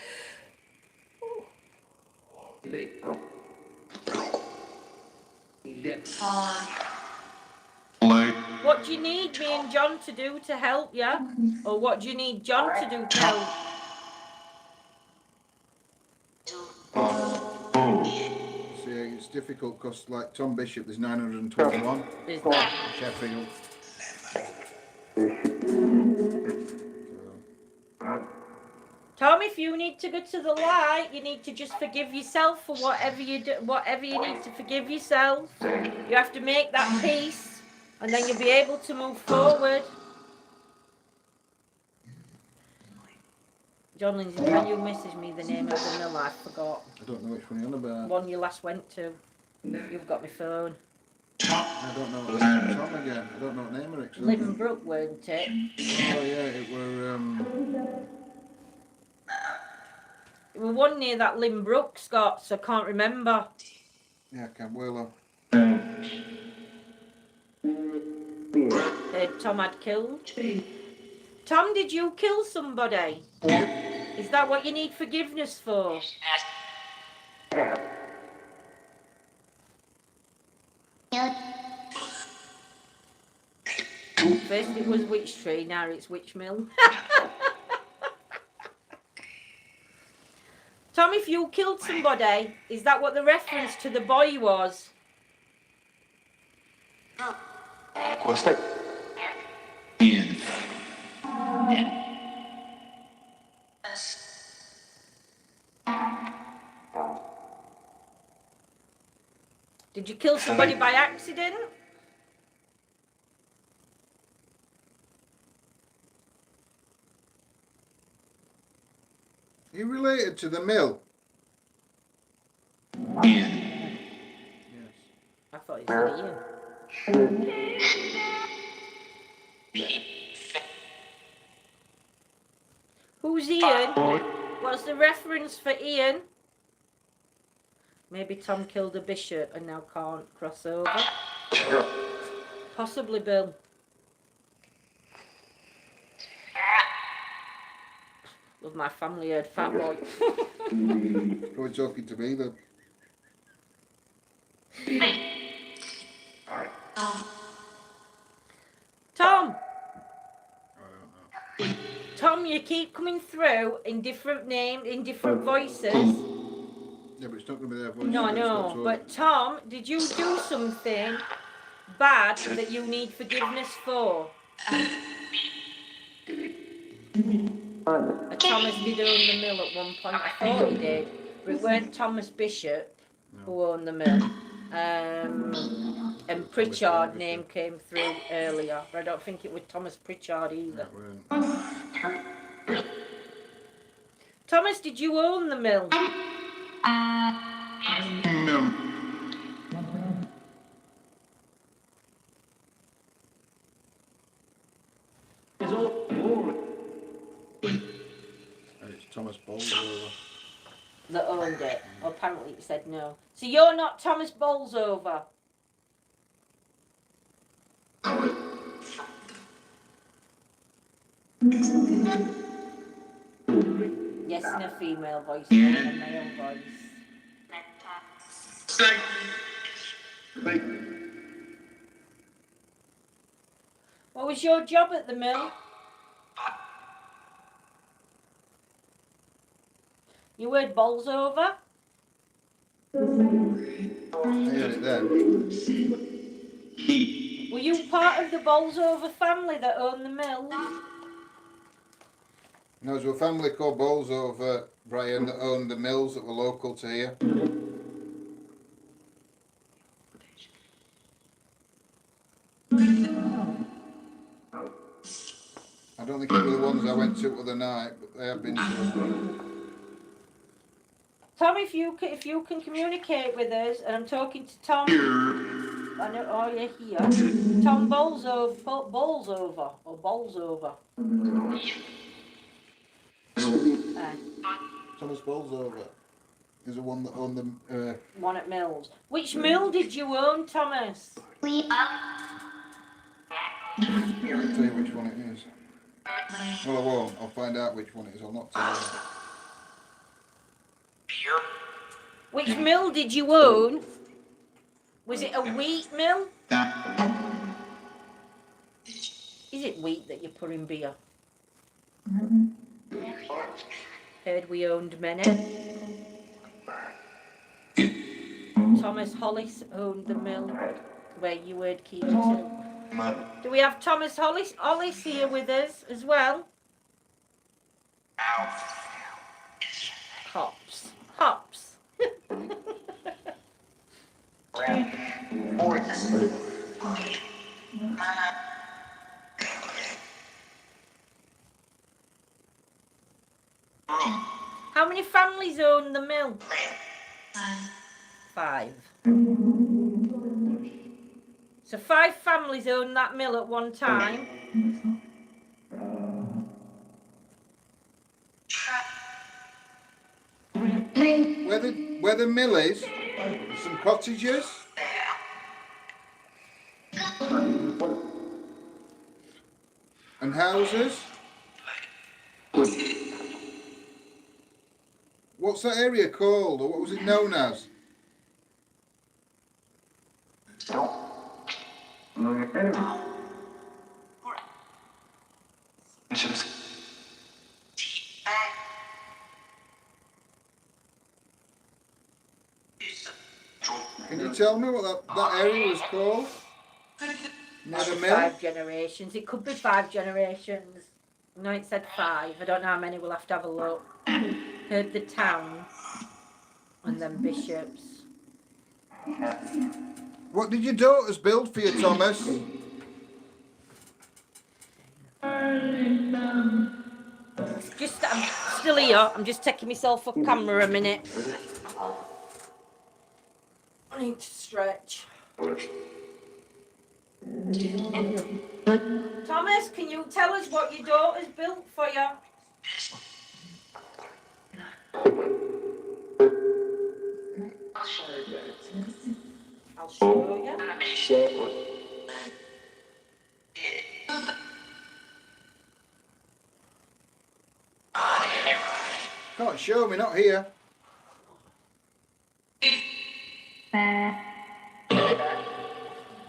what do you need me and John to do to help you? Or what do you need John to do to help? See, it's difficult because, like Tom Bishop, there's 921. Is that? Sheffield. Tom, if you need to go to the light, you need to just forgive yourself for whatever you do, whatever you need to forgive yourself. You have to make that peace, and then you'll be able to move forward. John Lindsay, can you message me the name of the mill? I forgot. I don't know which one you're on about. One you last went to. You've got my phone. I don't know what Tom again. I don't know what name it is. Limbrook, weren't it? Oh yeah, it were It was one near that Limbrook, Scott, so I can't remember. yeah, Camwillow. Tom had killed. Tom, did you kill somebody? Is that what you need forgiveness for? First it was Witch Tree, now it's Witch Mill. Tom, if you killed somebody, is that what the reference to the boy was? Ian. Did you kill somebody by accident? Are you related to the mill? Ian. Yes. I thought you said Ian. Who's Ian? What's the reference for Ian? Maybe Tom killed a bishop and now can't cross over. Possibly Bill. Love my family heard fat boy. Probably talking to me then. Tom! I don't know. Tom, you keep coming through in different names, in different voices. Yeah, but it's not going to be their voice. No, I know. But Tom, did you do something bad that you need forgiveness for? Thomas did own the mill at one point. I thought he did. But it weren't Thomas Bishop who owned the mill. And Pritchard name came through earlier. But I don't think it was Thomas Pritchard either. Thomas, did you own the mill? No. It's Thomas Bolsover. That owned it. Well, apparently it said no. So you're not Thomas Bolsover? Yes, in a female voice, no, in a male voice. What was your job at the mill? You heard Bolsover? I heard it then. Were you part of the Bolsover family that owned the mill? No, there was a family called Bolsover, Brian, that owned the mills that were local to here. I don't think it were the ones I went to the other night, but they have been to. Tom, if you can communicate with us, and I'm talking to Tom. I know. Oh, you're here. Tom Bolsover or Bolsover. Thomas Bolsover is the one that owned the. One at Mills. Which mill did you own, Thomas? I'll tell you which one it is. Well, I won't. I'll find out which one it is. I'll not tell you. Which mill did you own? Was it a wheat mill? Is it wheat that you put in beer? Heard we owned many. Thomas Hollis owned the mill where you heard key to. Do we have Thomas Hollis here with us as well? Hops. How many families own the mill? 5. So 5 families own that mill at one time. Where the mill is, there's some cottages. And houses. What's that area called, or what was it known as? Can you tell me what that area was called? Near the mill? 5 generations. It could be 5 generations. No, it said 5. I don't know how many. We'll have to have a look. Heard the town and then bishops. What did your daughters build for you, Thomas? I'm still here. I'm just taking myself off camera a minute. I need to stretch. Thomas, can you tell us what your daughter's built for you? I'll show you. Can't show me, not here.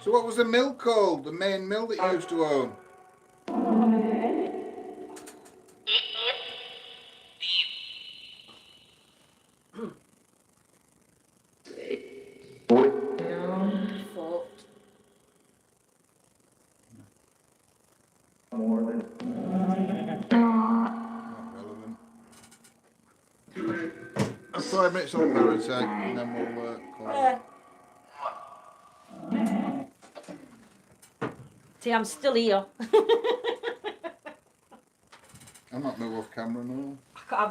So what was the mill called? The main mill that you used to own? Fault. Not relevant. 5 minutes on Paratech and then we'll call. See, I'm still here. I'm not move off camera now.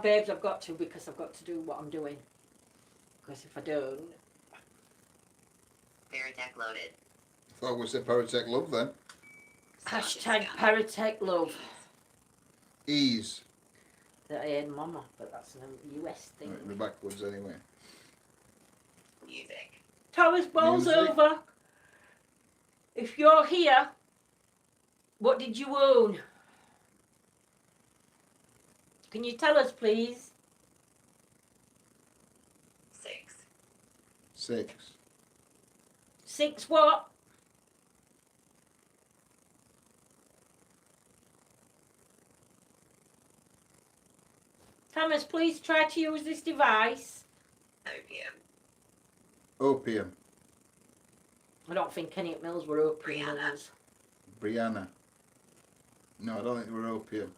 Babes, I've got to because I've got to do what I'm doing. Because if I don't, Paratech loaded. I thought we said Paratech love then. hashtag Paratech love. Ease. That I had mama, but that's a US thing. Right, we're backwards anyway. Music. Thomas, ball's Music. over. If you're here, what did you own? Can you tell us, please? 6. 6. 6 what? Thomas, please try to use this device. Opium. Opium. I don't think Kenny Mills were opium Brianna. mills. Brianna. No, I don't think they were opium.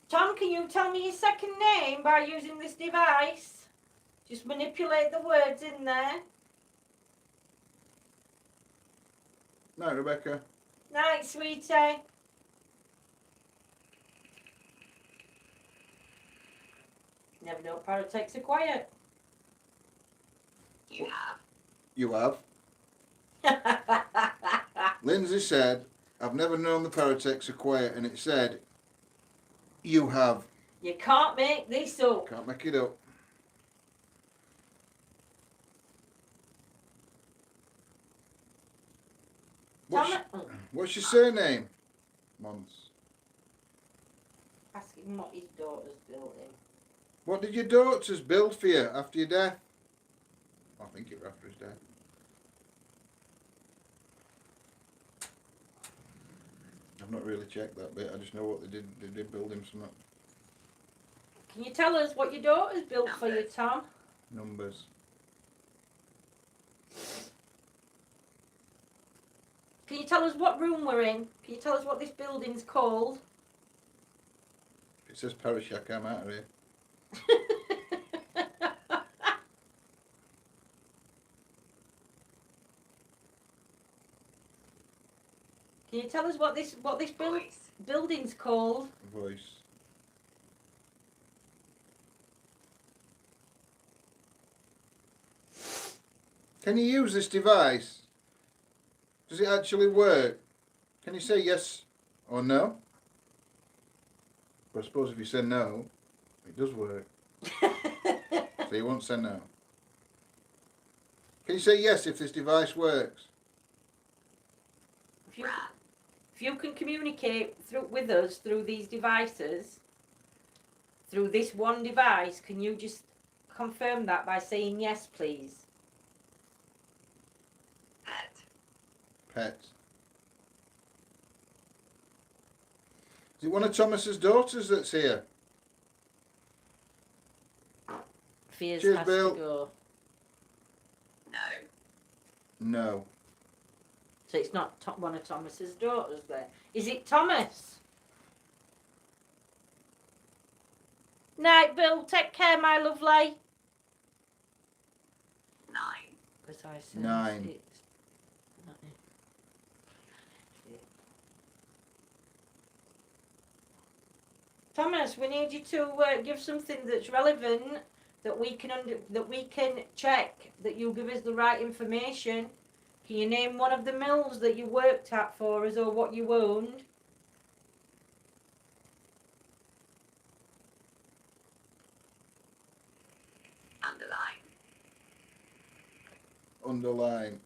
Tom, can you tell me your second name by using this device? Just manipulate the words in there. No, Rebecca. Night, sweetie. Never know Paratechs are quiet. You have. You have. Lindsay said, I've never known the Paratechs are quiet, and it said, you have. You can't make this up. Can't make it up. What's your surname? Mons. Ask him what his daughter's building. What did your daughters build for you after your death? I think it was after his death. I've not really checked that bit. I just know what they did. They did build him some Can you tell us what your daughter's built for you, Tom? numbers. Can you tell us what room we're in? Can you tell us what this building's called? If it says Parashak, I'm out of here. Can you tell us what this Voice. building's called? Voice. Can you use this device? Does it actually work? Can you say yes or no? But I suppose if you say no, it does work. So you won't say no. Can you say yes if this device works? If you can communicate with us through these devices, through this one device, can you just confirm that by saying yes, please? Pet. Pet. Is it one of Thomas's daughters that's here? Fears Cheers, has Bill. to go. No. No. So it's not one of Thomas's daughters there. Is it Thomas? Night, Bill. Take care, my lovely. 9. Because I said 9. 6. 9. Thomas, we need you to give something that's relevant that we can check that you give us the right information Can you name one of the mills that you worked at for us or what you owned? Underline. Underline.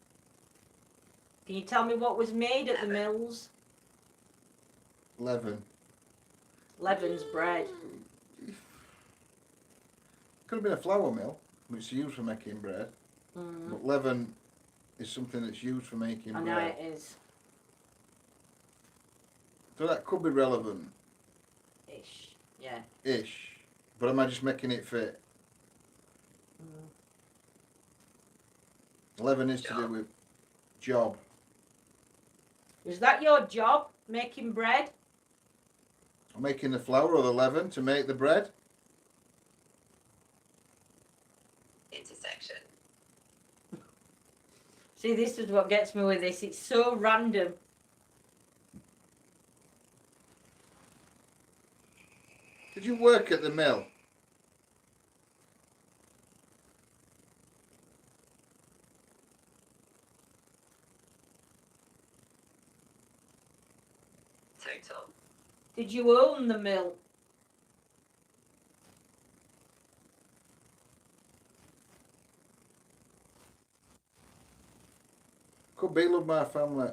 Can you tell me what was made at the mills? Leaven. Levin's bread. Could have been a flour mill, which is used for making bread. Mm. But leaven is something that's used for making I know bread. it is. So that could be relevant. Ish. Yeah. Ish. But am I just making it fit? Mm. Leaven is to do with job. Was that your job, making bread? I'm making the flour or the leaven to make the bread. Intersection. See, this is what gets me with this. It's so random. Did you work at the mill? Total. Did you own the mill? Could be loved by a family.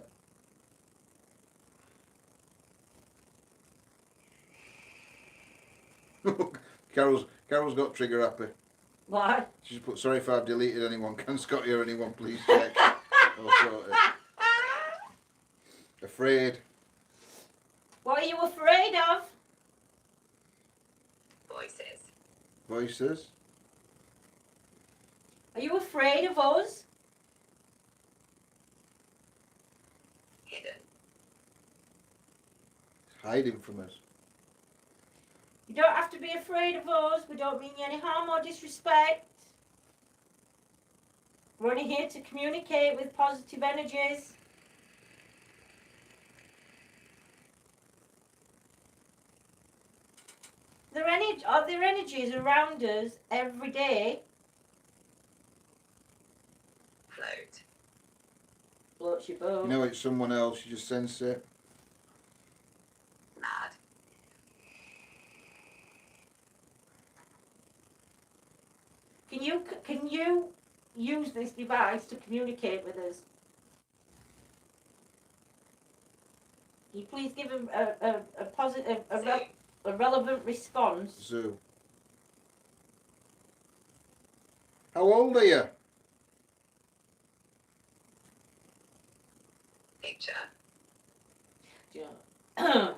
Carol's got trigger happy. What? She's put sorry if I've deleted anyone. Can Scott hear anyone? Please check. All sorted. Afraid. What are you afraid of? Voices. Voices. Are you afraid of us? Hidden. Hiding from us. You don't have to be afraid of us. We don't mean you any harm or disrespect. We're only here to communicate with positive energies. Are there energies around us every day? Float. Floats your boat. You know it's someone else. You just sense it. Mad. Can you use this device to communicate with us? Can you please give a positive, Zoo. a relevant response? Zoo. How old are you? Picture. Do you know,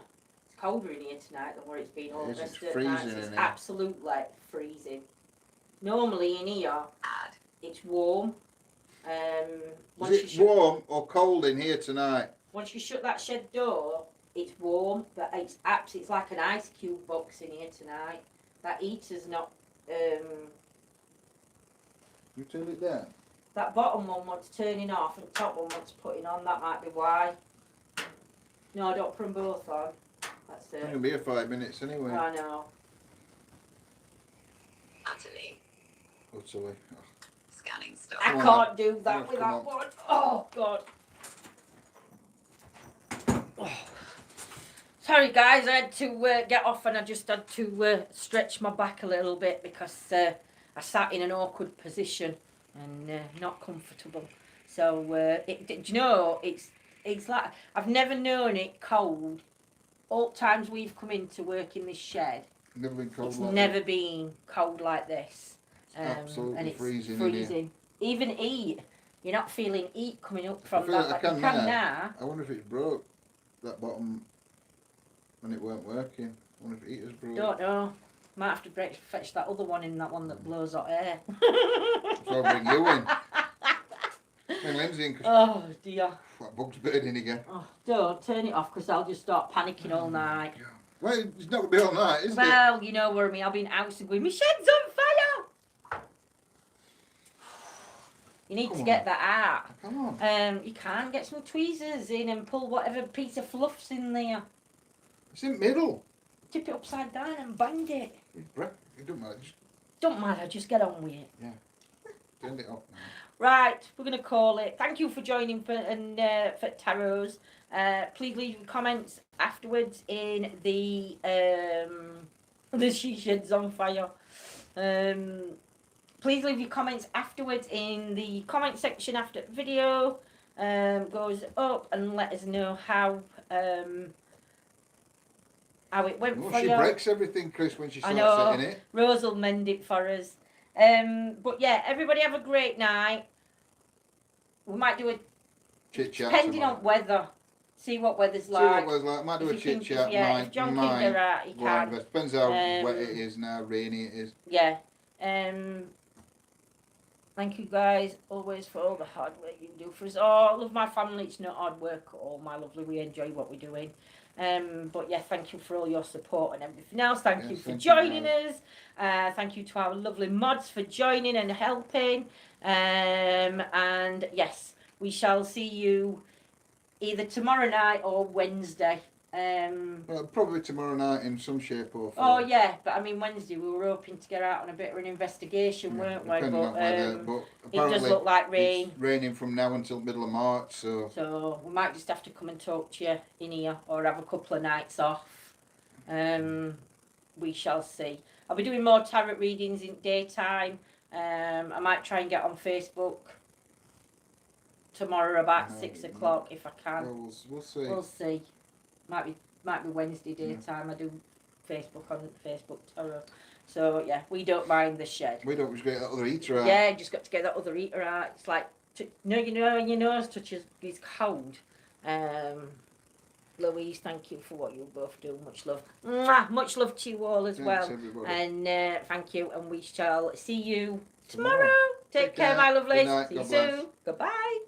it's colder in here tonight than where it's been all It is, the it's rest of the freezing nights. in It's here. absolutely freezing. Normally in here, Add. it's warm. Is it warm or cold in here tonight? Once you shut that shed door, it's warm, but it's like an ice cube box in here tonight. That heater's not. You turn it down. That bottom one wants turning off, and the top one wants putting on. That might be why. No, don't put them both on. That's It's it. gonna be here 5 minutes anyway. I know. Utterly. Utterly. Oh. Scanning stop. I Come on, can't do that Yeah, with come that on. one. Oh God. Oh. Sorry guys, I had to get off and I just had to stretch my back a little bit because I sat in an awkward position and not comfortable. So do you know, it's like I've never known it cold. All times we've come in to work in this shed, Never been cold it's like never been cold like this. Absolutely and it's freezing in here. Even heat, you're not feeling heat coming up from feel that. like Like I you can can now. now. I wonder if it's broke, that bottom, when it weren't working. I wonder if the heater's broke. Don't know. Might have to fetch that other one in, that one that blows hot air. So I'll bring you in. Bring Lindsay in, because Oh dear. that bug's burning again. Oh, don't turn it off because I'll just start panicking all night. Well, it's not going to be all night, is it? Well, you know what I mean. I've been out and going, my shed's on fire. You need Come to on. get that out. Come on. You can get some tweezers in and pull whatever piece of fluff's in there. It's in the middle. Tip it upside down and bang it. It doesn't matter. Just Don't matter, just get on with it. Yeah. Turn it off now. Right, we're going to call it. Thank you for joining for tarots. Please leave your comments afterwards in the she shed's on fire. Please leave your comments afterwards in the comment section after the video goes up, and let us know how it went Oh, for she you. breaks everything, Chris, when she I starts know. setting it. Rose will mend it for us. But yeah, everybody have a great night. We might do a Chit chat. depending on weather. See what weather's See what like. it was like. Might do If a you chit think- chat. yeah, if John can get out, he can. Depends how wet it Um, is now, rainy it is. Yeah. Thank you guys always for all the hard work you do for us. All of my family, it's not hard work at all, my lovely. We enjoy what we're doing. But yeah, thank you for all your support and everything else. Thank Yes, you for thank you, joining us. Thank you to our lovely mods for joining and helping. And yes, we shall see you either tomorrow night or Wednesday. Well, probably tomorrow night in some shape or form. Oh yeah, but I mean Wednesday we were hoping to get out on a bit of an investigation, weren't we? Depending on weather, but It apparently does look like rain. it's raining from now until middle of March, so So we might just have to come and talk to you in here or have a couple of nights off. We shall see. I'll be doing more tarot readings in daytime. I might try and get on Facebook tomorrow about 6 o'clock if I can. well, we'll see. We'll see. Might be Wednesday daytime. I do Facebook on Facebook tarot. So yeah, we don't mind the shed. We don't just get that other heater out. Yeah, just got to get that other heater out. It's like, your nose touches, it's cold. Louise, thank you for what you both do. Much love. Mwah! Much love to you all as Thanks, well. everybody. And thank you, and we shall see you tomorrow. Take care, my lovely. Good night. See you God bless. soon. Goodbye.